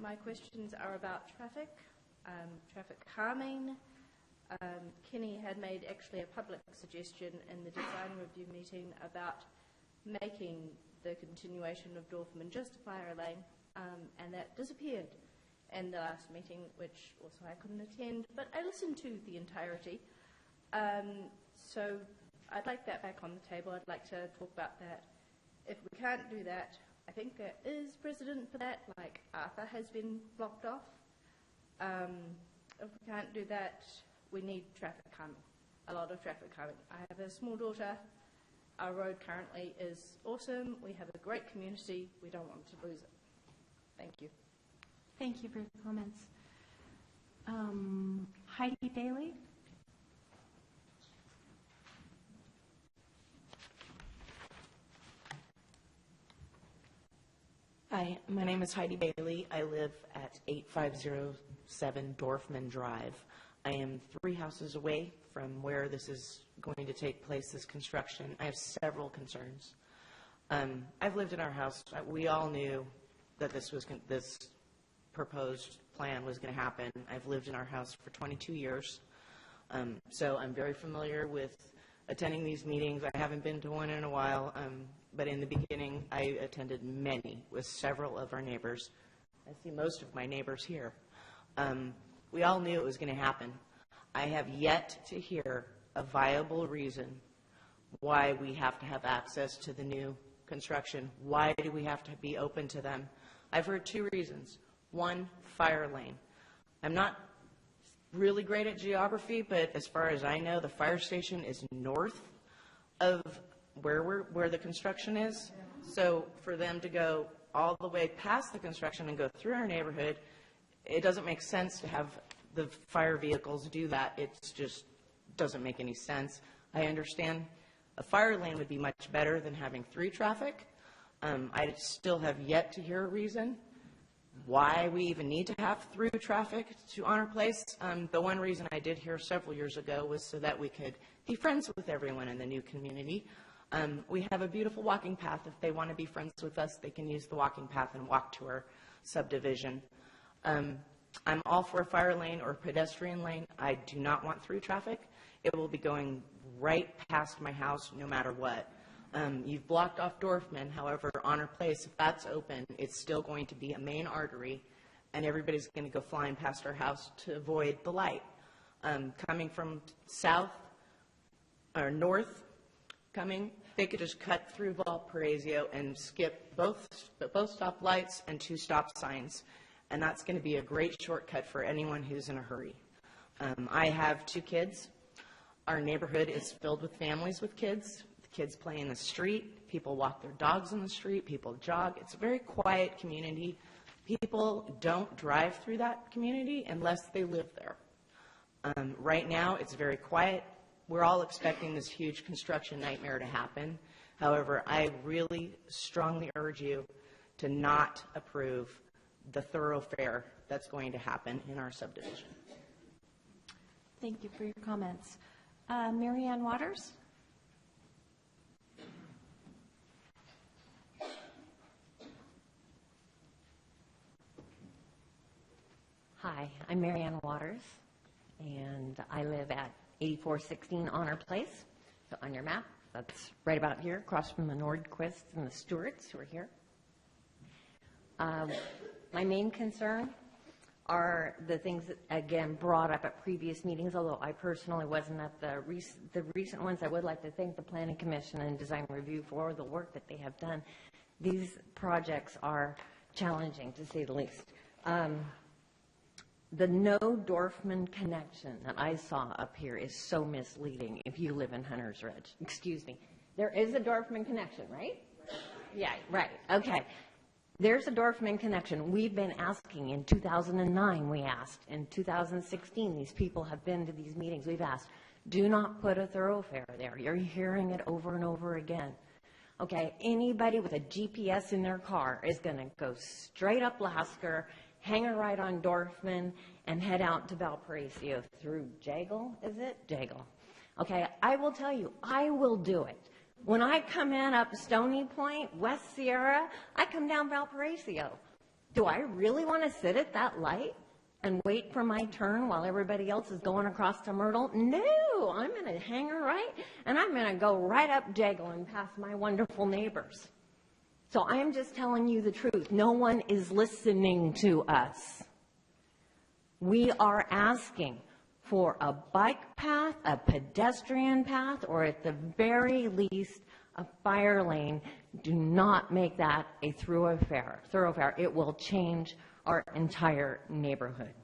my questions are about traffic, traffic calming. Kenny had made actually a public suggestion in the design review meeting about making the continuation of Dorfman just a fire lane, and that disappeared in the last meeting, which also I couldn't attend, but I listened to the entirety. So I'd like that back on the table. I'd like to talk about that. If we can't do that, I think there is precedent for that, like Arthur has been blocked off. If we can't do that, we need traffic calming, a lot of traffic calming. I have a small daughter. Our road currently is awesome. We have a great community. We don't want to lose it. Thank you. Thank you for your comments. Heidi Bailey? Hi, my name is Heidi Bailey. I live at 8507 Dorfman Drive. I am 3 houses away from where this is going to take place, this construction. I have several concerns. I've lived in our house. We all knew that this proposed plan was going to happen. I've lived in our house for 22 years. So I'm very familiar with attending these meetings. I haven't been to one in a while, but in the beginning I attended many with several of our neighbors. I see most of my neighbors here. We all knew it was going to happen. I have yet to hear a viable reason why we have to have access to the new construction. Why do we have to be open to them? I've heard 2 reasons. 1, fire lane. I'm not really great at geography, but as far as I know, the fire station is north of where the construction is. So for them to go all the way past the construction and go through our neighborhood, it doesn't make sense to have the fire vehicles do that. It just doesn't make any sense. I understand a fire lane would be much better than having through traffic. I still have yet to hear a reason why we even need to have through traffic to Honor Place. The one reason I did hear several years ago was so that we could be friends with everyone in the new community. We have a beautiful walking path. If they want to be friends with us, they can use the walking path and walk to our subdivision. I'm all for a fire lane or a pedestrian lane. I do not want through traffic. It will be going right past my house no matter what. You've blocked off Dorfman. However, Honor Place, if that's open, it's still going to be a main artery, and everybody's going to go flying past our house to avoid the light. Coming from south or north, they could just cut through Valparaiso and skip both stop lights and 2 stop signs, and that's going to be a great shortcut for anyone who's in a hurry. I have 2 kids. Our neighborhood is filled with families with kids. Kids play in the street, people walk their dogs in the street, people jog. It's a very quiet community. People don't drive through that community unless they live there. Right now, it's very quiet. We're all expecting this huge construction nightmare to happen. However, I really strongly urge you to not approve the thoroughfare that's going to happen in our subdivision. Thank you for your comments. Mary Ann Waters? Hi, I'm Mary Ann Waters, and I live at 8416 Honor Place. So on your map, That's right about here, across from the Nordquists and the Stewarts who are here. My main concern are the things that, again, brought up at previous meetings, although I personally wasn't at the recent ones. I would like to thank the Planning Commission and Design Review for the work that they have done. These projects are challenging, to say the least. The no Dorfman connection that I saw up here is so misleading if you live in Hunters Ridge. Excuse me. There is a Dorfman connection, right? Yeah, right. Okay. There's a Dorfman connection. We've been asking. In 2009, we asked. In 2016, these people have been to these meetings. We've asked, do not put a thoroughfare there. You're hearing it over and over again. Okay, anybody with a GPS in their car is going to go straight up Lasker, hang a right on Dorfman, and head out to Valparaiso through Jagle, is it? Jagle. Okay, I will tell you, I will do it. When I come in up Stony Point, West Sierra, I come down Valparaiso. Do I really want to sit at that light and wait for my turn while everybody else is going across to Myrtle? No, I'm going to hang a right, and I'm going to go right up Jagle and past my wonderful neighbors. So I am just telling you the truth. No one is listening to us. We are asking for a bike path, a pedestrian path, or at the very least, a fire lane. Do not make that a thoroughfare. It will change our entire neighborhood.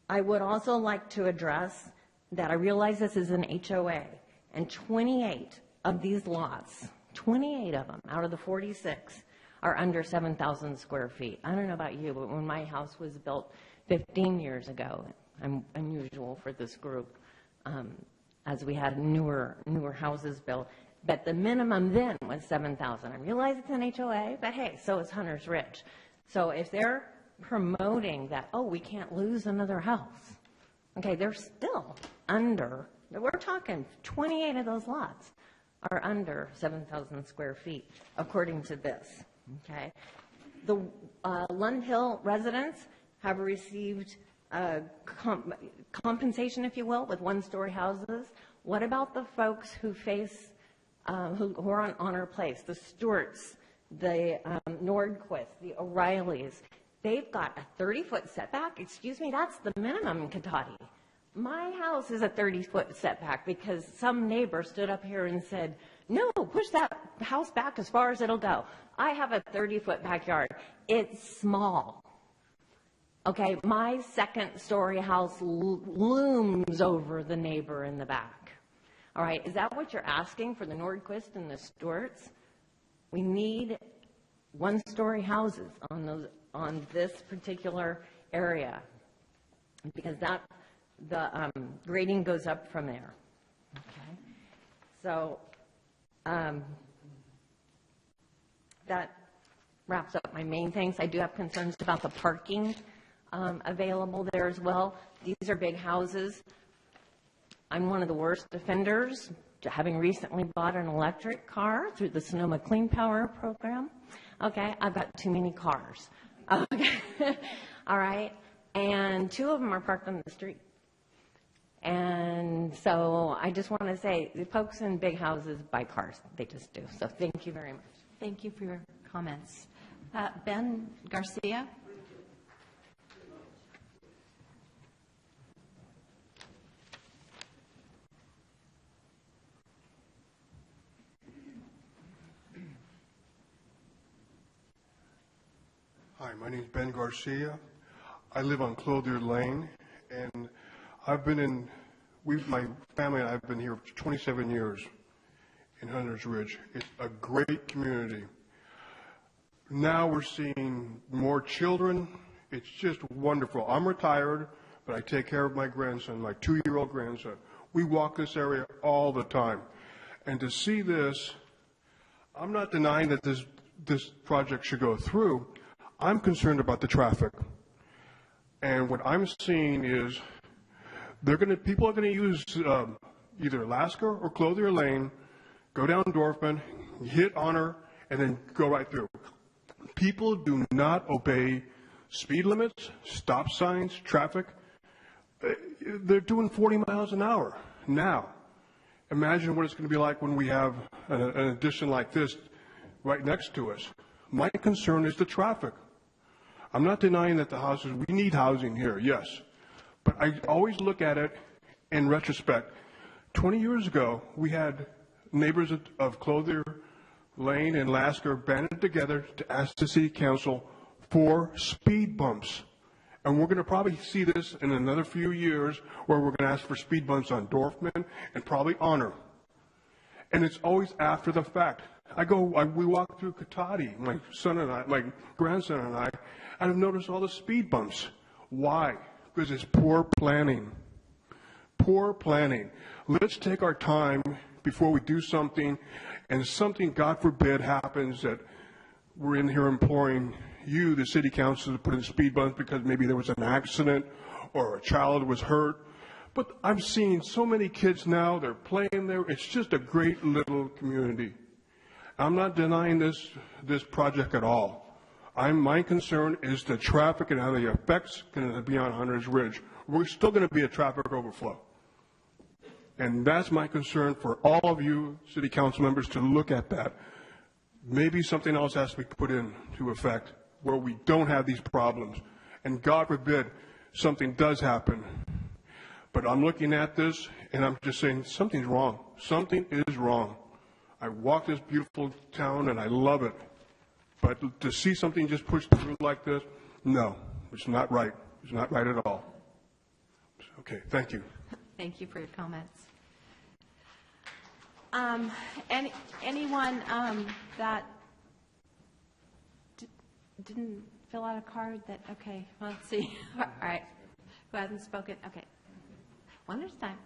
I would also like to address that I realize this is an HOA, and 28 of these lots, 28 of them out of the 46, are under 7,000 square feet. I don't know about you, but when my house was built 15 years ago, I'm unusual for this group, as we had newer houses built, but the minimum then was 7,000. I realize it's an HOA, but hey, so is Hunters Ridge. So if they're promoting that, oh, we can't lose another house, okay, they're still under, we're talking 28 of those lots are under 7,000 square feet, according to this, okay? The Lund Hill residents have received compensation, if you will, with one-story houses. What about the folks who face, who are on Honor Place, the Stewarts, the Nordquist, the O'Reillys? They've got a 30-foot setback. Excuse me, that's the minimum in Cotati. My house is a 30-foot setback because some neighbor stood up here and said, no, push that house back as far as it'll go. I have a 30-foot backyard. It's small. Okay, my second-story house looms over the neighbor in the back. All right, is that what you're asking for the Nordquist and the Stewarts? We need one-story houses on this particular area because the grading goes up from there. Okay, so that wraps up my main things. I do have concerns about the parking available there as well. These are big houses. I'm one of the worst offenders, having recently bought an electric car through the Sonoma Clean Power program. Okay, I've got too many cars. Okay, all right, and 2 of them are parked on the street. And so I just want to say, the folks in big houses buy cars. They just do. So thank you very much. Thank you for your comments. Ben Garcia? Hi, my name is Ben Garcia. I live on Clothier Lane, and my family and I have been here for 27 years in Hunters Ridge. It's a great community. Now we're seeing more children. It's just wonderful. I'm retired, but I take care of my grandson, my 2-year-old grandson. We walk this area all the time. And to see this, I'm not denying that this project should go through. I'm concerned about the traffic. And what I'm seeing is people are going to use either Lasker or Clothier Lane, go down Dorfman, hit Honor, and then go right through. People do not obey speed limits, stop signs, traffic. They're doing 40 miles an hour. now. Imagine what it's going to be like when we have an addition like this right next to us. My concern is the traffic. I'm not denying that the houses, we need housing here, yes. But I always look at it in retrospect. 20 years ago, we had neighbors of Clothier Lane and Lasker banded together to ask the city council for speed bumps. And we're going to probably see this in another few years where we're going to ask for speed bumps on Dorfman and probably Honor. And it's always after the fact. We walk through Cotati, my son and I, my grandson and I've noticed all the speed bumps. Why? Because it's poor planning. Poor planning. Let's take our time before we do something, and something, God forbid, happens that we're in here imploring you, the city council, to put in speed bumps because maybe there was an accident or a child was hurt. But I'm seeing so many kids now, they're playing there. It's just a great little community. I'm not denying this project at all. My concern is the traffic and how the effects going to be on Hunters Ridge. We're still going to be a traffic overflow. And that's my concern for all of you city council members to look at that. Maybe something else has to be put into effect where we don't have these problems. And God forbid something does happen. But I'm looking at this and I'm just saying something's wrong. Something is wrong. I walk this beautiful town and I love it. But to see something just pushed through like this, no, it's not right. It's not right at all. Okay, thank you. Thank you for your comments. Anyone that didn't fill out a card that, okay, well, let's see. All right. Who hasn't spoken? Okay. One at a time.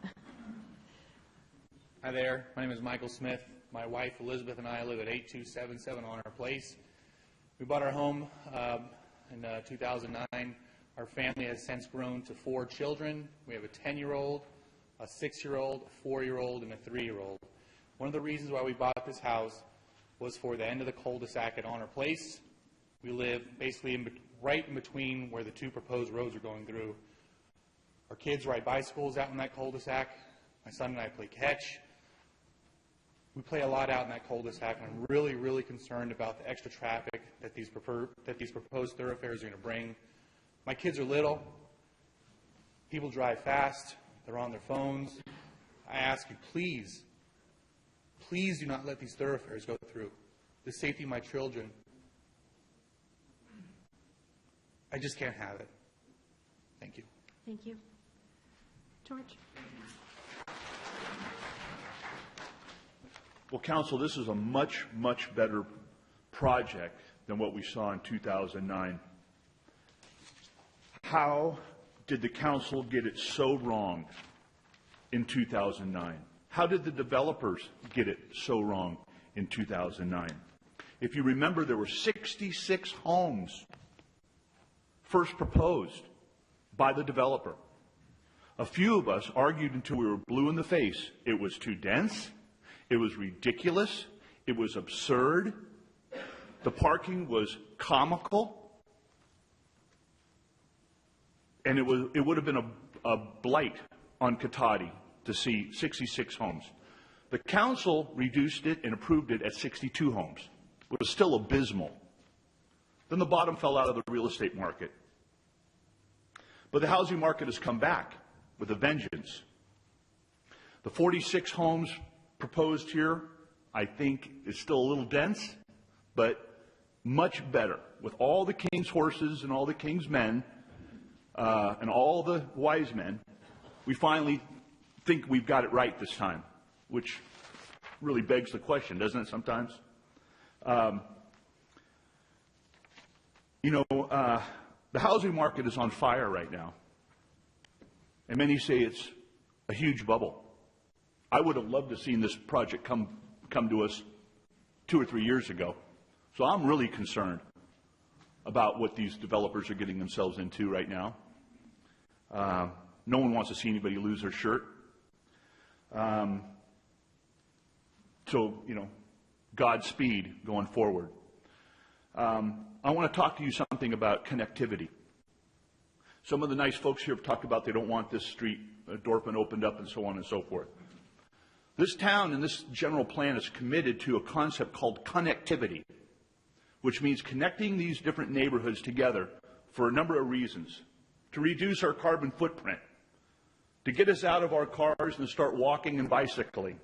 Hi there. My name is Michael Smith. My wife Elizabeth and I live at 8277 Honor Place. We bought our home in 2009. Our family has since grown to 4 children. We have a 10-year-old, a 6-year-old, a 4-year-old, and a 3-year-old. One of the reasons why we bought this house was for the end of the cul-de-sac at Honor Place. We live basically right in between where the 2 proposed roads are going through. Our kids ride bicycles out in that cul-de-sac. My son and I play catch. We play a lot out in that cul-de-sac, and I'm really, really concerned about the extra traffic that these proposed thoroughfares are going to bring. My kids are little. People drive fast. They're on their phones. I ask you, please, please do not let these thoroughfares go through. The safety of my children. I just can't have it. Thank you. Thank you. George? Well, Council, this is a much, much better project than what we saw in 2009. How did the Council get it so wrong in 2009? How did the developers get it so wrong in 2009? If you remember, there were 66 homes first proposed by the developer. A few of us argued until we were blue in the face. It was too dense. It was ridiculous. It was absurd. The parking was comical. And it would have been a blight on Cotati to see 66 homes. The council reduced it and approved it at 62 homes. It was still abysmal. Then the bottom fell out of the real estate market. But the housing market has come back with a vengeance. The 46 homes proposed here, I think, is still a little dense, but much better. With all the king's horses and all the king's men and all the wise men, we finally think we've got it right this time, which really begs the question, doesn't it, sometimes? The housing market is on fire right now. And many say it's a huge bubble. I would have loved to have seen this project come to us 2 or 3 years ago. So I'm really concerned about what these developers are getting themselves into right now. No one wants to see anybody lose their shirt. Godspeed going forward. I want to talk to you something about connectivity. Some of the nice folks here have talked about they don't want this street Dorfman opened up and so on and so forth. This town and this general plan is committed to a concept called connectivity, which means connecting these different neighborhoods together for a number of reasons. To reduce our carbon footprint, to get us out of our cars and start walking and bicycling.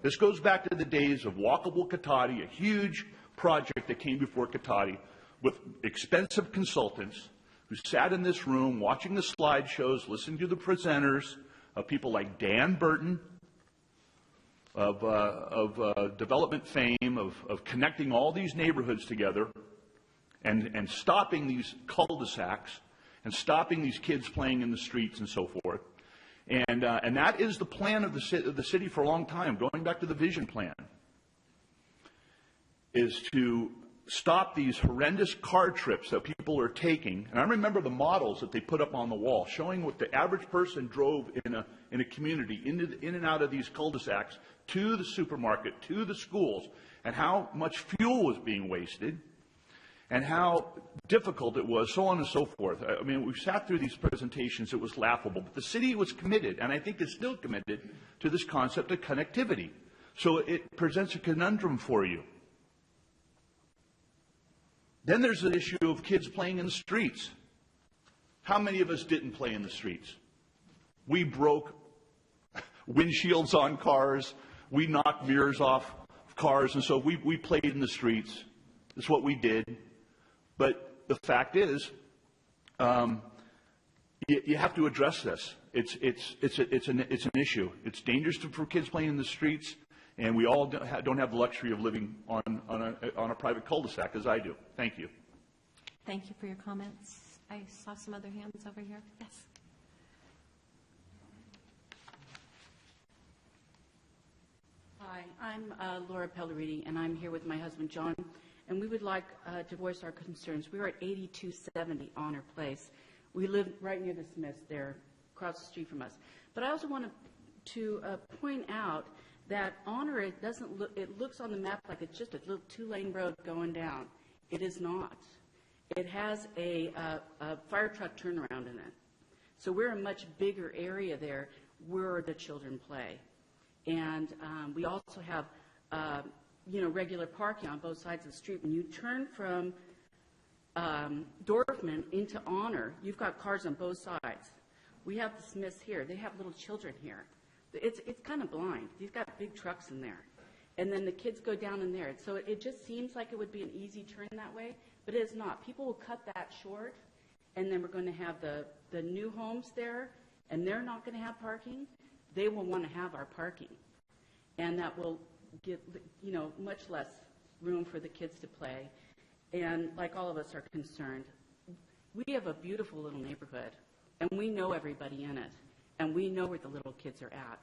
This goes back to the days of Walkable Cotati, a huge project that came before Cotati with expensive consultants who sat in this room watching the slideshows, listening to the presenters, people like Dan Burton, of development fame, of connecting all these neighborhoods together and stopping these cul-de-sacs and stopping these kids playing in the streets and so forth. And that is the plan of the city for a long time, going back to the vision plan, is to stop these horrendous car trips that people are taking. And I remember the models that they put up on the wall showing what the average person drove in a community in and out of these cul-de-sacs to the supermarket, to the schools, and how much fuel was being wasted and how difficult it was, so on and so forth. I mean, we sat through these presentations, it was laughable. But the city was committed, and I think is still committed, to this concept of connectivity. So it presents a conundrum for you. Then there's the issue of kids playing in the streets. How many of us didn't play in the streets? We broke windshields on cars. We knocked mirrors off cars, and so we played in the streets. That's what we did. But the fact is, you have to address this. It's an issue. It's dangerous for kids playing in the streets, and we all don't have the luxury of living on a private cul-de-sac as I do. Thank you. Thank you for your comments. I saw some other hands over here. Yes. Hi, I'm Laura Pelleriti, and I'm here with my husband, John, and we would like to voice our concerns. We're at 8270 Honor Place. We live right near the Smiths there, across the street from us. But I also want to point out that Honor, it looks on the map like it's just a little two-lane road going down. It is not. It has a fire truck turnaround in it. So we're a much bigger area there where the children play. And we also have, regular parking on both sides of the street. When you turn from Dorfman into Honor, you've got cars on both sides. We have the Smiths here. They have little children here. It's kind of blind. They've got big trucks in there. And then the kids go down in there. So it just seems like it would be an easy turn that way, but it is not. People will cut that short, and then we're going to have the new homes there, and they're not going to have parking. They will want to have our parking, and that will give, much less room for the kids to play. And like all of us are concerned, we have a beautiful little neighborhood, and we know everybody in it, and we know where the little kids are at.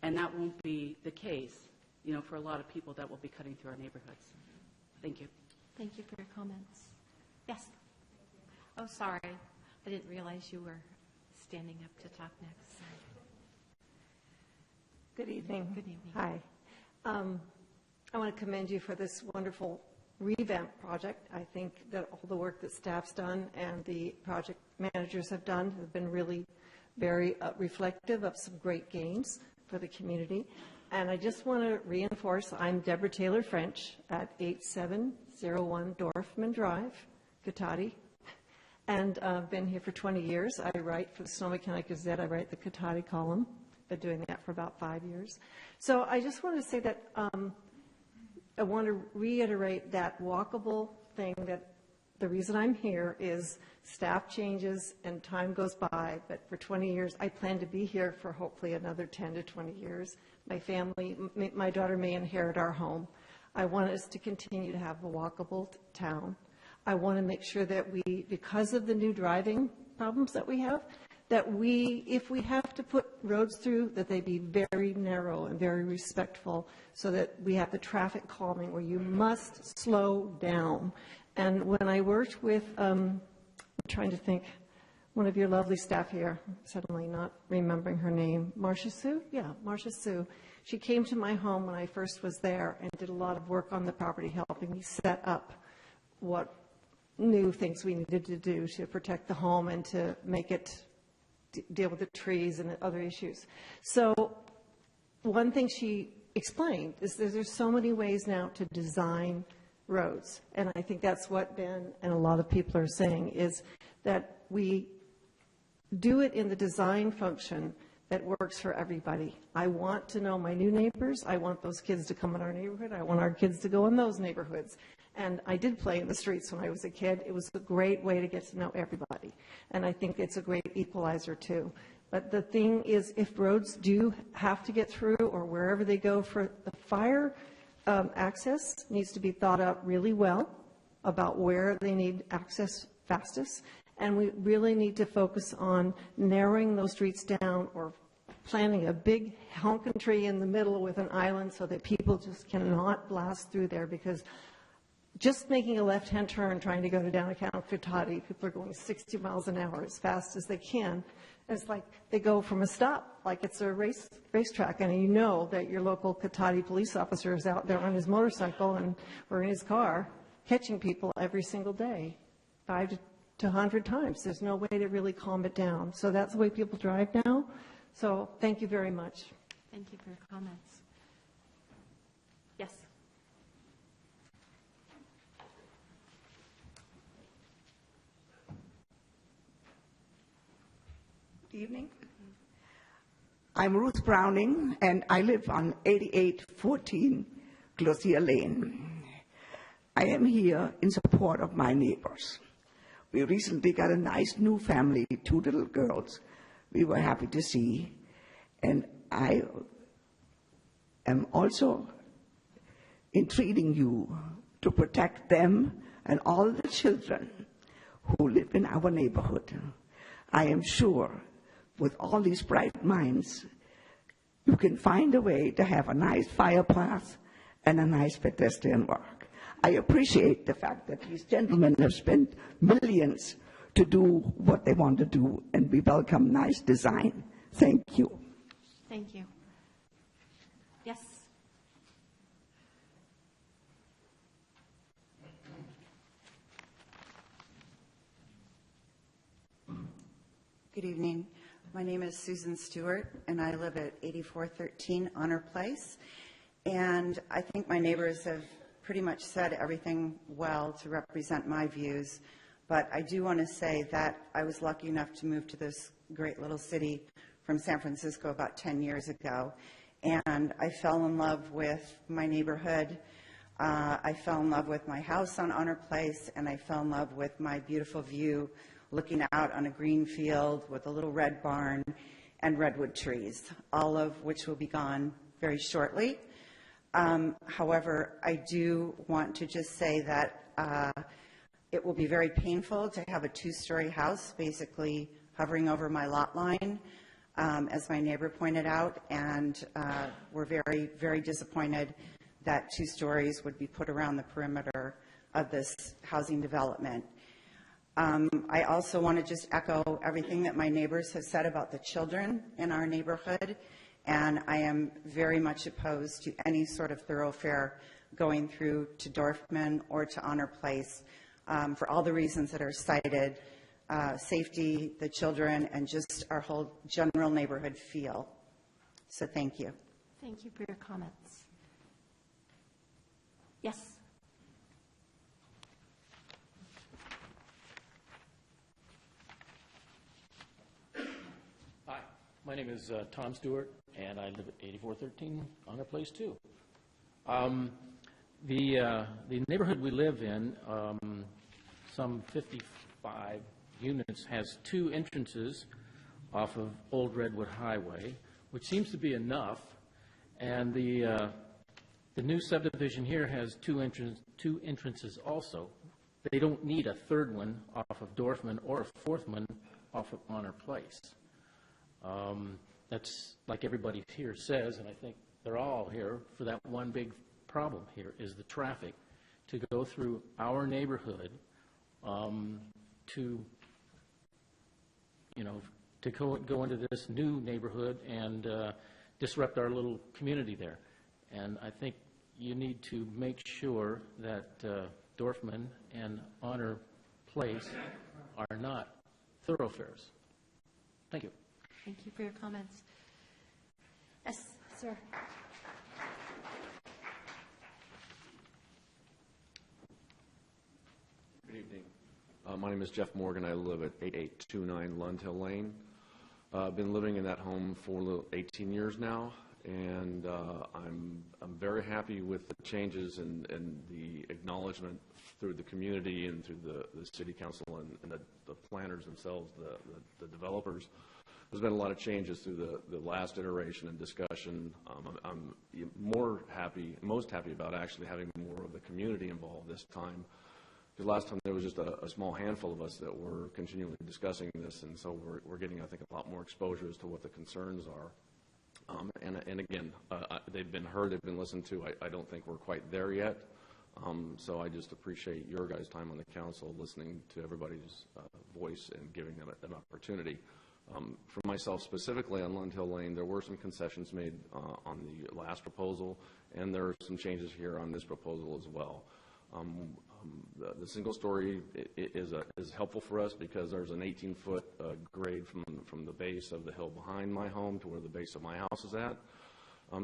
And that won't be the case, for a lot of people that will be cutting through our neighborhoods. Thank you. Thank you for your comments. Yes. Oh, sorry. I didn't realize you were standing up to talk next. Sorry. Good evening. Good evening. Hi. I want to commend you for this wonderful revamp project. I think that all the work that staff's done and the project managers have done have been really very reflective of some great gains for the community. And I just want to reinforce, I'm Deborah Taylor French at 8701 Dorfman Drive, Cotati. And I've been here for 20 years. I write for the Sonoma County Gazette. I write the Cotati column. Been doing that for about 5 years. So I just want to say that I want to reiterate that walkable thing, that the reason I'm here is staff changes and time goes by, but for 20 years, I plan to be here for hopefully another 10 to 20 years. My family, my daughter may inherit our home. I want us to continue to have a walkable town. I want to make sure that we, because of the new driving problems that we have, that we, if we have to put roads through, that they be very narrow and very respectful so that we have the traffic calming where you must slow down. And when I worked with, I'm trying to think, one of your lovely staff here, suddenly not remembering her name, Marcia Sue? Yeah, Marcia Sue. She came to my home when I first was there and did a lot of work on the property, helping me set up what new things we needed to do to protect the home and to make it deal with the trees and other issues. So one thing she explained is that there's so many ways now to design roads. And I think that's what Ben and a lot of people are saying, is that we do it in the design function that works for everybody. I want to know my new neighbors. I want those kids to come in our neighborhood. I want our kids to go in those neighborhoods. And I did play in the streets when I was a kid. It was a great way to get to know everybody. And I think it's a great equalizer too. But the thing is, if roads do have to get through, or wherever they go for the fire access, needs to be thought out really well about where they need access fastest. And we really need to focus on narrowing those streets down, or planting a big honking tree in the middle with an island so that people just cannot blast through there, because just making a left-hand turn trying to go to downtown Cotati, people are going 60 miles an hour as fast as they can. It's like they go from a stop, like it's a racetrack, and you know that your local Cotati police officer is out there on his motorcycle or in his car catching people every single day, 5 to 100 times. There's no way to really calm it down. So that's the way people drive now. So thank you very much. Thank you for your comments. Yes. Good evening. I'm Ruth Browning, and I live on 8814 Glossier Lane. I am here in support of my neighbors. We recently got a nice new family, 2 little girls we were happy to see. And I am also entreating you to protect them and all the children who live in our neighborhood. I am sure with all these bright minds, you can find a way to have a nice fire path and a nice pedestrian walk. I appreciate the fact that these gentlemen have spent millions to do what they want to do, and we welcome nice design. Thank you. Thank you. Yes. Good evening. My name is Susan Stewart, and I live at 8413 Honor Place. And I think my neighbors have pretty much said everything well to represent my views. But I do want to say that I was lucky enough to move to this great little city from San Francisco about 10 years ago. And I fell in love with my neighborhood. I fell in love with my house on Honor Place, and I fell in love with my beautiful view looking out on a green field with a little red barn and redwood trees, all of which will be gone very shortly. However, I do want to just say that it will be very painful to have a 2-story house basically hovering over my lot line, as my neighbor pointed out, and we're very, very disappointed that 2 stories would be put around the perimeter of this housing development. I also want to just echo everything that my neighbors have said about the children in our neighborhood, and I am very much opposed to any sort of thoroughfare going through to Dorfman or to Honor Place for all the reasons that are cited, safety, the children, and just our whole general neighborhood feel. So thank you. Thank you for your comments. Yes. Hi, my name is Tom Stewart, and I live at 8413 Honor Place too. The neighborhood we live in, some 55 units, has 2 entrances off of Old Redwood Highway, which seems to be enough. And the new subdivision here has 2 entrances also. They don't need a 3rd one off of Dorfman or a 4th one off of Honor Place. That's like everybody here says, and I think they're all here for that one big problem here is the traffic to go through our neighborhood to go into this new neighborhood and disrupt our little community there. And I think you need to make sure that Dorfman and Honor Place are not thoroughfares. Thank you. Thank you for your comments. Yes, sir. Good evening. My name is Jeff Morgan. I live at 8829 Lundhill Lane. I've been living in that home for 18 years now, and I'm very happy with the changes and the acknowledgement through the community and through the city council and the planners themselves, the developers. There's been a lot of changes through the last iteration and discussion. I'm most happy about actually having more of the community involved this time. Because last time there was just a small handful of us that were continually discussing this, and so we're getting, I think, a lot more exposure as to what the concerns are. And again, they've been heard, they've been listened to. I don't think we're quite there yet. So I just appreciate your guys' time on the council, listening to everybody's voice and giving them an opportunity. For myself specifically on Lundhill Lane, there were some concessions made on the last proposal, and there are some changes here on this proposal as well. The single story is helpful for us because there's an 18-foot grade from the base of the hill behind my home to where the base of my house is at.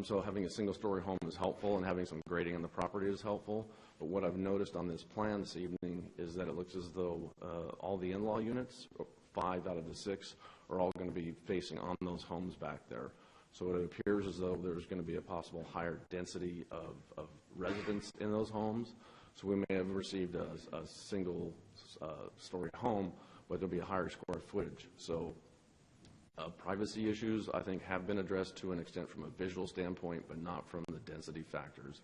So having a single-story home is helpful, and having some grading on the property is helpful. But what I've noticed on this plan this evening is that it looks as though all the in-law units, 5 out of the 6, are all going to be facing on those homes back there. So it appears as though there's going to be a possible higher density of residents in those homes. So we may have received a single story home, but there'll be a higher square footage. So privacy issues, I think, have been addressed to an extent from a visual standpoint, but not from the density factors.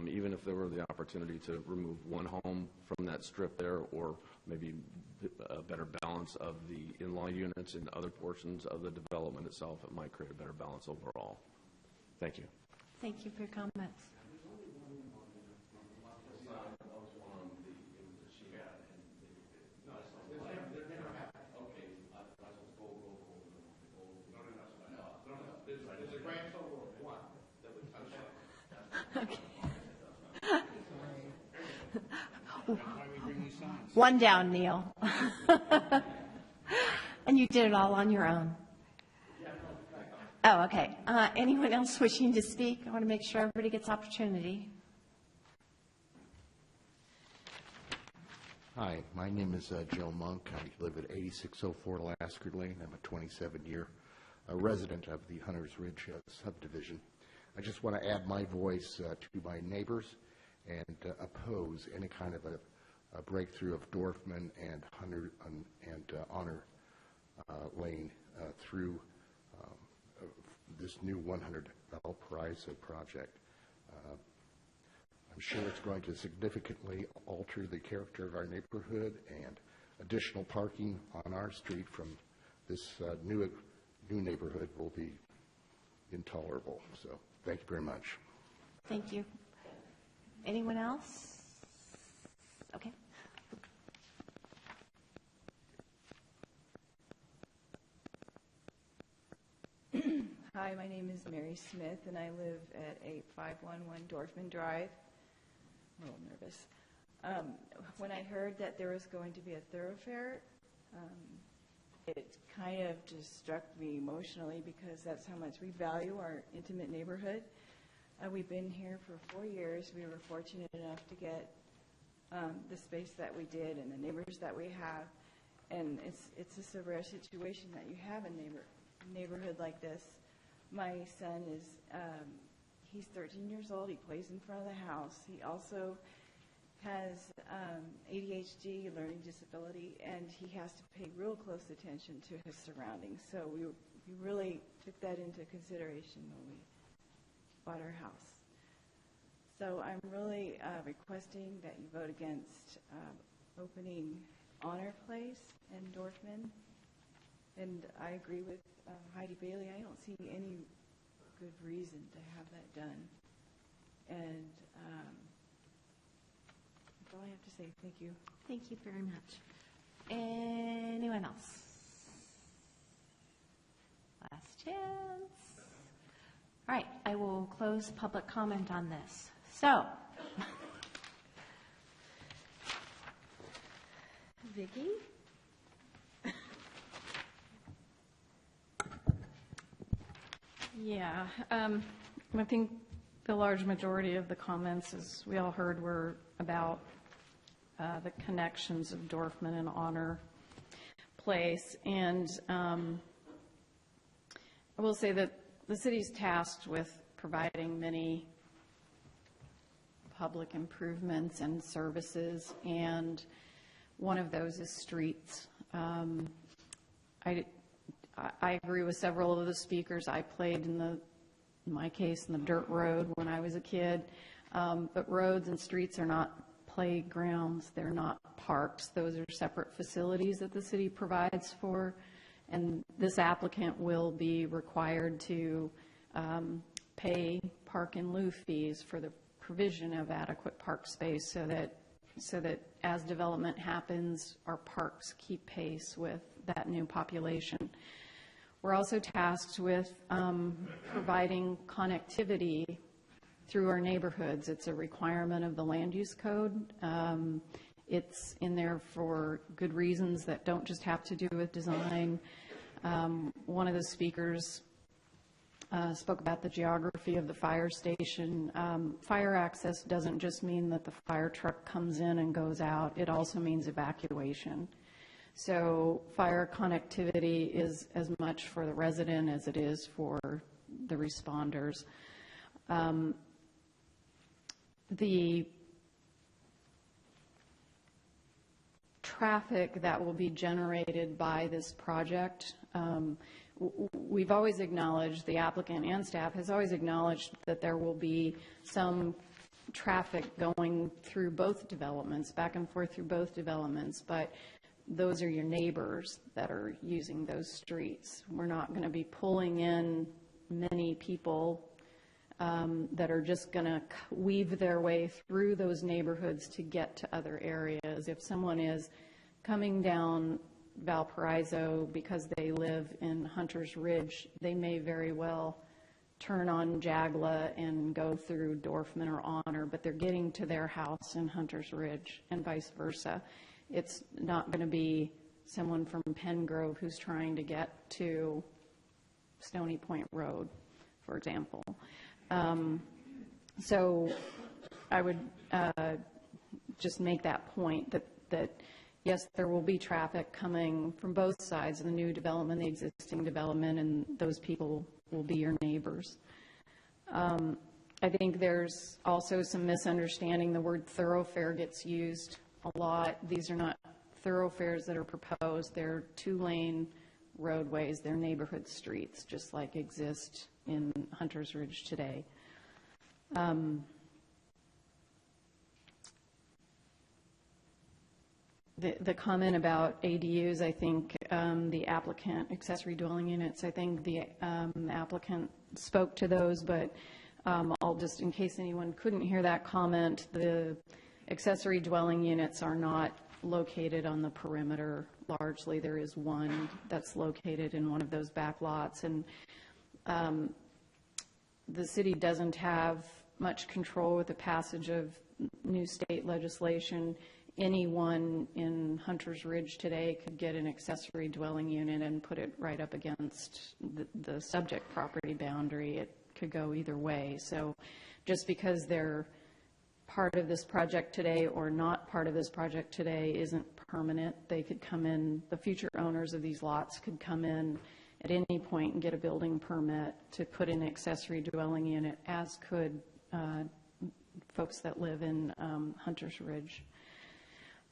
Even if there were the opportunity to remove one home from that strip there, or maybe a better balance of the in-law units in other portions of the development itself, it might create a better balance overall. Thank you. Thank you for your comments. One down, Neil. And you did it all on your own. Oh, okay. Anyone else wishing to speak? I want to make sure everybody gets opportunity. Hi, my name is Joe Monk. I live at 8604 Lasker Lane. I'm a 27-year resident of the Hunters Ridge subdivision. I just want to add my voice to my neighbors and oppose any kind of a breakthrough of Dorfman and Honor Lane through this new $100 Valparaiso project. I'm sure it's going to significantly alter the character of our neighborhood, and additional parking on our street from this new neighborhood will be intolerable. So thank you very much. Thank you. Anyone else? Okay. Hi, my name is Mary Smith, and I live at 8511 Dorfman Drive. I'm a little nervous. When I heard that there was going to be a thoroughfare, it kind of just struck me emotionally because that's how much we value our intimate neighborhood. We've been here for 4 years. We were fortunate enough to get the space that we did and the neighbors that we have. And it's just a rare situation that you have a neighborhood like this. My son is, he's 13 years old. He plays in front of the house. He also has ADHD, learning disability, and he has to pay real close attention to his surroundings. So we really took that into consideration when we bought our house. So I'm really requesting that you vote against opening Honor Place in Dorfman. And I agree with Heidi Bailey. I don't see any good reason to have that done. And that's all I have to say. Thank you. Thank you very much. Anyone else? Last chance. All right, I will close public comment on this. So, Vicki? Yeah, I think the large majority of the comments, as we all heard, were about the connections of Dorfman and Honor Place. And I will say that the city's tasked with providing many public improvements and services, and one of those is streets. I agree with several of the speakers. I played in my case, in the dirt road when I was a kid. But roads and streets are not playgrounds. They're not parks. Those are separate facilities that the city provides for. And this applicant will be required to pay park in lieu fees for the provision of adequate park space so that as development happens, our parks keep pace with that new population. We're also tasked with providing connectivity through our neighborhoods. It's a requirement of the land use code. It's in there for good reasons that don't just have to do with design. One of the speakers spoke about the geography of the fire station. Fire access doesn't just mean that the fire truck comes in and goes out. It also means evacuation. So fire connectivity is as much for the resident as it is for the responders. The traffic that will be generated by this project, we've always acknowledged, the applicant and staff has always acknowledged that there will be some traffic going through both developments, back and forth through both developments, but those are your neighbors that are using those streets. We're not going to be pulling in many people that are just going to weave their way through those neighborhoods to get to other areas. If someone is coming down Valparaiso because they live in Hunter's Ridge, they may very well turn on Jagla and go through Dorfman or Honor, but they're getting to their house in Hunter's Ridge and vice versa. It's not going to be someone from Pengrove who's trying to get to Stony Point Road, for example. So I would just make that point that yes, there will be traffic coming from both sides of the new development, the existing development, and those people will be your neighbors. I think there's also some misunderstanding. The word thoroughfare gets used a lot. These are not thoroughfares that are proposed. They're two-lane roadways. They're neighborhood streets, just like exist in Hunter's Ridge today. The comment about ADUs, I think the applicant, accessory dwelling units, I think the applicant spoke to those, but I'll just, in case anyone couldn't hear that comment, the accessory dwelling units are not located on the perimeter largely. There is one that's located in one of those back lots, and the city doesn't have much control with the passage of new state legislation. Anyone in Hunter's Ridge today could get an accessory dwelling unit and put it right up against the subject property boundary. It could go either way. So just because they're part of this project today or not part of this project today isn't permanent. They could come in, the future owners of these lots could come in at any point and get a building permit to put in an accessory dwelling unit, as could folks that live in Hunter's Ridge.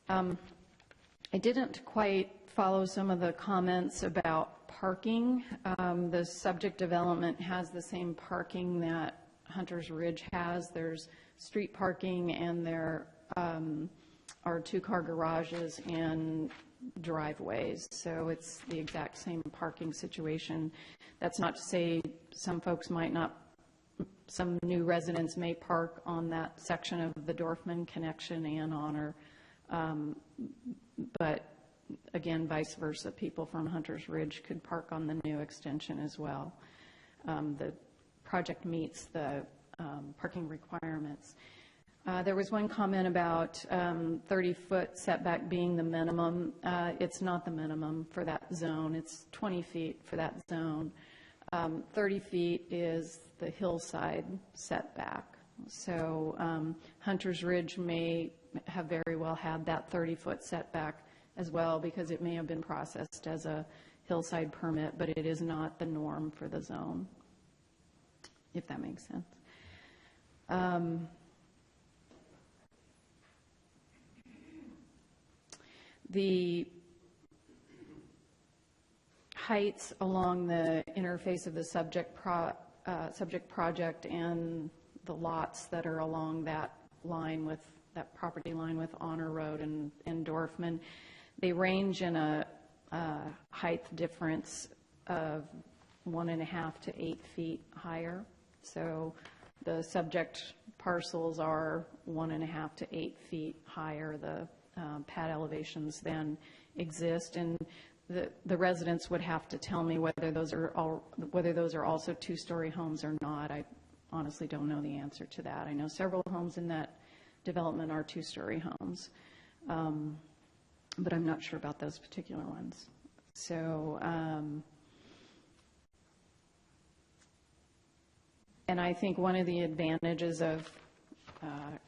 I didn't quite follow some of the comments about parking. The subject development has the same parking that Hunter's Ridge has. There's street parking, and there are two-car garages and driveways. So it's the exact same parking situation. That's not to say some folks might not, some new residents may park on that section of the Dorfman connection and Honor. But again, vice versa, people from Hunter's Ridge could park on the new extension as well. The project meets the parking requirements. There was one comment about 30-foot setback being the minimum. It's not the minimum for that zone. It's 20 feet for that zone. 30 feet is the hillside setback. So Hunter's Ridge may have very well had that 30-foot setback as well, because it may have been processed as a hillside permit, but it is not the norm for the zone, if that makes sense. The heights along the interface of the subject project and the lots that are along that line with that property line with Honor Road and Dorfman, they range in a height difference of 1.5 to 8 feet higher. So the subject parcels are 1.5 to 8 feet higher. The pad elevations then exist, and the residents would have to tell me whether those are also two-story homes or not. I honestly don't know the answer to that. I know several homes in that development are two-story homes, but I'm not sure about those particular ones. So, and I think one of the advantages of one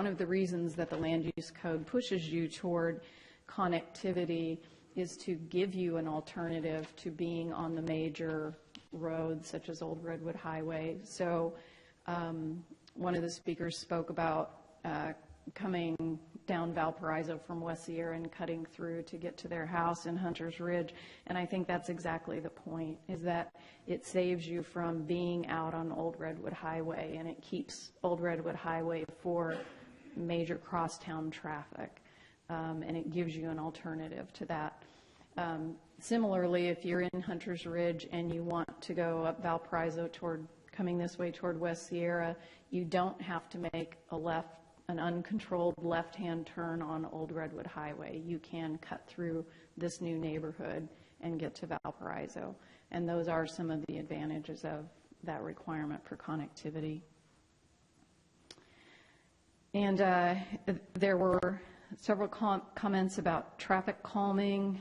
of the reasons that the land use code pushes you toward connectivity is to give you an alternative to being on the major roads such as Old Redwood Highway. So one of the speakers spoke about coming down Valparaiso from West Sierra and cutting through to get to their house in Hunter's Ridge. And I think that's exactly the point, is that it saves you from being out on Old Redwood Highway, and it keeps Old Redwood Highway for major crosstown traffic. And it gives you an alternative to that. Similarly, if you're in Hunter's Ridge and you want to go up Valparaiso coming this way toward West Sierra, you don't have to make an uncontrolled left-hand turn on Old Redwood Highway. You can cut through this new neighborhood and get to Valparaiso. And those are some of the advantages of that requirement for connectivity. And there were several comments about traffic calming.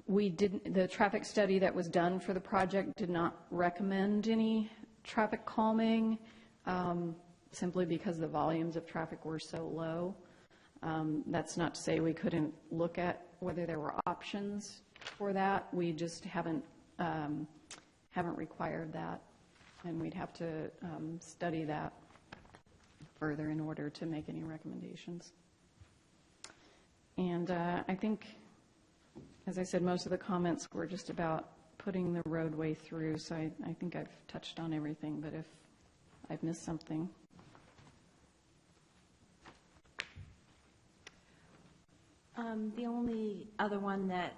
The traffic study that was done for the project did not recommend any traffic calming, simply because the volumes of traffic were so low. That's not to say we couldn't look at whether there were options for that. We just haven't required that, and we'd have to study that further in order to make any recommendations. And I think, as I said, most of the comments were just about putting the roadway through, so I think I've touched on everything, but if I've missed something. The only other one that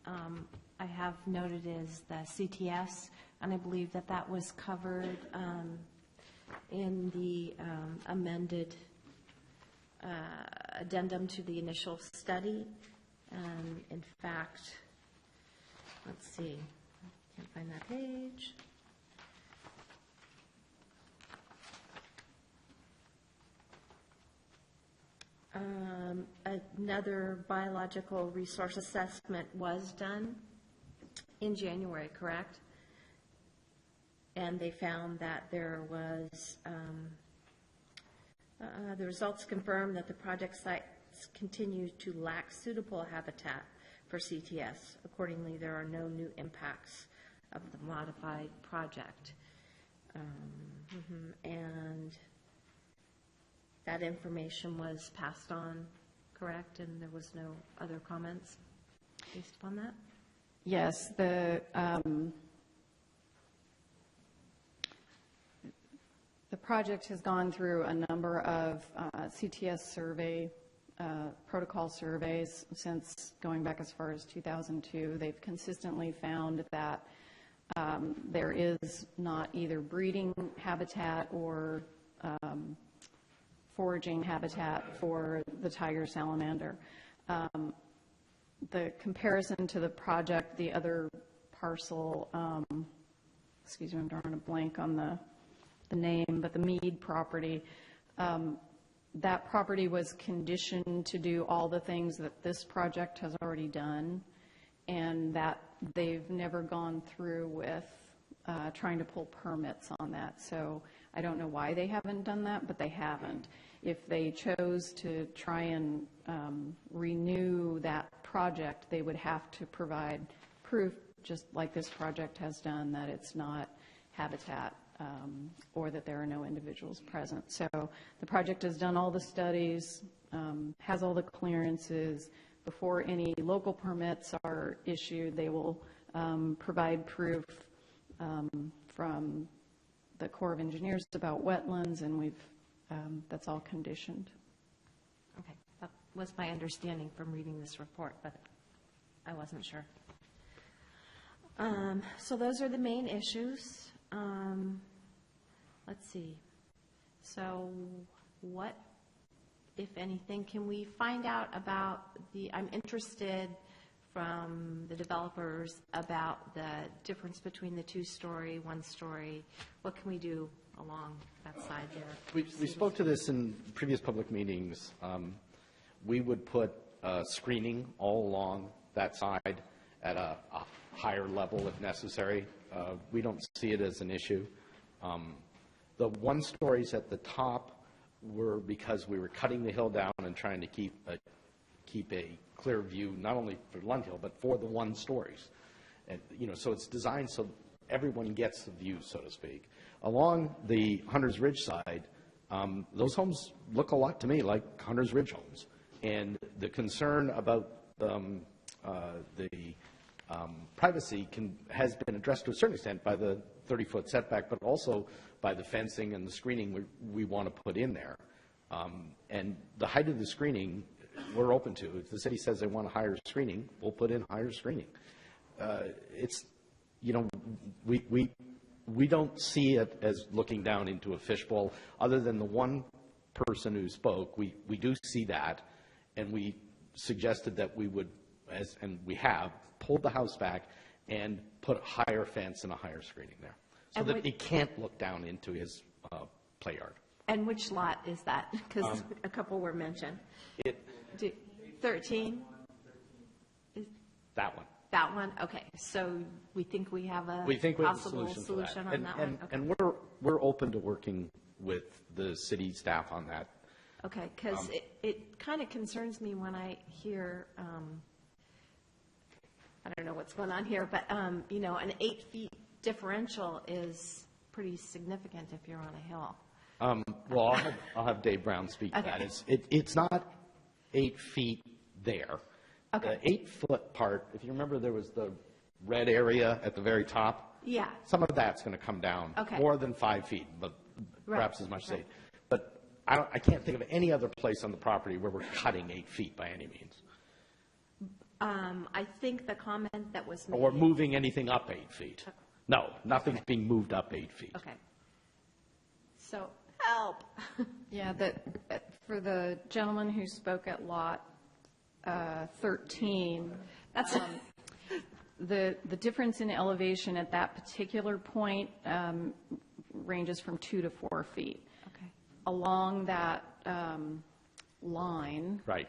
I have noted is the CTS, and I believe that was covered in the amended addendum to the initial study. In fact, let's see, I can't find that page. Another biological resource assessment was done in January, correct? And they found that there was, the results confirmed that the project sites continue to lack suitable habitat for CTS. Accordingly, there are no new impacts of the modified project. And that information was passed on, correct? And there was no other comments based upon that? Yes, the project has gone through a number of CTS survey, protocol surveys since going back as far as 2002. They've consistently found that there is not either breeding habitat or foraging habitat for the tiger salamander. The comparison to the project, the other parcel, excuse me, I'm drawing a blank on the name, but the Mead property, that property was conditioned to do all the things that this project has already done, and that they've never gone through with trying to pull permits on that. So I don't know why they haven't done that, but they haven't. If they chose to try and renew that project, they would have to provide proof, just like this project has done, that it's not habitat or that there are no individuals present. So the project has done all the studies, has all the clearances. Before any local permits are issued, they will provide proof from the Corps of Engineers about wetlands, and that's all conditioned. Okay, that was my understanding from reading this report, but I wasn't sure. So those are the main issues. Let's see. So what, if anything, can we find out about I'm interested from the developers about the difference between the 2-story, 1-story. What can we do along that side there? We spoke to this in previous public meetings. We would put screening all along that side at a higher level if necessary. We don't see it as an issue. The 1-stories at the top were because we were cutting the hill down and trying to keep a clear view, not only for Lund Hill, but for the 1-stories. And, so it's designed so everyone gets the view, so to speak. Along the Hunters Ridge side, those homes look a lot to me like Hunters Ridge homes. And the concern about the privacy has been addressed to a certain extent by the 30-foot setback, but also by the fencing and the screening we want to put in there. And the height of the screening, we're open to. If the city says they want a higher screening, we'll put in higher screening. We don't see it as looking down into a fishbowl. Other than the one person who spoke, we do see that, and we suggested that we would, and we have, pulled the house back and put a higher fence and a higher screening there, so that it can't look down into his play yard. And which lot is that? Because a couple were mentioned. 13? That one. That one? Okay. So we think we have a possible solution on that one? Okay. And we're open to working with the city staff on that. Okay, because it kind of concerns me when I hear, I don't know what's going on here, but, an 8-foot differential is pretty significant if you're on a hill. Well, I'll have Dave Brown speak to that. It's not 8 feet there. Okay. The 8-foot part, if you remember, there was the red area at the very top. Yeah. Some of that's going to come down more than 5 feet, but perhaps as much as 8. But I can't think of any other place on the property where we're cutting 8 feet by any means. I think the comment that was made. Or moving anything up 8 feet. No, nothing's being moved up 8 feet. Okay. So, help. Yeah, for the gentleman who spoke at lot 13, that's the difference in elevation at that particular point ranges from 2 to 4 feet. Okay. Along that line. Right.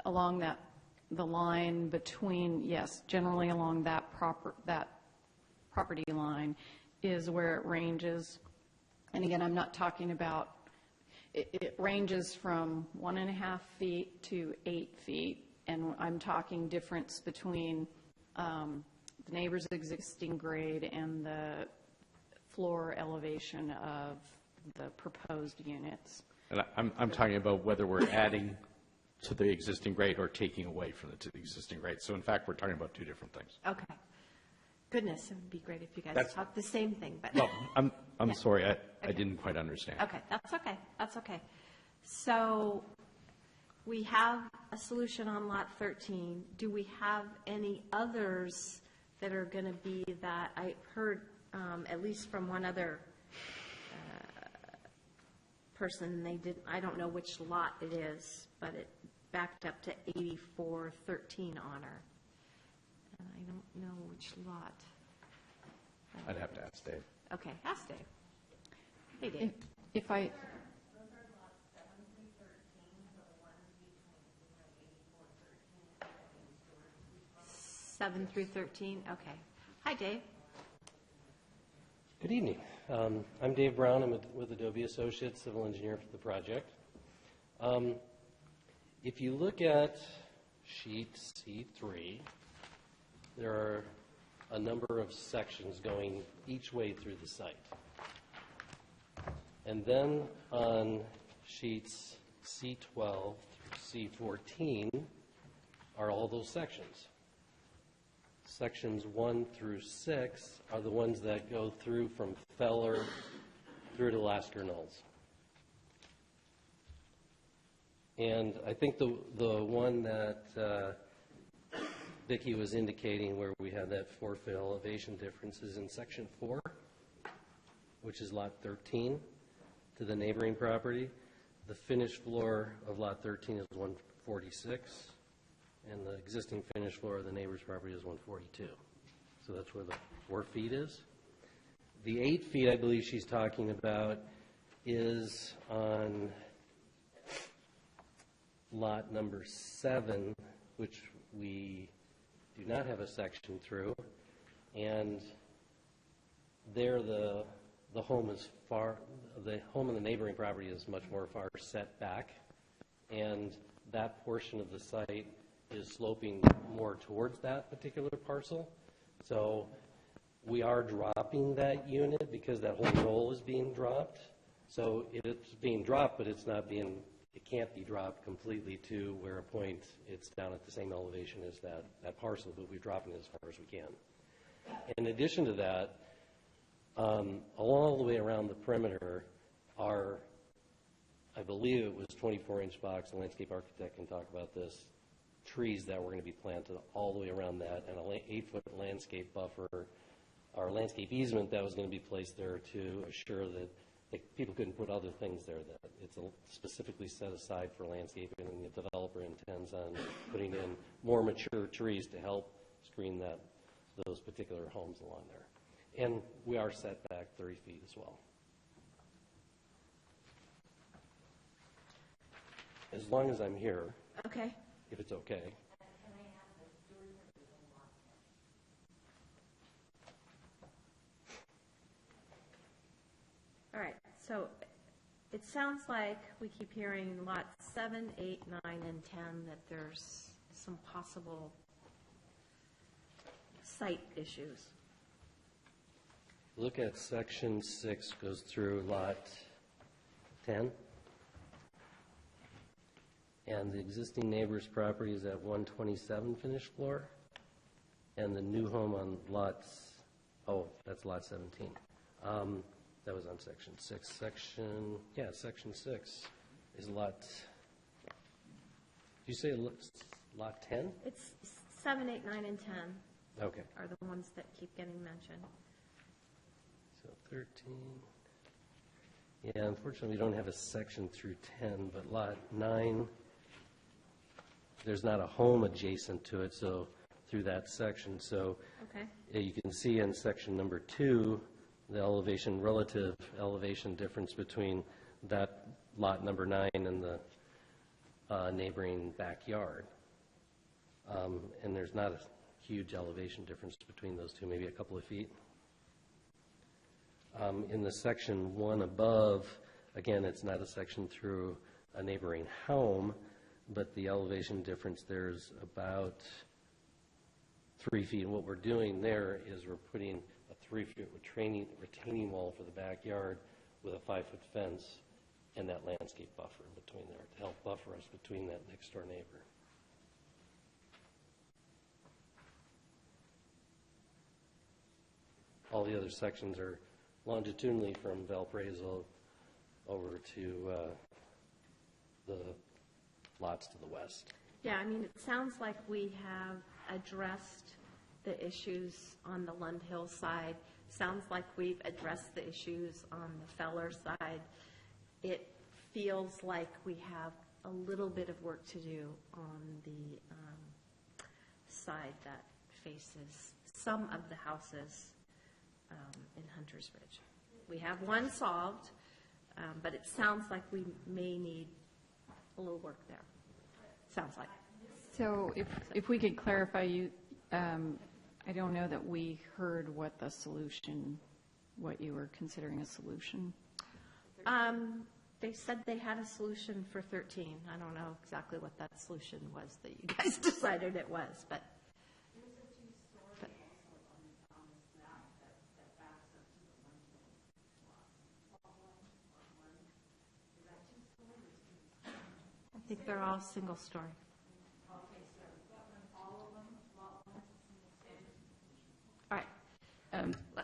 Along the line between, yes, generally along that property line is where it ranges. And again, I'm not talking about, it ranges from 1.5 feet to 8 feet. And I'm talking difference between the neighbor's existing grade and the floor elevation of the proposed units. And I'm talking about whether we're adding to the existing grade or taking away from the existing grade. So in fact, we're talking about two different things. Okay. Goodness, it would be great if you guys talked the same thing. But no, I'm sorry, I didn't quite understand. Okay, that's okay. That's okay. So we have a solution on lot 13. Do we have any others that are going to be that? I heard at least from one other person, I don't know which lot it is, but it backed up to 8413 Honor. And I don't know which lot. I'd have to ask Dave. Okay, ask Dave. Hey, Dave. If I... 7 through 13? Okay. Hi, Dave. Good evening. I'm Dave Brown. I'm with Adobe Associates, civil engineer for the project. If you look at sheet C3, there are a number of sections going each way through the site. And then on sheets C12 through C14 are all those sections. Sections 1 through 6 are the ones that go through from Feller through to Lasker Knolls. And I think the one that Vicki was indicating where we had that 4-foot elevation difference is in section 4, which is lot 13 to the neighboring property. The finished floor of lot 13 is 146, and the existing finished floor of the neighbor's property is 142. So that's where the 4 feet is. The 8 feet I believe she's talking about is on lot number 7, which we do not have a section through, and there the home is far, the home and the neighboring property is much more far set back, and that portion of the site is sloping more towards that particular parcel. So we are dropping that unit because that whole roll is being dropped. So it's being dropped, but it's not being, it can't be dropped completely to where a point it's down at the same elevation as that parcel, but we're dropping it as far as we can. In addition to that, all the way around the perimeter are, I believe it was 24-inch box, the landscape architect can talk about this, trees that were going to be planted all the way around that, and an 8-foot landscape buffer, or landscape easement that was going to be placed there to assure that people couldn't put other things there, that it's specifically set aside for landscaping, and the developer intends on putting in more mature trees to help screen those particular homes along there. And we are set back 30 feet as well. As long as I'm here. Okay. If it's okay. All right, so it sounds like we keep hearing lots 7, 8, 9, and 10 that there's some possible site issues. Look at section 6, goes through lot 10. And the existing neighbor's property is at 127 finished floor. And the new home on that's lot 17. That was on section 6. Section 6 is lot, did you say lot 10? It's 7, 8, 9, and 10. Okay. Are the ones that keep getting mentioned. So 13. Yeah, unfortunately, we don't have a section through 10, but lot 9, there's not a home adjacent to it, so through that section. So you can see in section number 2, the relative elevation difference between that lot number 9 and the neighboring backyard. And there's not a huge elevation difference between those two, maybe a couple of feet. In the section 1 above, again, it's not a section through a neighboring home, but the elevation difference there's about 3 feet. And what we're doing there is we're putting a 3-foot retaining wall for the backyard with a 5-foot fence and that landscape buffer in between there to help buffer us between that next door neighbor. All the other sections are longitudinally from Valparaiso over to the lots to the west. Yeah, I mean, it sounds like we have addressed the issues on the Lund Hill side. Sounds like we've addressed the issues on the Feller side. It feels like we have a little bit of work to do on the side that faces some of the houses in Hunters Ridge. We have one solved, but it sounds like we may need a little work there. Sounds like. So if we could clarify, I don't know that we heard what the solution, what you were considering a solution. They said they had a solution for 13. I don't know exactly what that solution was that you guys decided it was, but. I think they're all single story. All right.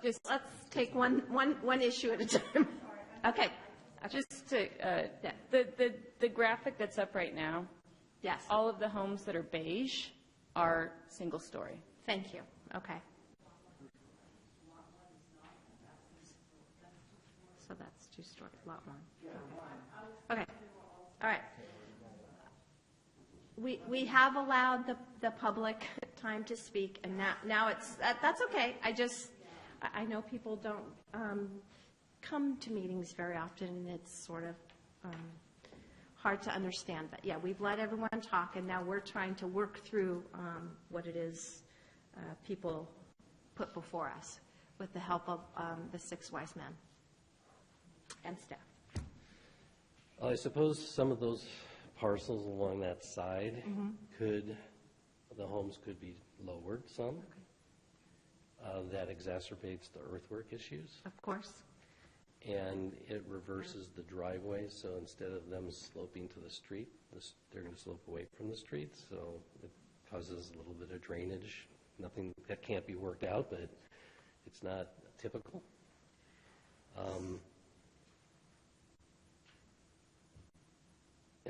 Let's take one issue at a time. Okay. Just to, the graphic that's up right now, yes, all of the homes that are beige are single story. Thank you. Okay. So that's 2-story, lot 1. Okay. All right. We have allowed the public time to speak, and now it's, that's okay. I know people don't come to meetings very often, and it's sort of hard to understand. But yeah, we've let everyone talk, and now we're trying to work through what it is people put before us with the help of the 6 wise men and staff. I suppose some of those parcels along that side the homes could be lowered some. That exacerbates the earthwork issues. Of course. And it reverses the driveway, so instead of them sloping to the street, they're going to slope away from the street, so it causes a little bit of drainage. Nothing that can't be worked out, but it's not typical.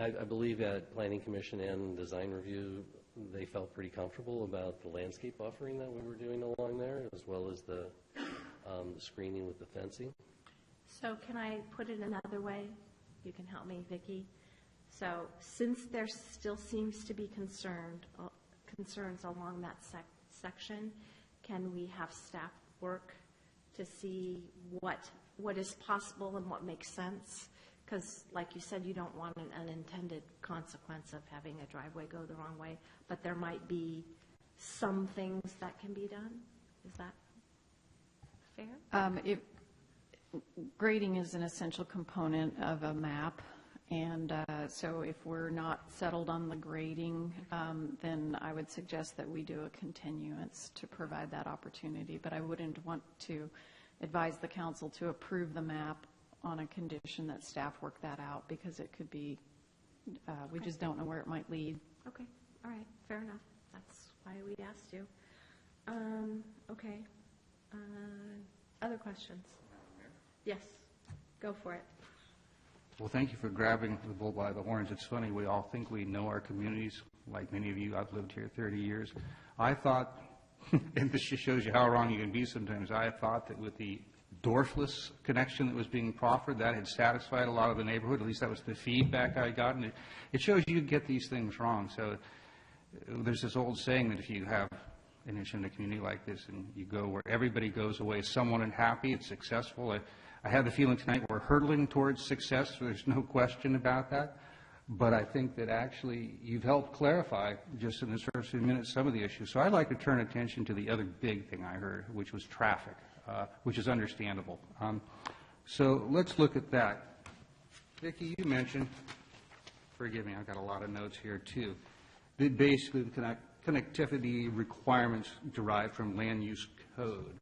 I believe at Planning Commission and Design Review, they felt pretty comfortable about the landscape buffering that we were doing along there, as well as the screening with the fencing. So can I put it another way? You can help me, Vicki. So since there still seems to be concerns along that section, can we have staff work to see what is possible and what makes sense? Because like you said, you don't want an unintended consequence of having a driveway go the wrong way, but there might be some things that can be done. Is that fair? Grading is an essential component of a map, and so if we're not settled on the grading, then I would suggest that we do a continuance to provide that opportunity. But I wouldn't want to advise the council to approve the map on a condition that staff work that out, because it could be, we just don't know where it might lead. Okay, all right, fair enough. That's why we asked you. Okay. Other questions? Yes, go for it. Well, thank you for grabbing the bull by the horns. It's funny, we all think we know our communities. Like many of you, I've lived here 30 years. I thought, and this just shows you how wrong you can be sometimes, I thought that with the Dorfless connection that was being proffered, that had satisfied a lot of the neighborhood. At least that was the feedback I got. And it shows you get these things wrong. So there's this old saying that if you have an issue in a community like this and you go where everybody goes away somewhat unhappy, it's successful. I have the feeling tonight we're hurtling towards success, so there's no question about that. But I think that actually you've helped clarify, just in the first few minutes, some of the issues. So I'd like to turn attention to the other big thing I heard, which was traffic, which is understandable. So let's look at that. Vicki, you mentioned, forgive me, I've got a lot of notes here too, that basically the connectivity requirements derived from land use code.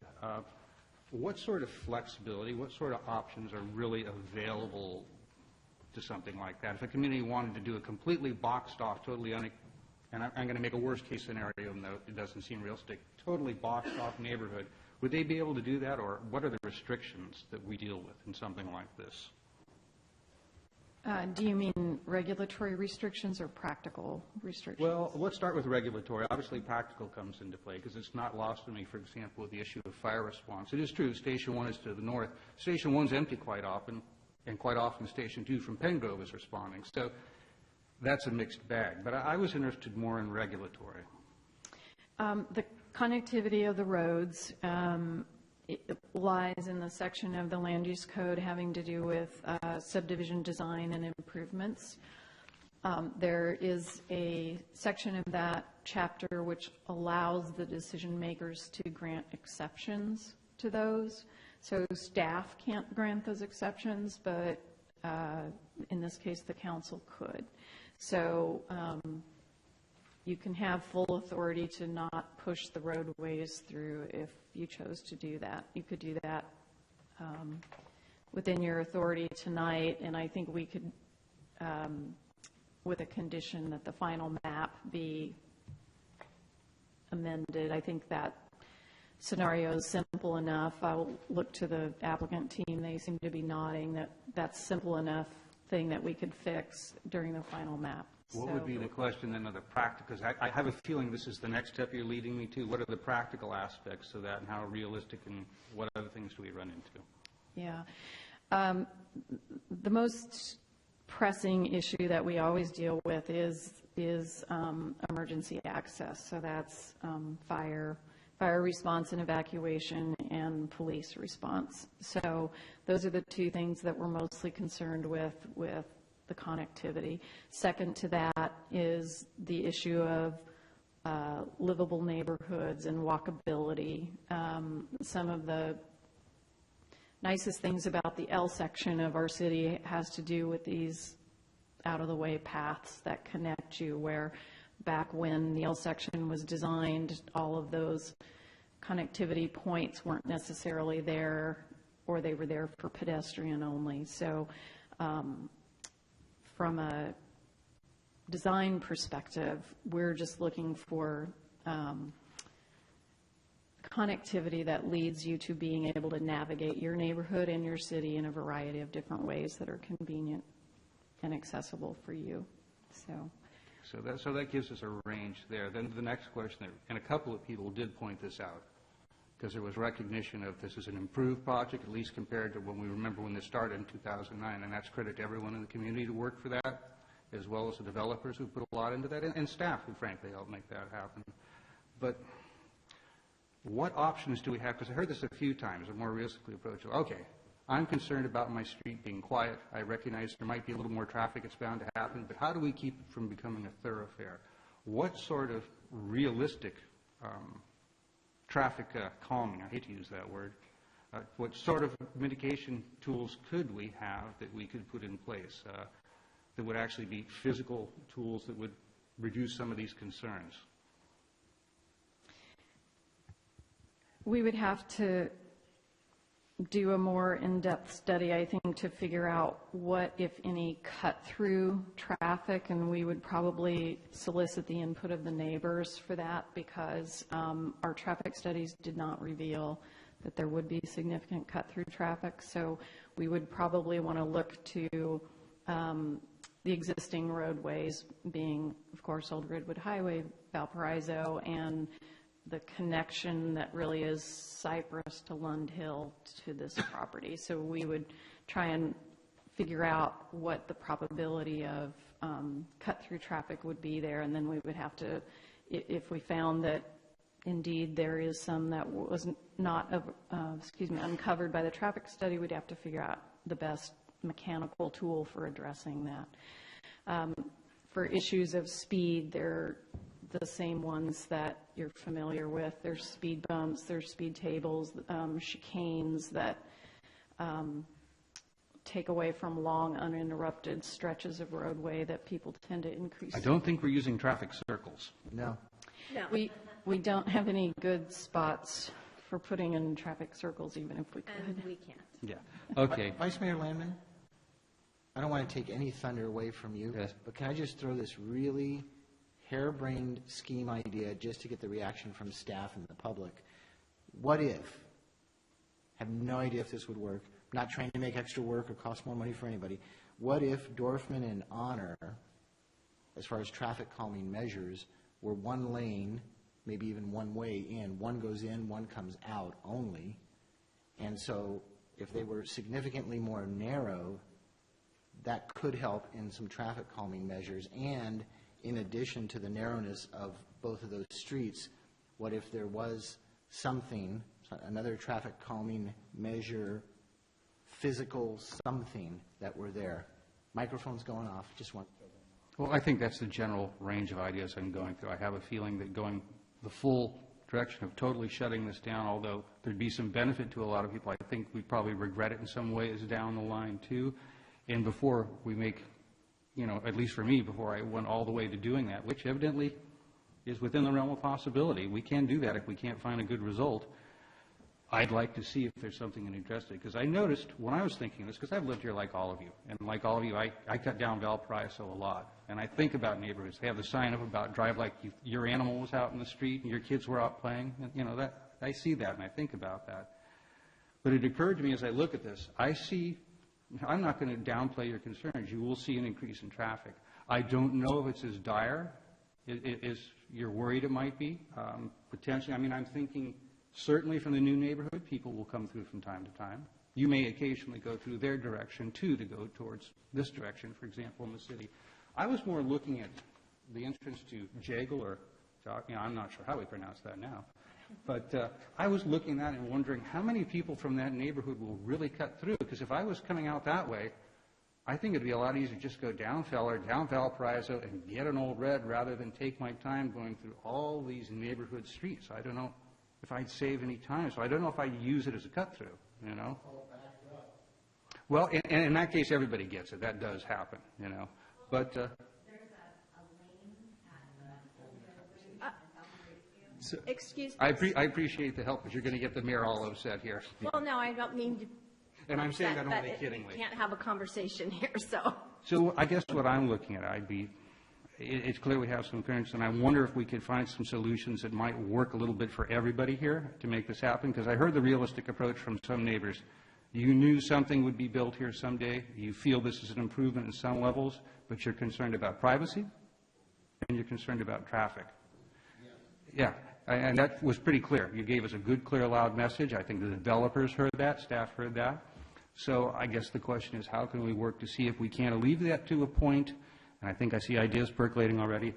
What sort of flexibility, what sort of options are really available to something like that? If a community wanted to do a completely boxed off, totally and I'm going to make a worst case scenario, though it doesn't seem realistic, totally boxed off neighborhood, would they be able to do that, or what are the restrictions that we deal with in something like this? Do you mean regulatory restrictions or practical restrictions? Well, let's start with regulatory. Obviously, practical comes into play because it's not lost on me, for example, with the issue of fire response. It is true Station 1 is to the north. Station 1 is empty quite often, and quite often Station 2 from Pen Grove is responding. So that's a mixed bag. But I was interested more in regulatory. The connectivity of the roads it lies in the section of the land use code having to do with subdivision design and improvements. There is a section of that chapter which allows the decision makers to grant exceptions to those. So staff can't grant those exceptions, but in this case, the council could. So you can have full authority to not push the roadways through if you chose to do that. You could do that within your authority tonight, and I think we could, with a condition that the final map be amended. I think that scenario is simple enough. I'll look to the applicant team. They seem to be nodding that that's simple enough thing that we could fix during the final map. What would be the question then of the practical? Because I have a feeling this is the next step you're leading me to. What are the practical aspects of that, and how realistic, and what other things do we run into? Yeah. The most pressing issue that we always deal with is emergency access. So that's fire response and evacuation, and police response. So those are the two things that we're mostly concerned with the connectivity. Second to that is the issue of livable neighborhoods and walkability. Some of the nicest things about the L section of our city has to do with these out-of-the-way paths that connect you, where back when the L section was designed, all of those connectivity points weren't necessarily there, or they were there for pedestrian only. So from a design perspective, we're just looking for connectivity that leads you to being able to navigate your neighborhood and your city in a variety of different ways that are convenient and accessible for you. So that gives us a range there. Then the next question, and a couple of people did point this out, because there was recognition of this is an improved project, at least compared to when we remember when this started in 2009, and that's credit to everyone in the community who worked for that, as well as the developers who put a lot into that, and staff who frankly helped make that happen. But what options do we have? Because I heard this a few times, a more realistically approach. Okay, I'm concerned about my street being quiet. I recognize there might be a little more traffic. It's bound to happen. But how do we keep it from becoming a thoroughfare? What sort of realistic traffic calming, I hate to use that word, what sort of mitigation tools could we have that we could put in place that would actually be physical tools that would reduce some of these concerns? We would have to do a more in-depth study, I think, to figure out what, if any, cut-through traffic, and we would probably solicit the input of the neighbors for that, because our traffic studies did not reveal that there would be significant cut-through traffic. So we would probably want to look to the existing roadways, being, of course, Old Redwood Highway, Valparaiso, and the connection that really is Cypress to Lund Hill to this property. So we would try and figure out what the probability of cut-through traffic would be there, and then we would have to, if we found that indeed there is some that was not uncovered by the traffic study, we'd have to figure out the best mechanical tool for addressing that. For issues of speed, they're the same ones that you're familiar with. There's speed bumps, there's speed tables, chicanes that take away from long, uninterrupted stretches of roadway that people tend to increase. I don't think we're using traffic circles. No. We don't have any good spots for putting in traffic circles, even if we could. And we can't. Yeah. Okay. Vice Mayor Landman, I don't want to take any thunder away from you, but can I just throw this really harebrained scheme idea just to get the reaction from staff and the public? What if, I have no idea if this would work, I'm not trying to make extra work or cost more money for anybody, what if Dorfman and Honor, as far as traffic calming measures, were one lane, maybe even one way in, one goes in, one comes out only, and so if they were significantly more narrow, that could help in some traffic calming measures. And in addition to the narrowness of both of those streets, what if there was something, another traffic calming measure, physical something that were there? Microphone's going off, just want. Well, I think that's the general range of ideas I'm going through. I have a feeling that going the full direction of totally shutting this down, although there'd be some benefit to a lot of people, I think we probably regret it in some ways down the line too. And before we make, at least for me, before I went all the way to doing that, which evidently is within the realm of possibility, we can do that if we can't find a good result. I'd like to see if there's something interesting, because I noticed when I was thinking this, because I've lived here like all of you, and like all of you, I cut down Valparaiso a lot, and I think about neighborhoods. They have the sign up about drive like your animal was out in the street and your kids were out playing. And, that I see that and I think about that. But it occurred to me as I look at this, I'm not going to downplay your concerns. You will see an increase in traffic. I don't know if it's as dire as you're worried it might be. Potentially, I'm thinking certainly from the new neighborhood, people will come through from time to time. You may occasionally go through their direction, too, to go towards this direction, for example, in the city. I was more looking at the entrance to Jagle, or I'm not sure how we pronounce that now. But I was looking at that and wondering how many people from that neighborhood will really cut through. Because if I was coming out that way, I think it'd be a lot easier to just go down Feller, down Valparaiso, and get an Old Red rather than take my time going through all these neighborhood streets. I don't know if I'd save any time. So I don't know if I'd use it as a cut-through, Well, in that case, everybody gets it. That does happen, But Excuse me. I appreciate the help, but you're going to get the mayor all upset here. Well, no, I don't mean to. And I'm saying that but only kiddingly. We can't have a conversation here, so. So I guess what I'm looking at, it's clear we have some concerns, and I wonder if we could find some solutions that might work a little bit for everybody here to make this happen, because I heard the realistic approach from some neighbors. You knew something would be built here someday. You feel this is an improvement in some levels, but you're concerned about privacy, and you're concerned about traffic. Yeah, and that was pretty clear. You gave us a good, clear, loud message. I think the developers heard that, staff heard that. So I guess the question is, how can we work to see if we can alleviate that to a point, and I think I see ideas percolating already,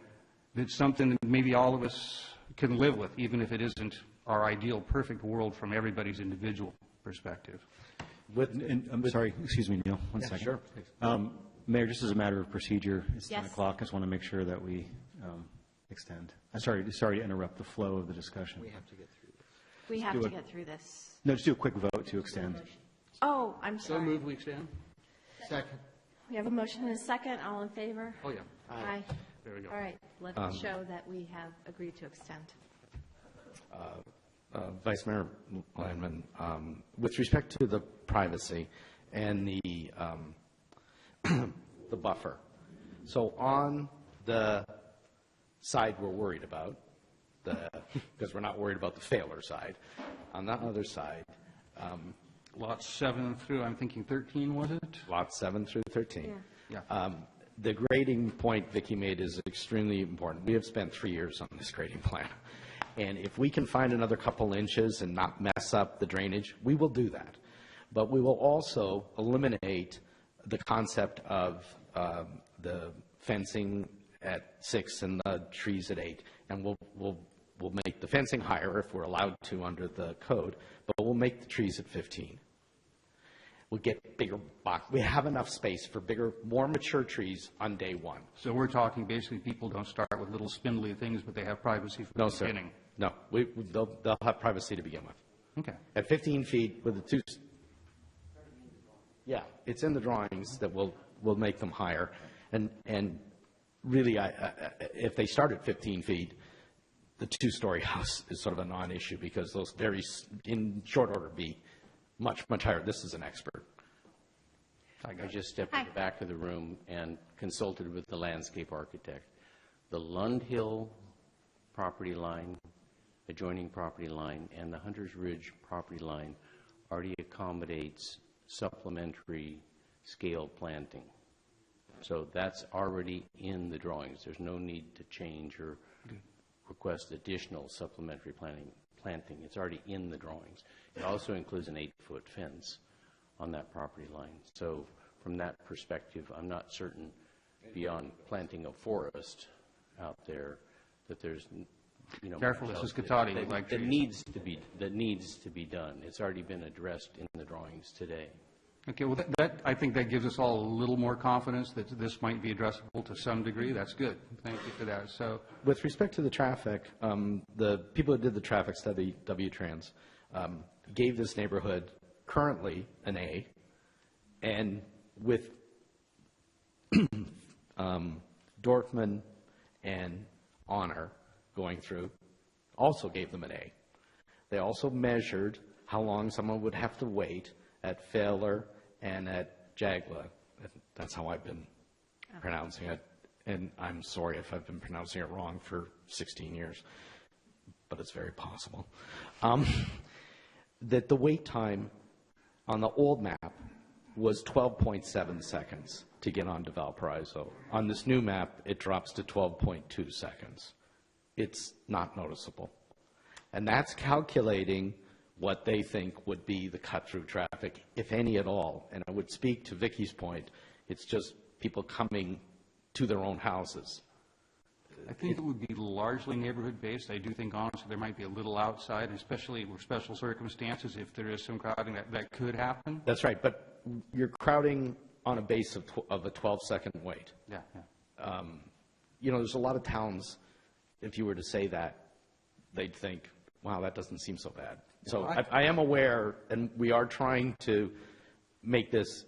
that's something that maybe all of us can live with, even if it isn't our ideal, perfect world from everybody's individual perspective. I'm sorry, excuse me, Neil, one second. Sure. Mayor, just as a matter of procedure, it's 10 Yes. o'clock. I just want to make sure that we extend. I'm sorry to interrupt the flow of the discussion. We have to get through this. We have do to it. get through this. No, just do a quick vote to extend. Oh, I'm So sorry. move we extend? Second. We have a motion and a second. All in favor? Oh, yeah. Aye. There we go. All right, let's show that we have agreed to extend. Vice Mayor Landman, with respect to the privacy and the the buffer. So on the side we're worried about, because we're not worried about the failure side, on that other side, Lots 7 through, I'm thinking 13, was it? lots 7 through 13. Yeah. The grading point Vicki made is extremely important. We have spent 3 years on this grading plan. And if we can find another couple inches and not mess up the drainage, we will do that. But we will also eliminate the concept of the fencing at 6 and the trees at 8. And we'll make the fencing higher if we're allowed to under the code, but we'll make the trees at 15. We'll get bigger box. We have enough space for bigger, more mature trees on day one. So we're talking basically people don't start with little spindly things, but they have privacy from No, the sir. beginning. No, they'll have privacy to begin with. Okay. At 15 feet with the two, yeah, it's in the drawings that we'll make them higher. And really, if they start at 15 feet, the two-story house is sort of a non-issue because those in short order, be much, much higher. This is an expert. I just stepped to the back of the room and consulted with the landscape architect. The Lund Hill property line, adjoining property line, and the Hunters Ridge property line already accommodates supplementary scale planting. So that's already in the drawings. There's no need to change or request additional supplementary planting. It's already in the drawings. It also includes an 8-foot fence on that property line. So from that perspective, I'm not certain, beyond planting a forest out there, that there's, Careful, much this is else Katati, that like that trees. needs to be done. It's already been addressed in the drawings today. Okay, well, I think that gives us all a little more confidence that this might be addressable to some degree. That's good. Thank you for that. So, with respect to the traffic, the people who did the traffic study, W-Trans, gave this neighborhood currently an A, and with Dorfman and Honor going through, also gave them an A. They also measured how long someone would have to wait at Failer and at Jagla. That's how I've been pronouncing it. And I'm sorry if I've been pronouncing it wrong for 16 years, but it's very possible. That the wait time on the old map was 12.7 seconds to get on Valparaiso. On this new map, it drops to 12.2 seconds. It's not noticeable. And that's calculating what they think would be the cut-through traffic, if any at all. And I would speak to Vicky's point, it's just people coming to their own houses. I think it would be largely neighborhood-based. I do think, honestly, there might be a little outside, especially with special circumstances, if there is some crowding, that could happen. That's right, but you're crowding on a base of a 12-second wait. Yeah. You know, there's a lot of towns, if you were to say that, they'd think, wow, that doesn't seem so bad. So I am aware, and we are trying to make this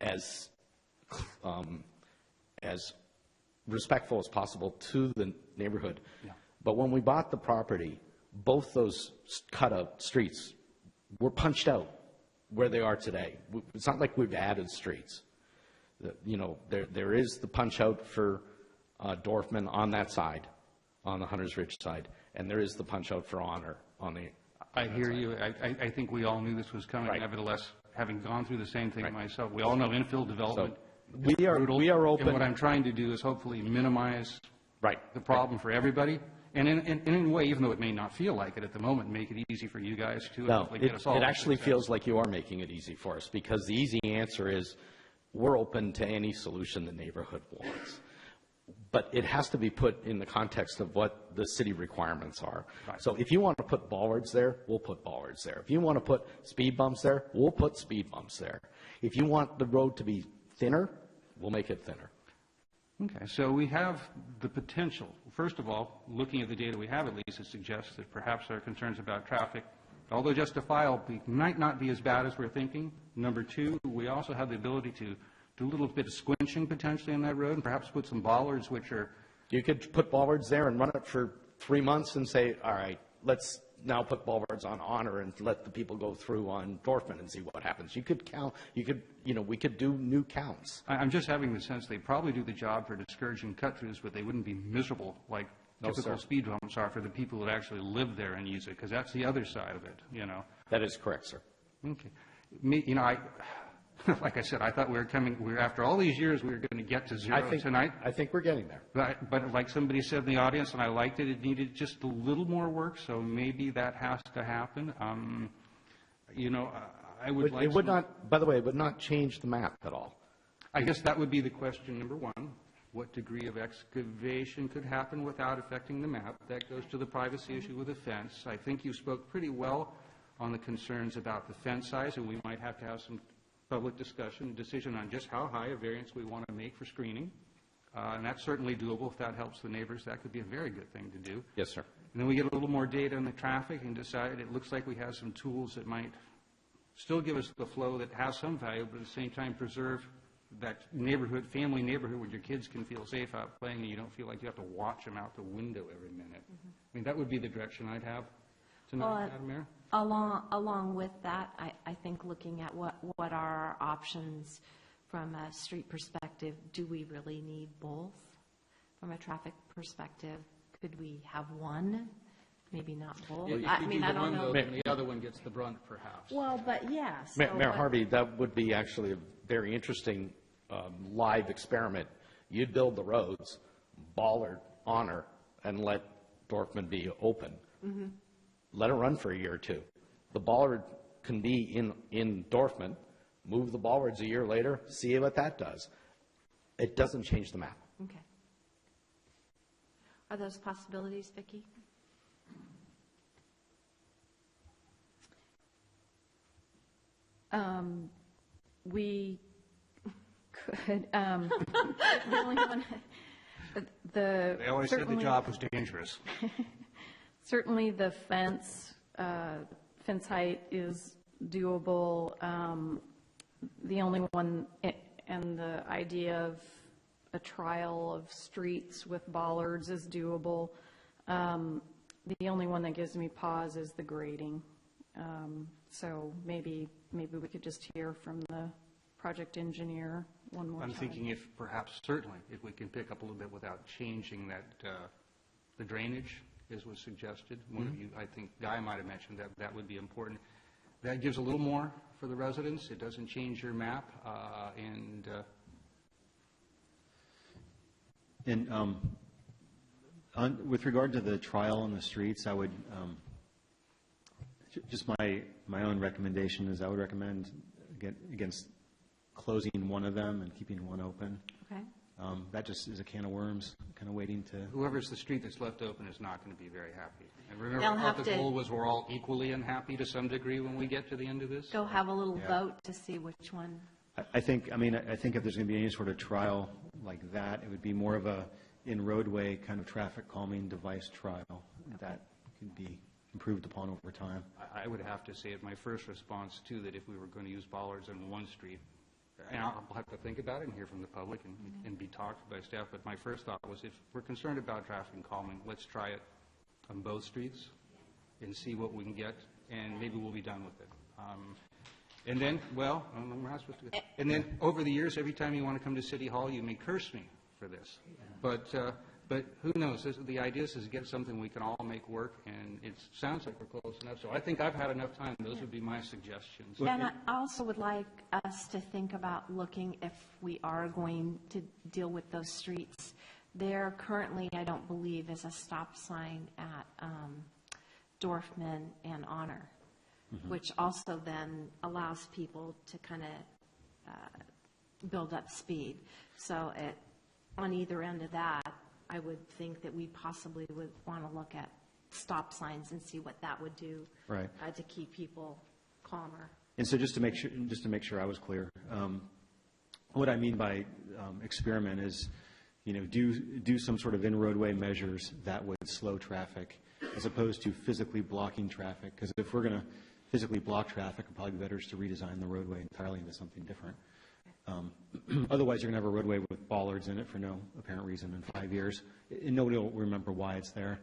as respectful as possible to the neighborhood. Yeah. But when we bought the property, both those cut-out streets were punched out where they are today. It's not like we've added streets. You know, there is the punch-out for Dorfman on that side, on the Hunters Ridge side, and there is the punch-out for Honor on the I hear you. I think we all knew this was coming. Right. Nevertheless, having gone through the same thing myself, we all know infill development. So we are open. And what I'm trying to do is hopefully minimize the problem for everybody. And in a way, even though it may not feel like it at the moment, make it easy for you guys to hopefully get us all. It actually feels like you are making it easy for us, because the easy answer is we're open to any solution the neighborhood wants. But it has to be put in the context of what the city requirements are. Right. So if you want to put bollards there, we'll put bollards there. If you want to put speed bumps there, we'll put speed bumps there. If you want the road to be thinner, we'll make it thinner. Okay, so we have the potential. First of all, looking at the data we have, at least, it suggests that perhaps our concerns about traffic, although justifiable, might not be as bad as we're thinking. Number two, we also have the ability to do a little bit of squinching potentially on that road, and perhaps put some bollards, which are... You could put bollards there and run it for 3 months and say, all right, let's now put bollards on Honor and let the people go through on Dorfman and see what happens. You could count, we could do new counts. I'm just having the sense they probably do the job for discouraging cut-throughs, but they wouldn't be miserable like typical speed bumps are for the people that actually live there and use it, because that's the other side of it, you know. That is correct, sir. Okay. Like I said, I thought after all these years, we were going to get to zero tonight. I think we're getting there. But like somebody said in the audience, and I liked it, it needed just a little more work, so maybe that has to happen. I would like... It would not, by the way, it would not change the map at all. I guess that would be the question number one. What degree of excavation could happen without affecting the map? That goes to the privacy issue with the fence. I think you spoke pretty well on the concerns about the fence size, and we might have to have some public discussion, decision on just how high a variance we want to make for screening. And that's certainly doable. If that helps the neighbors, that could be a very good thing to do. Yes, sir. And then we get a little more data on the traffic and decide it looks like we have some tools that might still give us the flow that has some value, but at the same time preserve that neighborhood, family neighborhood where your kids can feel safe out playing and you don't feel like you have to watch them out the window every minute. I mean, that would be the direction I'd have tonight, Madam Mayor. Along with that, I think looking at what are our options from a street perspective, do we really need both? From a traffic perspective, could we have one? Maybe not both. I don't know. And the other one gets the brunt, perhaps. Well, but yes. Mayor Harvey, that would be actually a very interesting live experiment. You'd build the roads, Bollard, Honor, and let Dorfman be open. Mm-hmm. Let it run for a year or two. The bollard can be in Dorfman, move the bollards a year later, see what that does. It doesn't change the map. Okay. Are those possibilities, Vicki? we could, the only one, They always said the certainly- job was dangerous. Certainly, the fence height is doable. The only one, and the idea of a trial of streets with bollards is doable. The only one that gives me pause is the grading. So maybe we could just hear from the project engineer one more time. I'm thinking if perhaps, certainly, if we can pick up a little bit without changing that, the drainage, as was suggested. One of you, I think Guy might have mentioned that that would be important. That gives a little more for the residents. It doesn't change your map, with regard to the trial on the streets, I would, just my own recommendation is I would recommend against closing one of them and keeping one open. Okay. That just is a can of worms, kind of waiting to. whoever's the street that's left open is not going to be very happy. And remember, They'll what have the to- goal was we're all equally unhappy to some degree when we get to the end of this? Go have a little Yeah. vote to see which one. I think if there's going to be any sort of trial like that, it would be more of a in-roadway kind of traffic calming device trial that could be improved upon over time. I would have to say at my first response, too, that if we were going to use bollards on one street, and I'll have to think about it and hear from the public and be talked by staff, but my first thought was if we're concerned about traffic calming, let's try it on both streets and see what we can get, and maybe we'll be done with it. And then, well, we're not supposed to. And then over the years, every time you want to come to City Hall, you may curse me for this. But who knows? The idea is to get something we can all make work, and it sounds like we're close enough. So I think I've had enough time. Those would be my suggestions. And I also would like us to think about looking if we are going to deal with those streets. There currently, I don't believe, is a stop sign at Dorfman and Honor, which also then allows people to kind of build up speed. So on either end of that, I would think that we possibly would want to look at stop signs and see what that would do Right. To keep people calmer. And so just to make sure I was clear, what I mean by experiment is, do some sort of in-roadway measures that would slow traffic as opposed to physically blocking traffic. Because if we're going to physically block traffic, it'd probably be better just to redesign the roadway entirely into something different. Otherwise, you're going to have a roadway with bollards in it for no apparent reason in 5 years, and nobody will remember why it's there.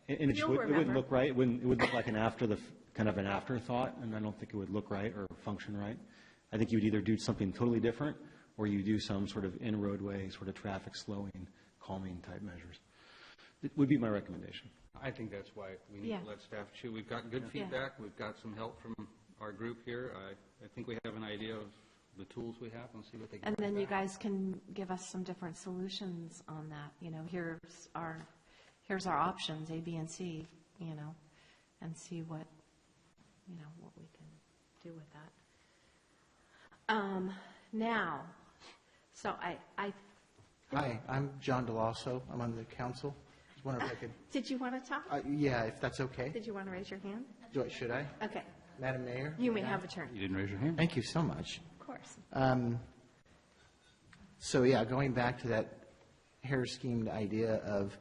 And it wouldn't look right. It would look like an afterthought, and I don't think it would look right or function right. I think you would either do something totally different, or you do some sort of in-roadway sort of traffic slowing, calming type measures. It would be my recommendation. I think that's why we need to let staff chew. We've got good feedback. We've got some help from our group here. I think we have an idea of the tools we have and see what they can And bring then you back. guys can give us some different solutions on that. Here's our options, A, B, and C, and see what we can do with that. Now, so I Hi, I'm John DeLosso. I'm on the council. I was wondering if I could, did you want to talk? yeah, if that's okay. Did you want to raise your hand? Should I? Okay, Madam Mayor? you may have a turn. You didn't raise your hand? Thank you so much. Of course. So, yeah, going back to that hair-schemed idea of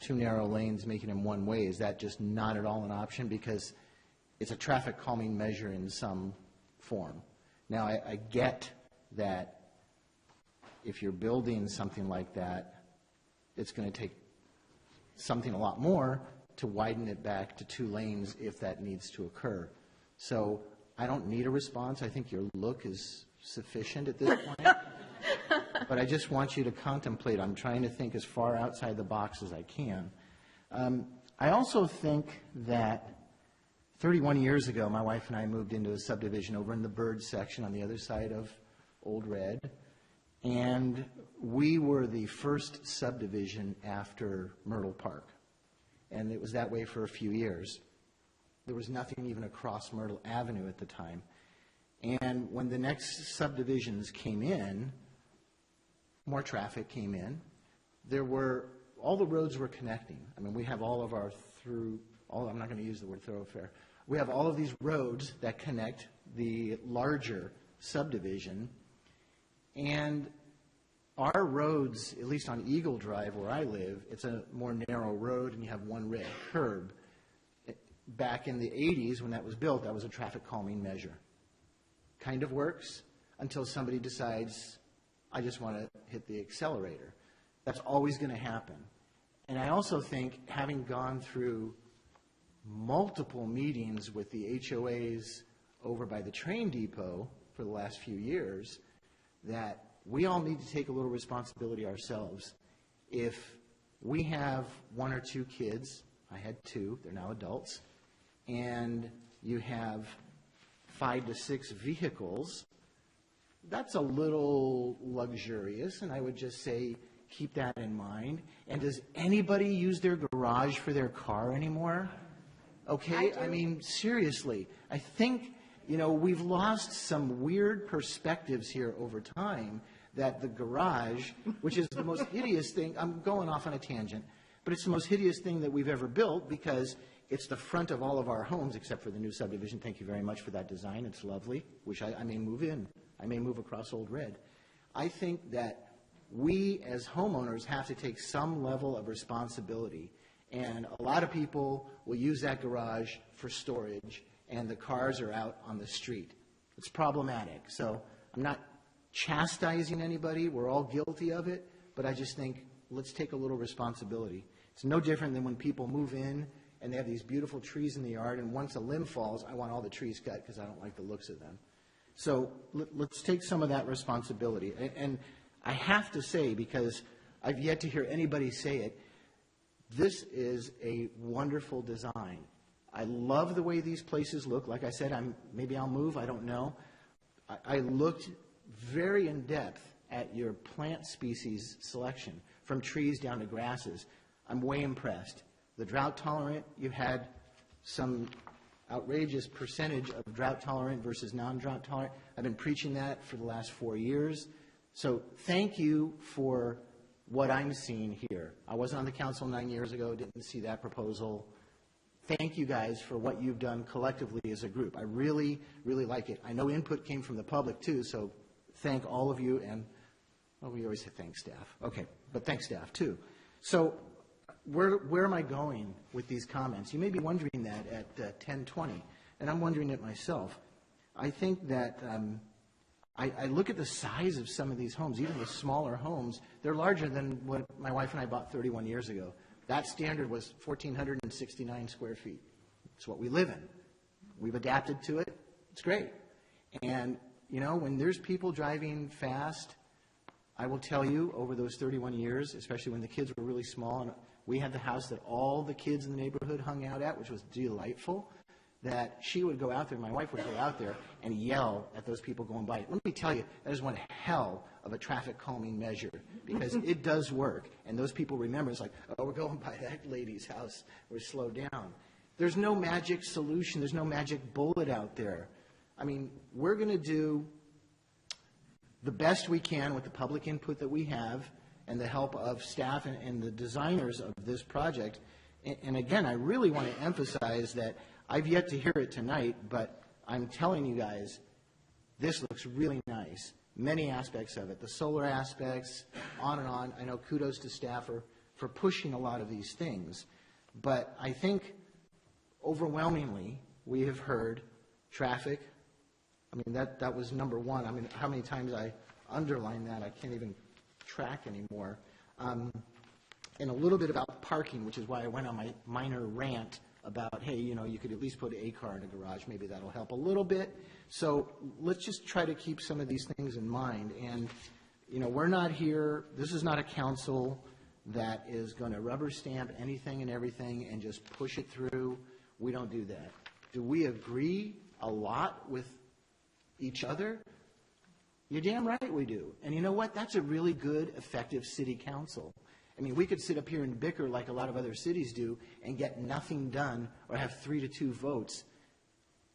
two narrow lanes making them one way, is that just not at all an option? Because it's a traffic calming measure in some form. Now, I get that if you're building something like that, it's going to take something a lot more to widen it back to 2 lanes if that needs to occur. So I don't need a response. I think your look is sufficient at this point. But I just want you to contemplate. I'm trying to think as far outside the box as I can. I also think that 31 years ago, my wife and I moved into a subdivision over in the Bird section on the other side of Old Red. And we were the first subdivision after Myrtle Park. And it was that way for a few years. There was nothing even across Myrtle Avenue at the time. And when the next subdivisions came in, more traffic came in. All the roads were connecting. I mean, we have all of our I'm not going to use the word thoroughfare. We have all of these roads that connect the larger subdivision. And our roads, at least on Eagle Drive where I live, it's a more narrow road and you have one red curb. Back in the 80s, when that was built, that was a traffic calming measure. Kind of works until somebody decides, I just want to hit the accelerator. That's always going to happen. And I also think, having gone through multiple meetings with the HOAs over by the train depot for the last few years, that we all need to take a little responsibility ourselves. If we have one or two kids, I had two, they're now adults, and you have 5 to 6 vehicles, that's a little luxurious, and I would just say keep that in mind. And does anybody use their garage for their car anymore? Okay, I mean, seriously, I think, we've lost some weird perspectives here over time that the garage, which is the most hideous thing, I'm going off on a tangent, but it's the most hideous thing that we've ever built because it's the front of all of our homes, except for the new subdivision. Thank you very much for that design. It's lovely. Wish I may move in. I may move across Old Red. I think that we as homeowners have to take some level of responsibility. And a lot of people will use that garage for storage, and the cars are out on the street. It's problematic. So I'm not chastising anybody. We're all guilty of it. But I just think let's take a little responsibility. It's no different than when people move in and they have these beautiful trees in the yard, and once a limb falls, I want all the trees cut because I don't like the looks of them. So let's take some of that responsibility. And I have to say, because I've yet to hear anybody say it, this is a wonderful design. I love the way these places look. Like I said, maybe I'll move, I don't know. I looked very in depth at your plant species selection, from trees down to grasses. I'm way impressed. The drought tolerant, you had some outrageous percentage of drought tolerant versus non-drought tolerant. I've been preaching that for the last 4 years. So thank you for what I'm seeing here. I wasn't on the council 9 years ago, didn't see that proposal. Thank you guys for what you've done collectively as a group. I really, really like it. I know input came from the public too, so thank all of you, and we always say thanks staff. Okay, but thanks staff too. So where am I going with these comments? You may be wondering that at 10:20, and I'm wondering it myself. I think that I look at the size of some of these homes, even the smaller homes. They're larger than what my wife and I bought 31 years ago. That standard was 1,469 square feet. It's what we live in. We've adapted to it. It's great. And, when there's people driving fast, I will tell you, over those 31 years, especially when the kids were really small, and we had the house that all the kids in the neighborhood hung out at, which was delightful, that she would go out there, my wife would go out there and yell at those people going by. Let me tell you, that is one hell of a traffic calming measure, because it does work. And those people remember, it's like, oh, we're going by that lady's house, we're slowed down. There's no magic solution, there's no magic bullet out there. I mean, we're going to do the best we can with the public input that we have and the help of staff and the designers of this project. And again, I really want to emphasize that I've yet to hear it tonight, but I'm telling you guys, this looks really nice. Many aspects of it, the solar aspects, on and on. I know kudos to staff for pushing a lot of these things. But I think overwhelmingly we have heard traffic. I mean, that was number one. I mean, how many times I underlined that, I can't even track anymore. And a little bit about parking, which is why I went on my minor rant about, hey, you could at least put a car in a garage. Maybe that'll help a little bit. So let's just try to keep some of these things in mind. And, we're not here, this is not a council that is going to rubber stamp anything and everything and just push it through. We don't do that. Do we agree a lot with each other? You're damn right we do. And you know what? That's a really good, effective city council. I mean, we could sit up here and bicker like a lot of other cities do and get nothing done or have 3-2 votes.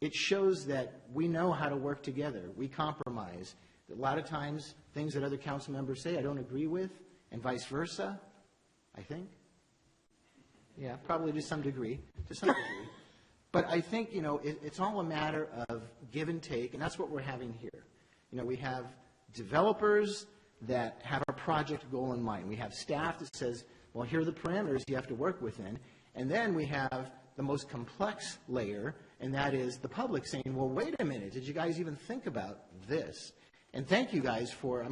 It shows that we know how to work together. We compromise. A lot of times, things that other council members say I don't agree with, and vice versa, I think. Yeah, probably to some degree. But I think, it's all a matter of give and take, and that's what we're having here. We have developers that have a project goal in mind. We have staff that says, well, here are the parameters you have to work within. And then we have the most complex layer, and that is the public saying, well, wait a minute, did you guys even think about this? And thank you guys for,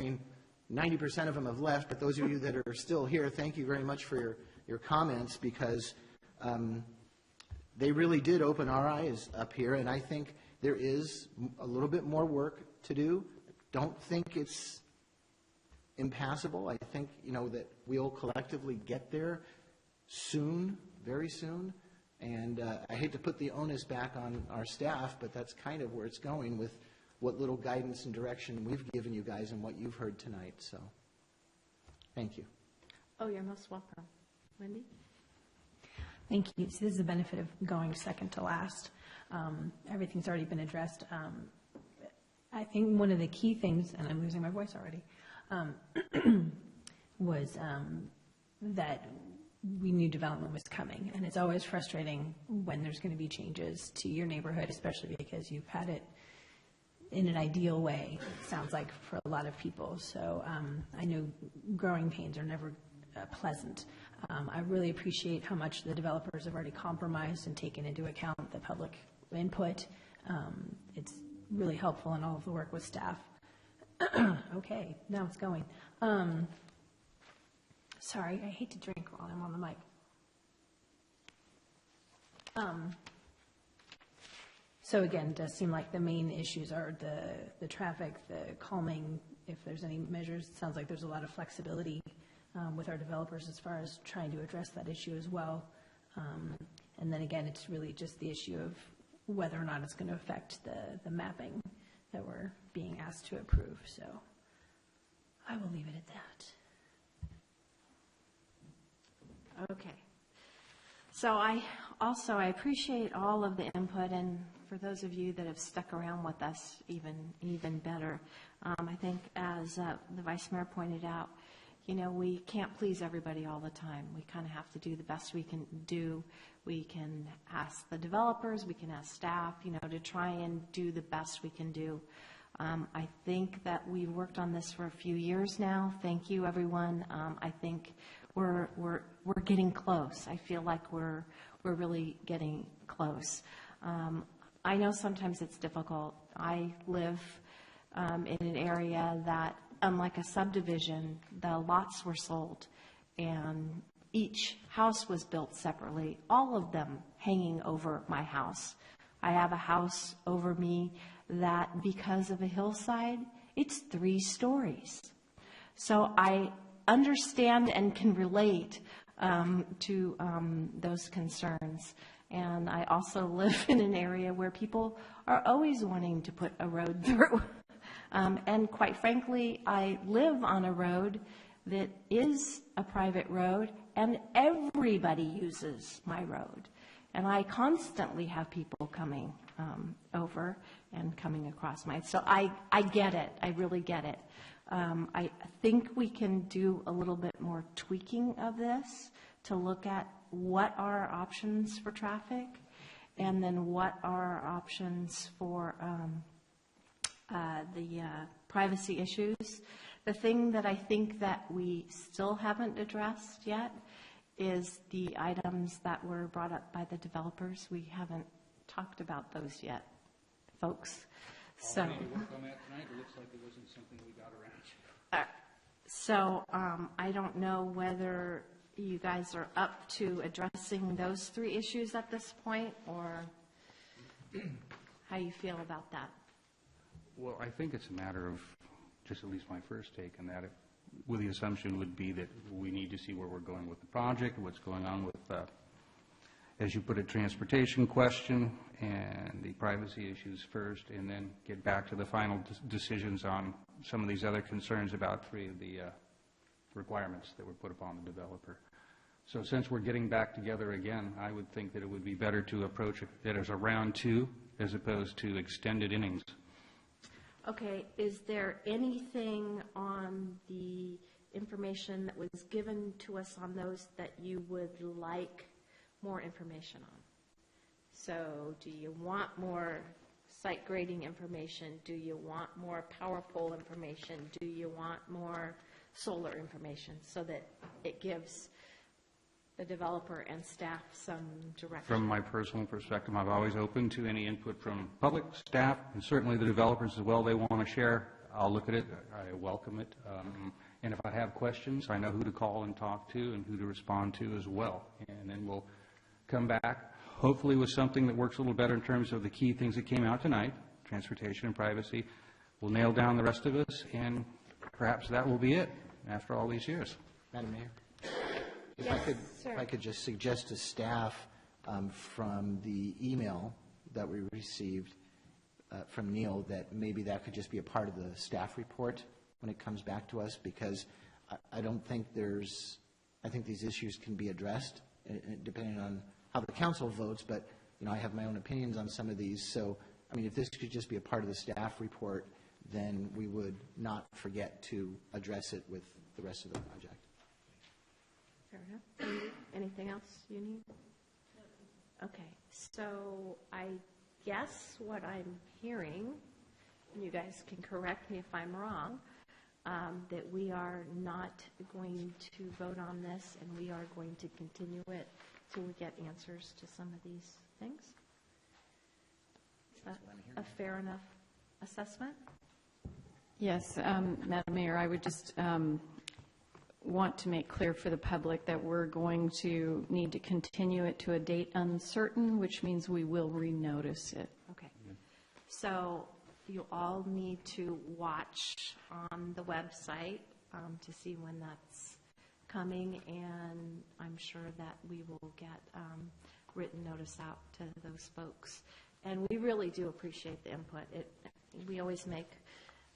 90% of them have left, but those of you that are still here, thank you very much for your comments, because they really did open our eyes up here, and I think there is a little bit more work to do. Don't think it's impassable. I think, that we'll collectively get there soon, very soon. And I hate to put the onus back on our staff, but that's kind of where it's going with what little guidance and direction we've given you guys and what you've heard tonight. So, thank you. Oh, you're most welcome. Wendy? Thank you. So this is the benefit of going second to last. Everything's already been addressed. I think one of the key things, and I'm losing my voice already, was that we knew development was coming. And it's always frustrating when there's going to be changes to your neighborhood, especially because you've had it in an ideal way, it sounds like, for a lot of people. So I know growing pains are never pleasant. I really appreciate how much the developers have already compromised and taken into account the public input. It's really helpful in all of the work with staff. Okay, now it's going. Sorry, I hate to drink while I'm on the mic. So again, it does seem like the main issues are the traffic, the calming, if there's any measures. It sounds like there's a lot of flexibility with our developers as far as trying to address that issue as well. And then again, it's really just the issue of whether or not it's going to affect the mapping that we're being asked to approve. So I will leave it at that. Okay. So I appreciate all of the input, and for those of you that have stuck around with us, even better. I think, as the Vice Mayor pointed out, we can't please everybody all the time. We kind of have to do the best we can do. We can ask the developers, we can ask staff, to try and do the best we can do. I think that we've worked on this for a few years now. Thank you, everyone. I think we're getting close. I feel like we're really getting close. I know sometimes it's difficult. I live in an area that, unlike a subdivision, the lots were sold, and each house was built separately, all of them hanging over my house. I have a house over me that, because of a hillside, it's 3 stories. So I understand and can relate to those concerns. And I also live in an area where people are always wanting to put a road through. And quite frankly, I live on a road that is a private road, and everybody uses my road. And I constantly have people coming over and coming across mine. So I get it. I really get it. I think we can do a little bit more tweaking of this to look at what are our options for traffic, and then what are our options for the privacy issues. The thing that I think that we still haven't addressed yet is the items that were brought up by the developers. We haven't talked about those yet, folks. So, work on that tonight. It looks like it wasn't something we got around to. So I don't know whether you guys are up to addressing those 3 issues at this point, or how you feel about that. Well, I think it's a matter of, just at least my first take on that, with the assumption would be that we need to see where we're going with the project, what's going on with, as you put it, transportation question and the privacy issues first, and then get back to the final decisions on some of these other concerns about 3 of the requirements that were put upon the developer. So since we're getting back together again, I would think that it would be better to approach it as a round 2 as opposed to extended innings. Okay, is there anything on the information that was given to us on those that you would like more information on? So do you want more site grading information? Do you want more power pole information? Do you want more solar information? So that it gives the developer and staff some direction. From my personal perspective, I'm always open to any input from public, staff, and certainly the developers as well. They want to share. I'll look at it. I welcome it. And if I have questions, I know who to call and talk to and who to respond to as well. And then we'll come back, hopefully with something that works a little better in terms of the key things that came out tonight, transportation and privacy. We'll nail down the rest of us, and perhaps that will be it after all these years. Madam Mayor? If Yes, I could just suggest to staff from the email that we received from Neil that maybe that could just be a part of the staff report when it comes back to us, because I don't think I think these issues can be addressed depending on how the council votes, but I have my own opinions on some of these. So, I mean, if this could just be a part of the staff report, then we would not forget to address it with the rest of the project. Fair enough. Anything else you need? Okay, so I guess what I'm hearing, and you guys can correct me if I'm wrong, that we are not going to vote on this, and we are going to continue it till we get answers to some of these things. Is that a fair enough assessment? Yes, Madam Mayor, I would just want to make clear for the public that we're going to need to continue it to a date uncertain, which means we will renotice it. Okay. So you all need to watch on the website to see when that's coming, and I'm sure that we will get written notice out to those folks. And we really do appreciate the input. We always make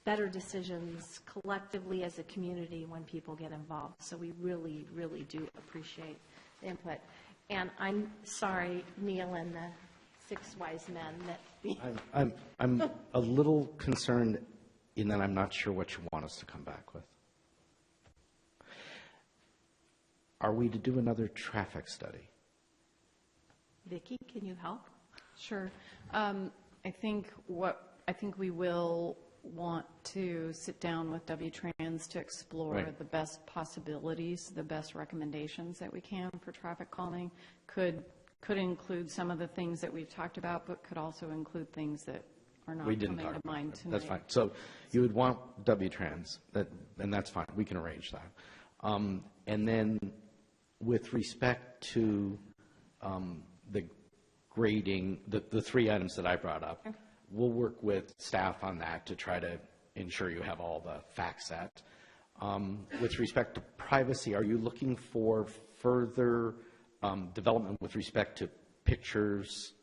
better decisions collectively as a community when people get involved. So we really, really do appreciate the input. And I'm sorry, Neil and the six wise men that... I'm a little concerned in that I'm not sure what you want us to come back with. Are we to do another traffic study? Vicki, can you help? Sure. I think we will want to sit down with W-Trans to explore the best possibilities, the best recommendations that we can for traffic calming. Could include some of the things that we've talked about, but could also include things that are not coming to mind tonight. That's fine. So you would want W-Trans, and that's fine. We can arrange that. And then with respect to the grading, the three items that I brought up, we'll work with staff on that to try to ensure you have all the facts set. With respect to privacy, are you looking for further development with respect to pictures,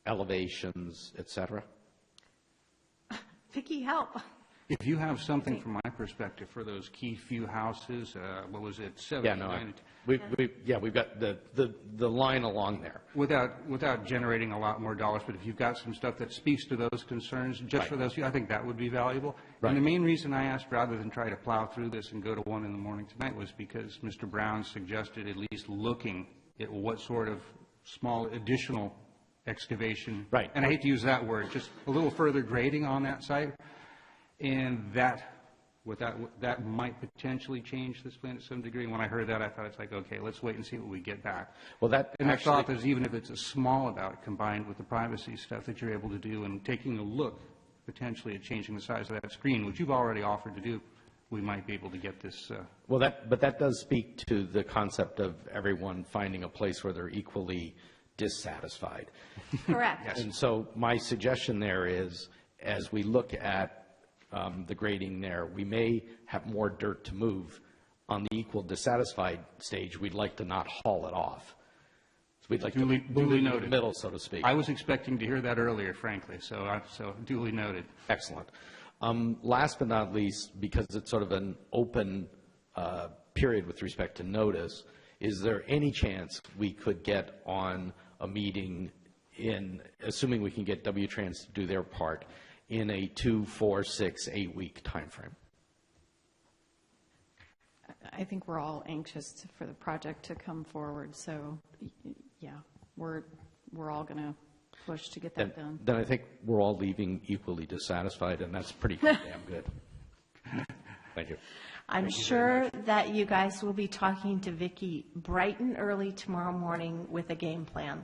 elevations, et cetera? Vicki, help. If you have something from my perspective for those key few houses, what was it, 7? We've got the line along there. Without generating a lot more dollars, but if you've got some stuff that speaks to those concerns, just for those few, I think that would be valuable. Right. And the main reason I asked, rather than try to plow through this and go to 1 in the morning tonight, was because Mr. Brown suggested at least looking at what sort of small additional excavation. Right. And I hate to use that word, just a little further grading on that site. And that might potentially change this plan to some degree. And when I heard that, I thought it's like, okay, let's wait and see what we get back. Well, I thought that even if it's a small amount combined with the privacy stuff that you're able to do and taking a look potentially at changing the size of that screen, which you've already offered to do, we might be able to get this. But that does speak to the concept of everyone finding a place where they're equally dissatisfied. Correct. Yes. And so my suggestion there is, as we look at the grading there, we may have more dirt to move. On the equal dissatisfied stage, we'd like to not haul it off. So we'd like to move it in the middle, so to speak. I was expecting to hear that earlier, frankly, so duly noted. Excellent. Last but not least, because it's sort of an open period with respect to notice, is there any chance we could get on a meeting assuming we can get W-Trans to do their part, in a 2, 4, 6, 8 week time frame? I think we're all anxious for the project to come forward, so yeah, we're all going to push to get that done. Then I think we're all leaving equally dissatisfied, and that's pretty damn good. Thank you. I'm sure that you guys will be talking to Vicki bright and early tomorrow morning with a game plan.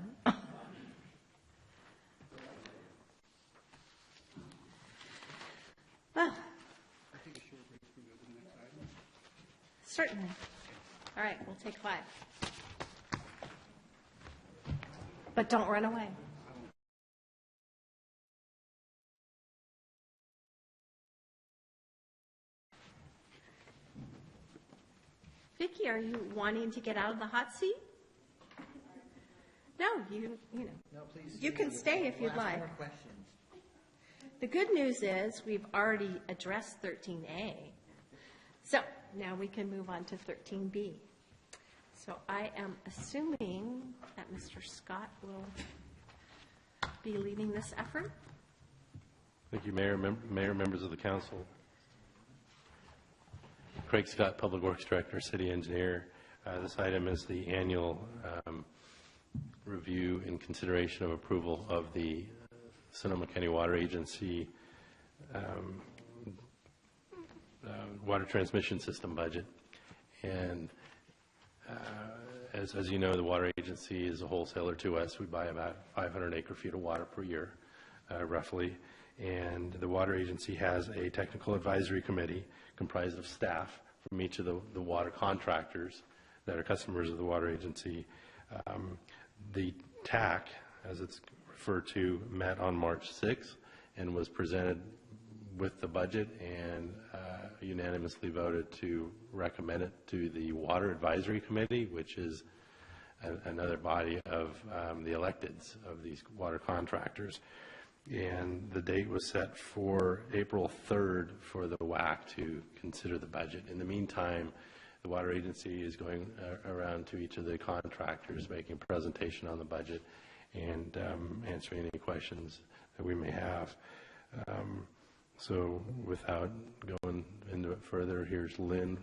Well, certainly. All right, we'll take 5. But don't run away. Vicki, are you wanting to get out of the hot seat? No, you know. No, please. You can stay if you'd like. The good news is we've already addressed 13A. So now we can move on to 13B. So I am assuming that Mr. Scott will be leading this effort. Thank you, Mayor, members of the council. Craig Scott, Public Works Director, City Engineer. This item is the annual review and consideration of approval of the Sonoma County Water Agency water transmission system budget. And as you know, the water agency is a wholesaler to us. We buy about 500 acre-feet of water per year, roughly. And the water agency has a technical advisory committee comprised of staff from each of the water contractors that are customers of the water agency. The TAC, as it's referred to, met on March 6th and was presented with the budget and unanimously voted to recommend it to the Water Advisory Committee, which is another body of the electeds of these water contractors. And the date was set for April 3rd for the WAC to consider the budget. In the meantime, the water agency is going around to each of the contractors, making a presentation on the budget and answering any questions that we may have. So without going into it further, here's Lynn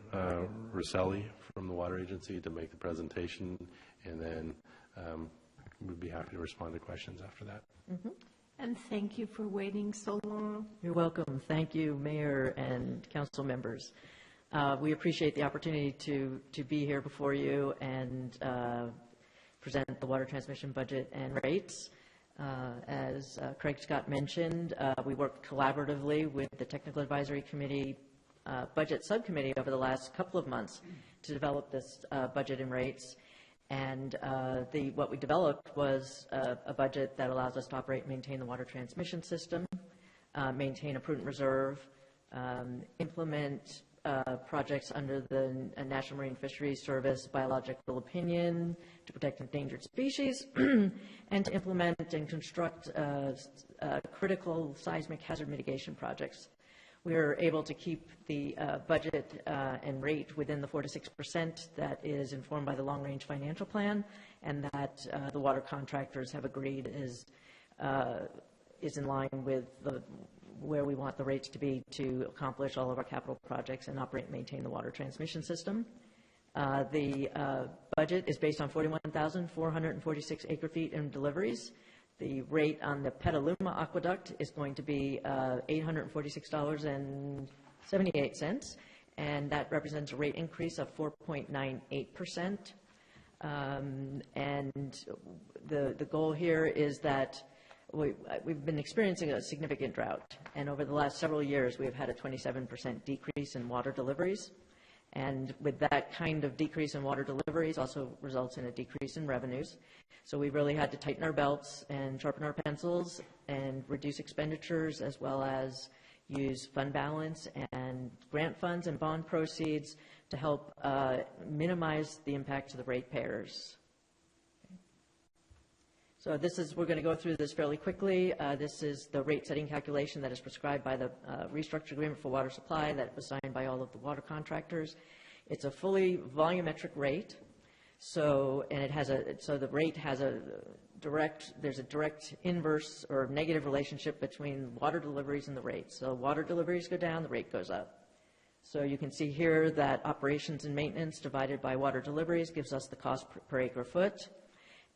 Rosselli from the water agency to make the presentation, and then we'd be happy to respond to questions after that. Mm-hmm. And thank you for waiting so long. You're welcome. Thank you, Mayor and council members. We appreciate the opportunity to be here before you and present the water transmission budget and rates. As Craig Scott mentioned, we worked collaboratively with the Technical Advisory Committee Budget Subcommittee over the last couple of months to develop this budget and rates. And what we developed was a budget that allows us to operate and maintain the water transmission system, maintain a prudent reserve, implement projects under the National Marine Fisheries Service biological opinion to protect endangered species, and to implement and construct critical seismic hazard mitigation projects. We were able to keep the budget and rate within the 4 to 6% that is informed by the long-range financial plan, and that the water contractors have agreed is in line with where we want the rates to be to accomplish all of our capital projects and operate and maintain the water transmission system. The budget is based on 41,446 acre-feet in deliveries. The rate on the Petaluma Aqueduct is going to be $846.78, and that represents a rate increase of 4.98%. And the goal here is that we've been experiencing a significant drought, and over the last several years we've had a 27% decrease in water deliveries. And with that kind of decrease in water deliveries also results in a decrease in revenues. So we really had to tighten our belts and sharpen our pencils and reduce expenditures, as well as use fund balance and grant funds and bond proceeds to help minimize the impact to the ratepayers. So we're going to go through this fairly quickly. This is the rate setting calculation that is prescribed by the restructured agreement for water supply that was signed by all of the water contractors. It's a fully volumetric rate. So the rate has there's a direct inverse or negative relationship between water deliveries and the rate. So water deliveries go down, the rate goes up. So you can see here that operations and maintenance divided by water deliveries gives us the cost per acre foot.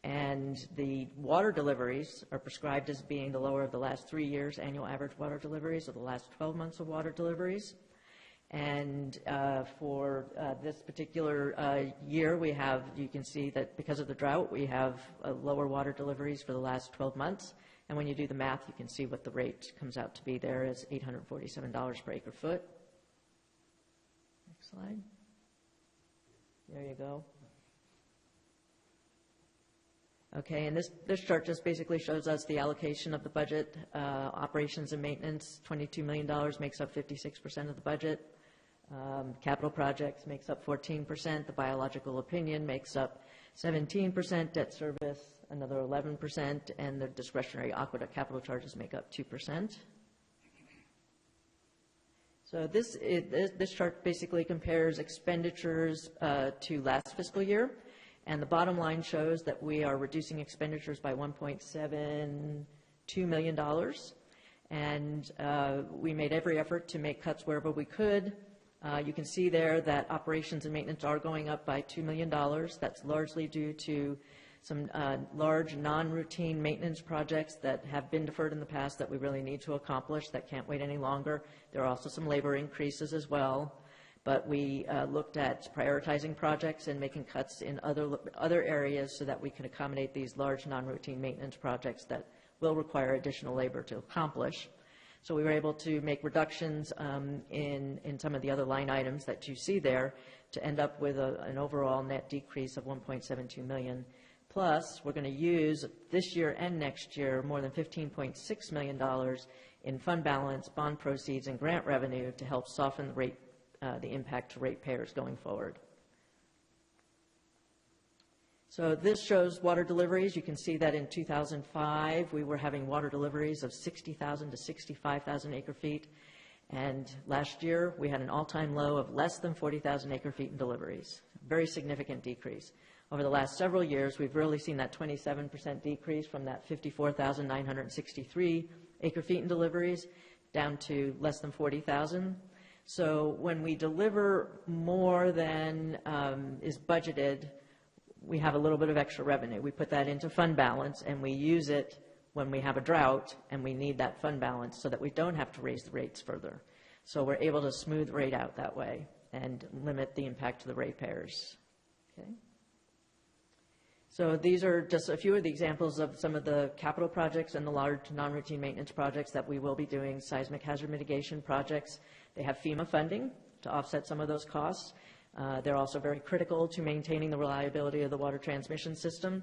And the water deliveries are prescribed as being the lower of the last 3 years' annual average water deliveries, or the last 12 months of water deliveries. And for this particular year, we have, you can see that because of the drought, we have lower water deliveries for the last 12 months. And when you do the math, you can see what the rate comes out to be there is $847 per acre foot. Next slide. There you go. Okay, and this chart just basically shows us the allocation of the budget. Operations and maintenance, $22 million makes up 56% of the budget. Capital projects makes up 14%. The biological opinion makes up 17%. Debt service, another 11%. And the discretionary aqueduct capital charges make up 2%. So this chart basically compares expenditures to last fiscal year. And the bottom line shows that we are reducing expenditures by $1.72 million. And we made every effort to make cuts wherever we could. You can see there that operations and maintenance are going up by $2 million. That's largely due to some large non-routine maintenance projects that have been deferred in the past that we really need to accomplish that can't wait any longer. There are also some labor increases as well. But we looked at prioritizing projects and making cuts in other areas so that we can accommodate these large non-routine maintenance projects that will require additional labor to accomplish. So we were able to make reductions in some of the other line items that you see there to end up with an overall net decrease of $1.72 million. Plus, we're going to use this year and next year more than $15.6 million in fund balance, bond proceeds, and grant revenue to help soften the impact to ratepayers going forward. So this shows water deliveries. You can see that in 2005, we were having water deliveries of 60,000 to 65,000 acre feet. And last year, we had an all-time low of less than 40,000 acre feet in deliveries. Very significant decrease. Over the last several years, we've really seen that 27% decrease from that 54,963 acre feet in deliveries down to less than 40,000. So when we deliver more than is budgeted, we have a little bit of extra revenue. We put that into fund balance, and we use it when we have a drought, and we need that fund balance so that we don't have to raise the rates further. So we're able to smooth rate out that way and limit the impact to the ratepayers. Okay. So these are just a few of the examples of some of the capital projects and the large non-routine maintenance projects that we will be doing, seismic hazard mitigation projects. They have FEMA funding to offset some of those costs. They're also very critical to maintaining the reliability of the water transmission system.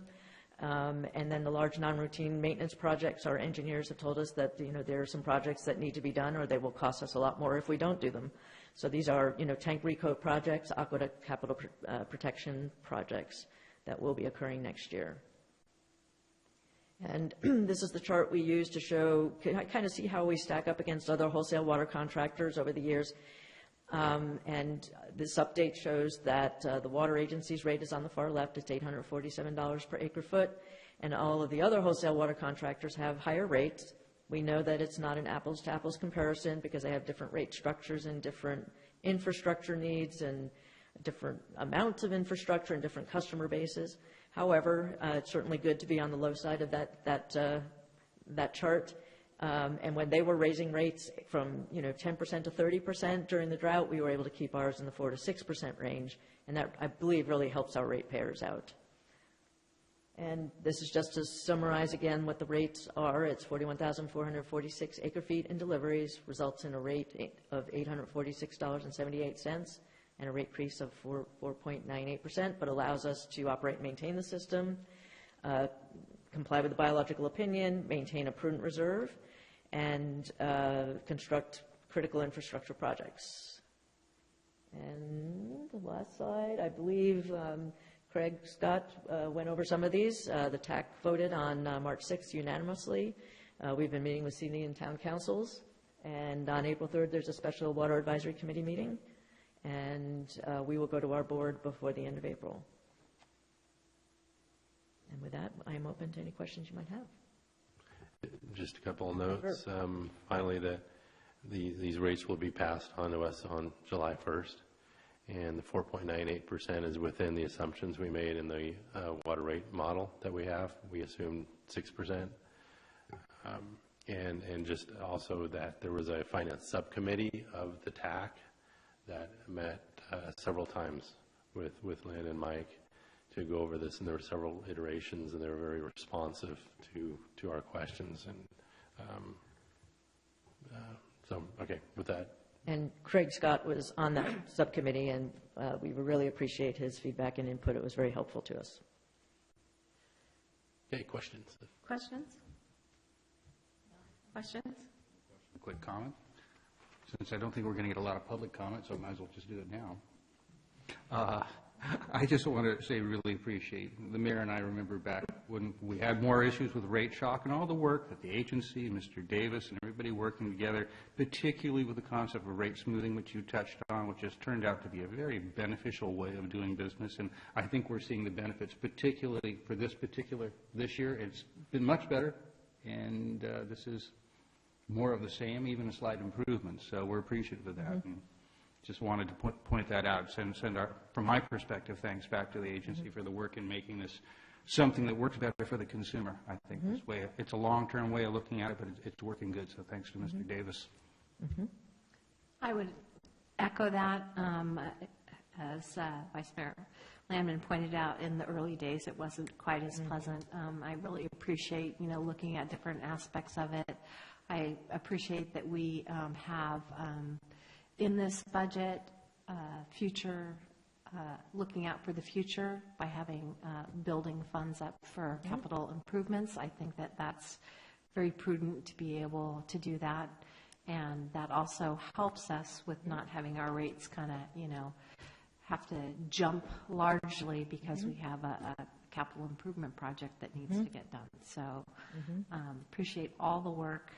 And then the large non-routine maintenance projects, our engineers have told us that there are some projects that need to be done or they will cost us a lot more if we don't do them. So these are tank recoat projects, aqueduct capital protection projects that will be occurring next year. And this is the chart we use to show, kind of see how we stack up against other wholesale water contractors over the years. And this update shows that the water agency's rate is on the far left. It's $847 per acre foot. And all of the other wholesale water contractors have higher rates. We know that it's not an apples-to-apples comparison because they have different rate structures and different infrastructure needs and different amounts of infrastructure and different customer bases. However, it's certainly good to be on the low side of that chart. And when they were raising rates from 10% to 30% during the drought, we were able to keep ours in the 4 to 6% range, and that, I believe, really helps our ratepayers out. And this is just to summarize again what the rates are. It's 41,446 acre feet in deliveries, results in a rate of $846.78 and a rate increase of 4.98%, but allows us to operate and maintain the system, comply with the biological opinion, maintain a prudent reserve, and construct critical infrastructure projects. And the last slide, I believe Craig Scott went over some of these. The TAC voted on March 6th unanimously. We've been meeting with city and town councils, and on April 3rd there's a special water advisory committee meeting, and we will go to our board before the end of April. And with that, I am open to any questions you might have. Just a couple of notes. Sure. Finally, these rates will be passed on to us on July 1st. and the 4.98% is within the assumptions we made in the water rate model that we have. We assumed 6%. And just also that there was a finance subcommittee of the TAC that met several times with Lynn and Mike to go over this, and there were several iterations, and they were very responsive to our questions. And so, okay, with that. And Craig Scott was on that subcommittee, and we really appreciate his feedback and input. It was very helpful to us. Okay, questions? Questions? Questions? A quick comment. Since I don't think we're going to get a lot of public comment, so I might as well just do it now. I just want to say really appreciate, the mayor and I remember back when we had more issues with rate shock and all the work that the agency, Mr. Davis, and everybody working together, particularly with the concept of rate smoothing, which you touched on, which has turned out to be a very beneficial way of doing business. And I think we're seeing the benefits, particularly for this year. It's been much better, and this is more of the same, even a slight improvement. So we're appreciative of that. And just wanted to point that out. Send our, from my perspective, thanks back to the agency for the work in making this something that works better for the consumer. I think this way, it's a long-term way of looking at it, but it's working good. So thanks to Mr. Davis. I would echo that. As Vice Mayor Landman pointed out, in the early days, it wasn't quite as pleasant. I really appreciate, looking at different aspects of it. I appreciate that we have in this budget future, looking out for the future by having building funds up for capital improvements. I think that that's very prudent to be able to do that. And that also helps us with not having our rates kind of, have to jump largely because we have a capital improvement project that needs to get done. So appreciate all the work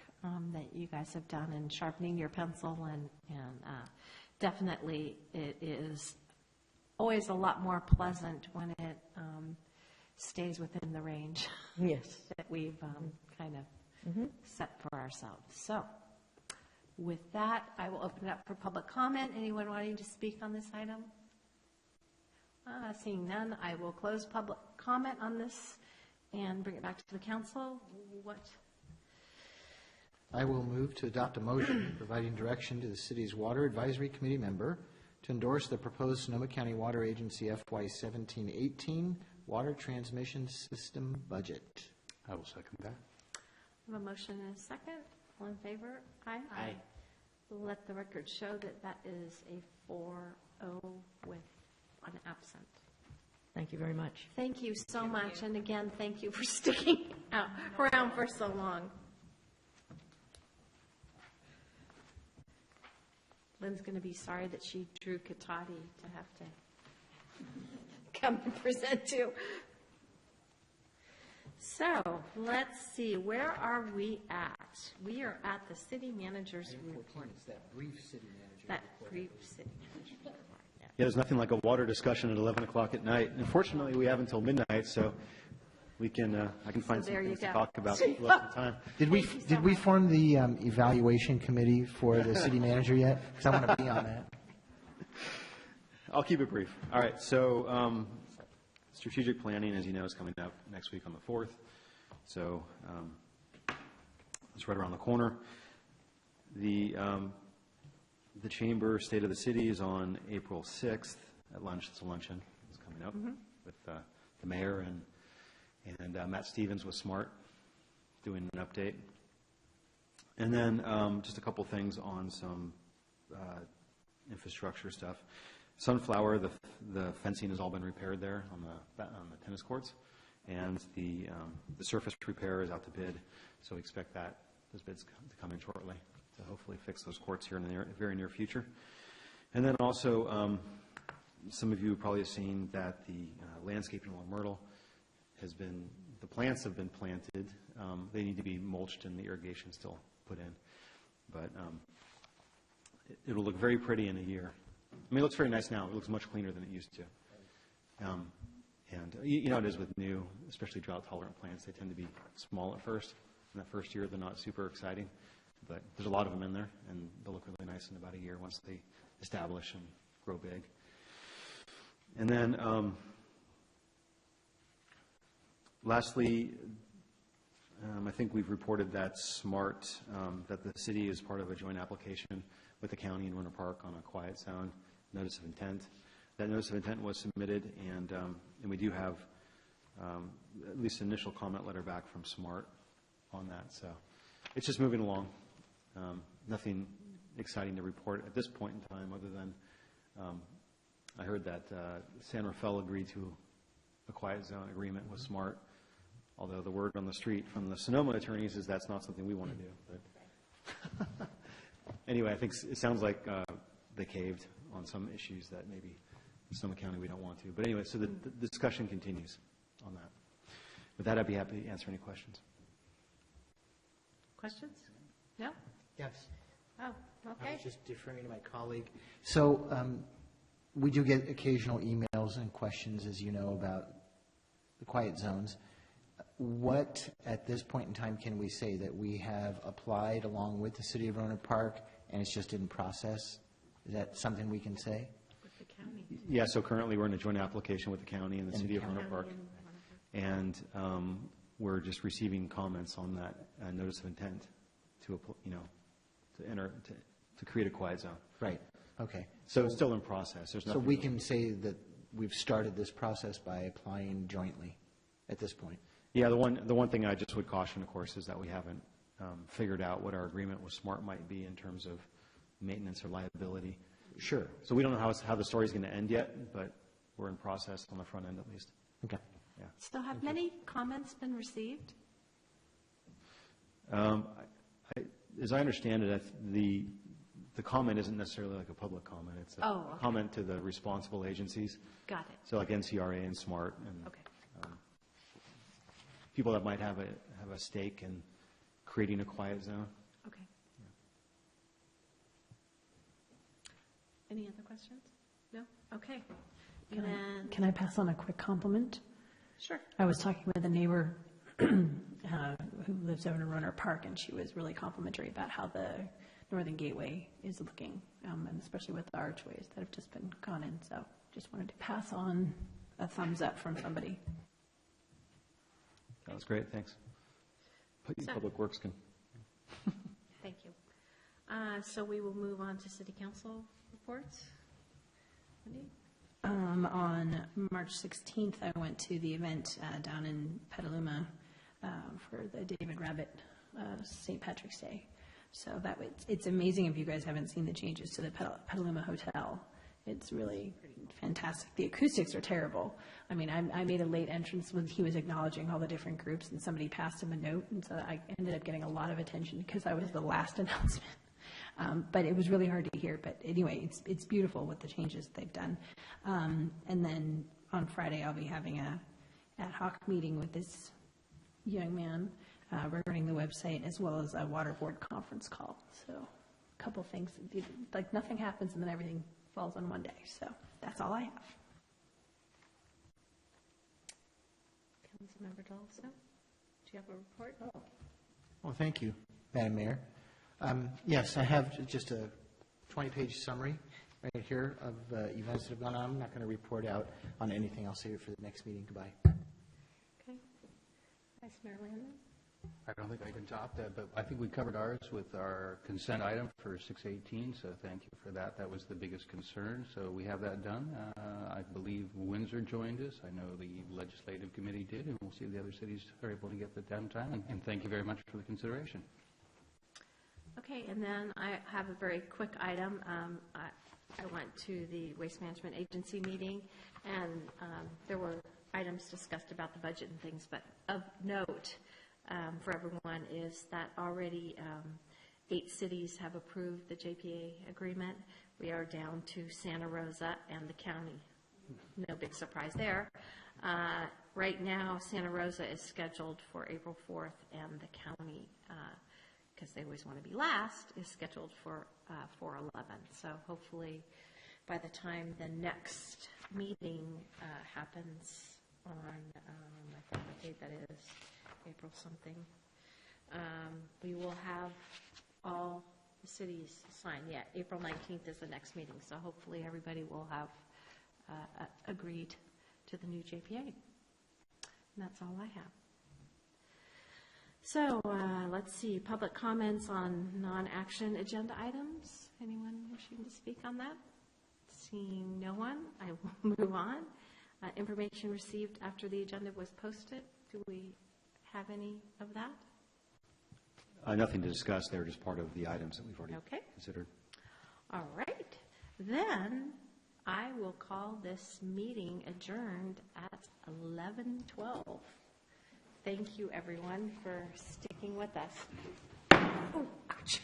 that you guys have done in sharpening your pencil, and definitely it is always a lot more pleasant when it stays within the range that we've kind of set for ourselves. So with that, I will open it up for public comment. Anyone wanting to speak on this item? Seeing none, I will close public comment on this and bring it back to the council. I will move to adopt a motion providing direction to the city's Water Advisory Committee member to endorse the proposed Sonoma County Water Agency FY 17-18 water transmission system budget. I will second that. I have a motion and a second. All in favor? Aye. Aye. Let the record show that that is a 4-0 with one absent. Thank you very much. Thank you so much. And again, thank you for sticking around for so long. Lynn's going to be sorry that she drew Katati to have to come and present to. So let's see, where are we at? We are at the city manager's report. It's that brief city manager That report. brief city manager report. Yeah, there's nothing like a water discussion at 11 o'clock at night. Unfortunately, we have until midnight, so we can, I can find some things to talk about for the rest of the time. Did we form the evaluation committee for the city manager yet? Because I want to be on that. I'll keep it brief. All right, so strategic planning, as you know, is coming up next week on the 4th. So it's right around the corner. The Chamber State of the City is on April 6th at lunch. It's a luncheon. It's coming up with the mayor and Matt Stevens with SMART doing an update. And then just a couple things on some infrastructure stuff. Sunflower, the fencing has all been repaired there on the tennis courts, and the surface repair is out to bid. So we expect those bids to come in shortly to hopefully fix those courts here in the very near future. And then also, some of you probably have seen that the landscaping along Myrtle the plants have been planted. They need to be mulched and the irrigation still put in. But it'll look very pretty in a year. I mean, it looks very nice now. It looks much cleaner than it used to. And you know it is with new, especially drought-tolerant plants. They tend to be small at first. In that first year, they're not super exciting. But there's a lot of them in there, and they'll look really nice in about a year once they establish and grow big. And then lastly, I think we've reported that SMART, that the city is part of a joint application with the county and Winter Park on a quiet zone notice of intent. That notice of intent was submitted, and we do have at least an initial comment letter back from SMART on that. So it's just moving along. Nothing exciting to report at this point in time, other than I heard that San Rafael agreed to a quiet zone agreement with SMART, although the word on the street from the Sonoma attorneys is that's not something we want to do. But anyway, I think it sounds like they caved on some issues that maybe in Sonoma County we don't want to. But anyway, so the discussion continues on that. With that, I'd be happy to answer any questions. Questions? No? Yes. Oh, I okay. was just deferring to my colleague. So we do get occasional emails and questions, as you know, about the quiet zones. What, at this point in time, can we say that we have applied along with the City of Rohnert Park and it's just in process? Is that something we can say? With the county. Yeah, so currently we're in a joint application with the county and the City of Rohnert Park. And we're just receiving comments on that notice of intent to, to enter, to create a quiet zone. Right, okay. So it's still in process. There's So nothing. we can say that we've started this process by applying jointly at this point? Yeah, the one thing I just would caution, of course, is that we haven't figured out what our agreement with SMART might be in terms of maintenance or liability. Sure. So we don't know how the story's going to end yet, but we're in process on the front end at least. Okay. Yeah. So have many comments been received? As I understand it, the comment isn't necessarily like a public comment. It's a Oh, okay. comment to the responsible agencies. Got it. So like NCRA and SMART and Okay. People that might have a stake in creating a quiet zone. Okay. Any other questions? No? Okay. And then, Can I pass on a quick compliment? sure. I was talking with a neighbor who lives over in Rohnert Park, and she was really complimentary about how the Northern Gateway is looking, and especially with the archways that have just been gone in. So just wanted to pass on a thumbs up from somebody. That was great, thanks. So- Public Works can. Thank you. So we will move on to city council reports. Wendy? On March 16th, I went to the event down in Petaluma for the David Rabbit St. Patrick's Day. So it's amazing if you guys haven't seen the changes to the Petaluma Hotel. It's really fantastic. The acoustics are terrible. I mean, I made a late entrance when he was acknowledging all the different groups, and somebody passed him a note, and so I ended up getting a lot of attention because I was the last announcement. But it was really hard to hear. But anyway, it's beautiful with the changes they've done. And then on Friday, I'll be having a ad hoc meeting with this young man regarding the website, as well as a water board conference call. So a couple things, like nothing happens and then everything falls on one day. So that's all I have. Councilmember Dalso, do you have a report? Well, thank you, Madam Mayor. Yes, I have just a 20-page summary right here of events that have gone on. I'm not going to report out on anything. I'll save it for the next meeting. Goodbye. Okay. Vice Mayor Landon? I don't think I can top that, but I think we covered ours with our consent item for 618, so thank you for that. That was the biggest concern, so we have that done. I believe Windsor joined us. I know the legislative committee did, and we'll see if the other cities are able to get that done time, and thank you very much for the consideration. Okay, and then I have a very quick item. I went to the Waste Management Agency meeting, and there were items discussed about the budget and things, but of note for everyone is that already 8 cities have approved the JPA agreement. We are down to Santa Rosa and the county. No big surprise there. Right now, Santa Rosa is scheduled for April 4th, and the county, because they always want to be last, is scheduled for 4/11. So hopefully, by the time the next meeting happens on, I forget what date that is, April something, we will have all the cities signed. Yeah, April 19th is the next meeting, so hopefully everybody will have agreed to the new JPA. And that's all I have. So let's see, public comments on non-action agenda items. Anyone wishing to speak on that? Seeing no one, I will move on. Information received after the agenda was posted. Do we have any of that? Nothing to discuss. They're just part of the items that we've already considered. All right. Then I will call this meeting adjourned at 11:12. Thank you, everyone, for sticking with us. Oh, ouch.